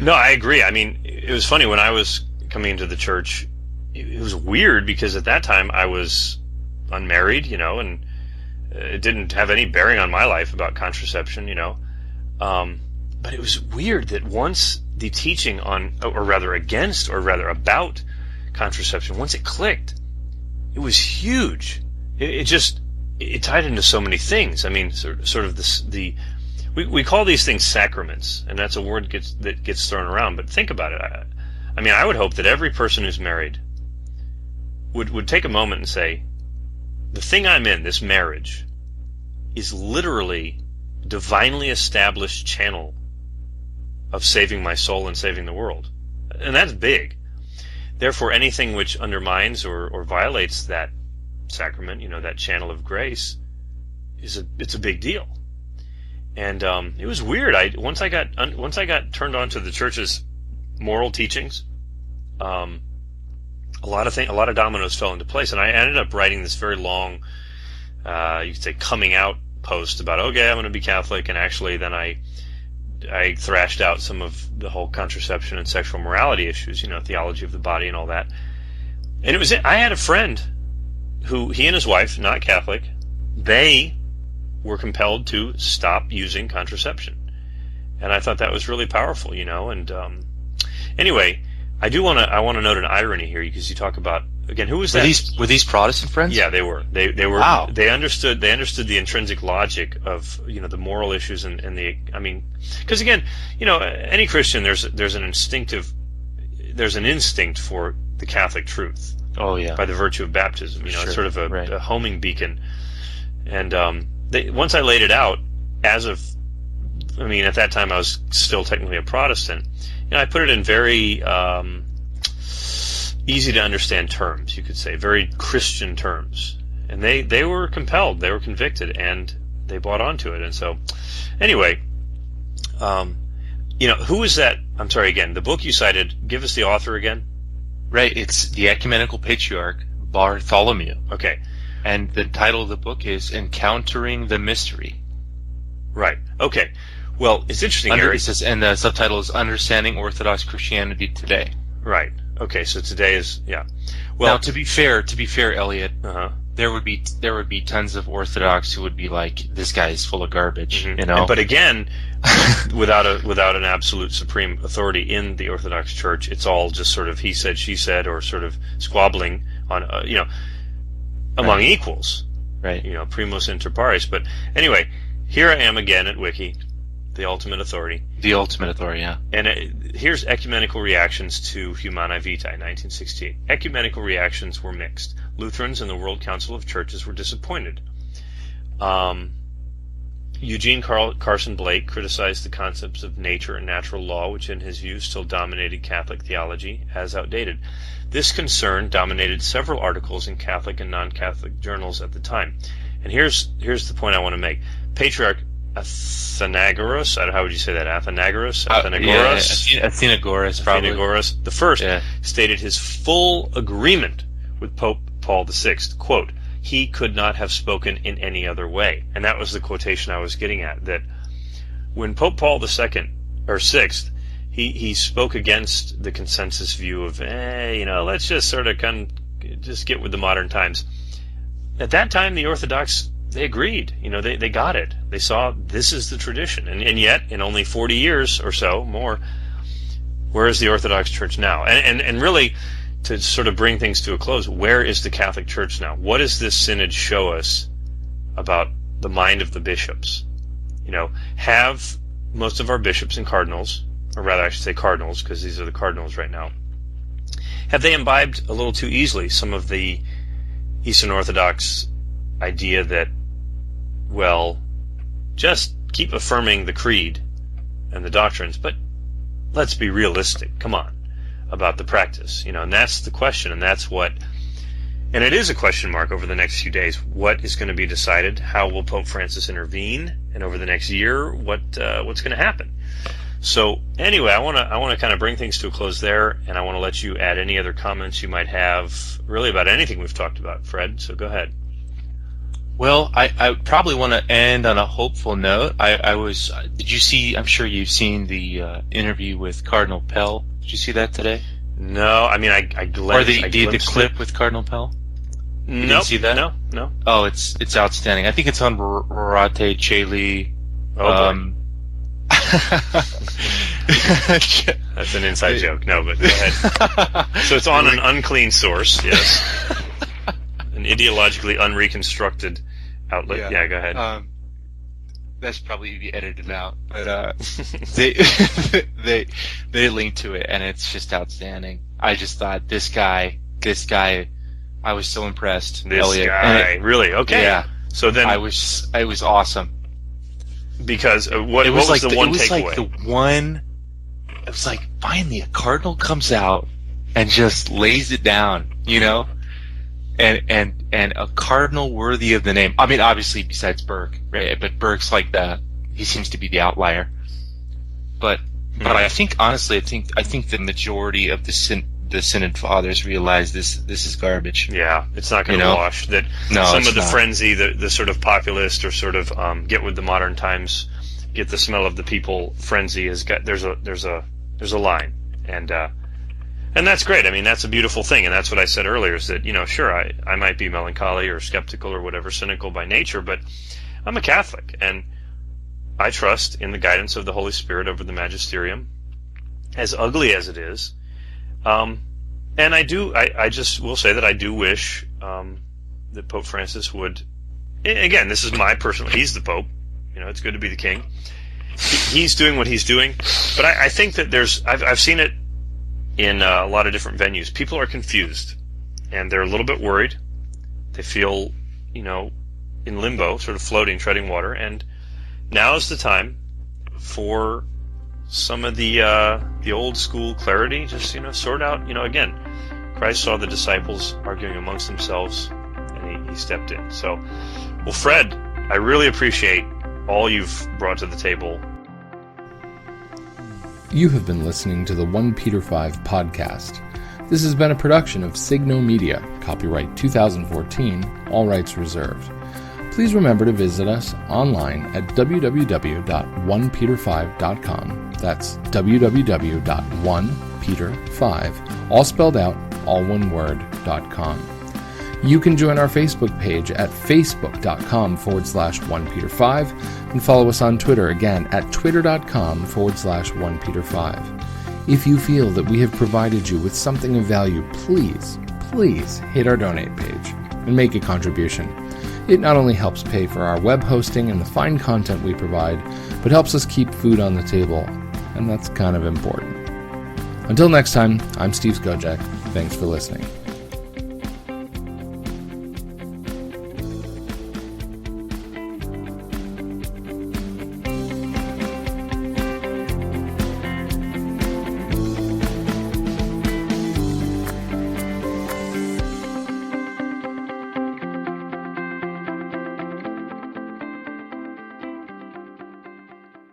No, I agree. I mean, it was funny when I was coming into the church, it was weird because at that time I was unmarried, you know, and it didn't have any bearing on my life about contraception, you know. But it was weird that once the teaching on, or rather against, or rather about contraception, once it clicked, it was huge. It tied into so many things. I mean, sort of we call these things sacraments, and that's a word that gets thrown around. But think about it. I mean, I would hope that every person who's married would take a moment and say, the thing I'm in, this marriage, is literally a divinely established channel of saving my soul and saving the world. And that's big. Therefore, anything which undermines or violates that sacrament, you know, that channel of grace, it's a big deal. And it was weird. Once I got turned on to the church's moral teachings, a lot of dominoes fell into place, and I ended up writing this very long, you could say, coming out post about, okay, I'm going to be Catholic, and actually then I thrashed out some of the whole contraception and sexual morality issues, you know, theology of the body and all that. And I had a friend who, he and his wife, not Catholic, they were compelled to stop using contraception. And I thought that was really powerful, you know. And anyway, I want to note an irony here, because you talk about, again, who was that? Were these Protestant friends? Yeah, they were. They were. Wow. They understood the intrinsic logic of, you know, the moral issues and the. I mean, because again, you know, any Christian, there's an instinct for the Catholic truth. Oh yeah. By the virtue of baptism, you know, sure. It's sort of a homing beacon. And once I laid it out, at that time I was still technically a Protestant. You know, I put it in very easy to understand terms, you could say, very Christian terms, and they were compelled, they were convicted, and they bought onto it. And so, anyway, you know, who is that? I'm sorry, again, the book you cited. Give us the author again. Right, it's the Ecumenical Patriarch Bartholomew. Okay, and the title of the book is Encountering the Mystery. Right. Okay. Well, it's interesting here. It says, and the subtitle is Understanding Orthodox Christianity Today. Right. Okay. So today is, yeah. Well, now to be fair, Elliot, there would be tons of Orthodox who would be like, this guy is full of garbage, you know. But again, without an absolute supreme authority in the Orthodox Church, it's all just sort of he said, she said, or sort of squabbling on, you know, among equals, right? You know, primus inter pares. But anyway, here I am again at Wiki. The ultimate authority. The ultimate authority, yeah. And here's ecumenical reactions to Humanae Vitae, 1968. Ecumenical reactions were mixed. Lutherans and the World Council of Churches were disappointed. Eugene Carson Blake criticized the concepts of nature and natural law, which in his view still dominated Catholic theology, as outdated. This concern dominated several articles in Catholic and non-Catholic journals at the time. And here's the point I want to make. Patriarch Athenagoras, how would you say that? Athenagoras, Athenagoras, probably. Athenagoras the first stated his full agreement with Pope Paul VI. Quote, he could not have spoken in any other way. And that was the quotation I was getting at, that when Pope Paul II, or Sixth, he spoke against the consensus view of, you know, let's just sort of just get with the modern times. At that time, the Orthodox, they agreed. You know, they got it. They saw this is the tradition. And yet, in only 40 years or so, more, where is the Orthodox Church now? And really, to sort of bring things to a close, where is the Catholic Church now? What does this synod show us about the mind of the bishops? You know, have most of our bishops and cardinals, or rather I should say cardinals, because these are the cardinals right now, have they imbibed a little too easily some of the Eastern Orthodox idea that, well, just keep affirming the creed and the doctrines, but let's be realistic, come on, about the practice, and that's the question, and that's what, and it is a question mark over the next few days. What is going to be decided? How will Pope Francis intervene? And over the next year, what's going to happen? So anyway, I want to kind of bring things to a close there, and I want to let you add any other comments you might have, really about anything we've talked about, Fred. So go ahead. Well, I probably want to end on a hopeful note. Did you see? I'm sure you've seen the interview with Cardinal Pell. Did you see that today? No, I mean I glimpsed. Or the clip with Cardinal Pell. You didn't see that? No. Oh, it's outstanding. I think it's on Rorate Cheli. Oh, that's an inside joke. No, but go ahead. So it's on an unclean source, yes. An ideologically unreconstructed outlet. Yeah, go ahead. That's probably be edited out, but they link to it, and it's just outstanding. I just thought this guy. I was so impressed. This Elliot. guy, really? Okay. Yeah. So then, I was awesome. Because what was the one takeaway? It was like finally a cardinal comes out and just lays it down, and a cardinal worthy of the name. I mean, obviously besides Burke, right? But Burke's like he seems to be the outlier. But I think honestly, I think the majority of the Synod fathers realize this is garbage. Yeah, it's not going to wash. That some of the frenzy, the sort of populist or sort of get with the modern times, get the smell of the people frenzy has got there's a line, and that's great. I mean, that's a beautiful thing, and that's what I said earlier is that sure I might be melancholy or skeptical or whatever, cynical by nature, but I'm a Catholic and I trust in the guidance of the Holy Spirit over the magisterium, as ugly as it is. And I just will say that I do wish that Pope Francis would, again, this is my personal, he's the Pope, it's good to be the king. He's doing what he's doing, but I think that I've seen it in a lot of different venues. People are confused, and they're a little bit worried. They feel, in limbo, sort of floating, treading water, and now is the time for some of the old school clarity, just sort out. Again, Christ saw the disciples arguing amongst themselves, and he stepped in. So, well, Fred, I really appreciate all you've brought to the table. You have been listening to the OnePeterFive podcast. This has been a production of Signo Media, copyright 2014, all rights reserved. Please remember to visit us online at www.OnePeterFive.com. That's www.OnePeterFive, all spelled out, all one word.com. You can join our Facebook page at facebook.com/OnePeterFive and follow us on Twitter again at twitter.com/OnePeterFive. If you feel that we have provided you with something of value, please hit our donate page and make a contribution. It not only helps pay for our web hosting and the fine content we provide, but helps us keep food on the table, and that's kind of important. Until next time, I'm Steve Skojak. Thanks for listening.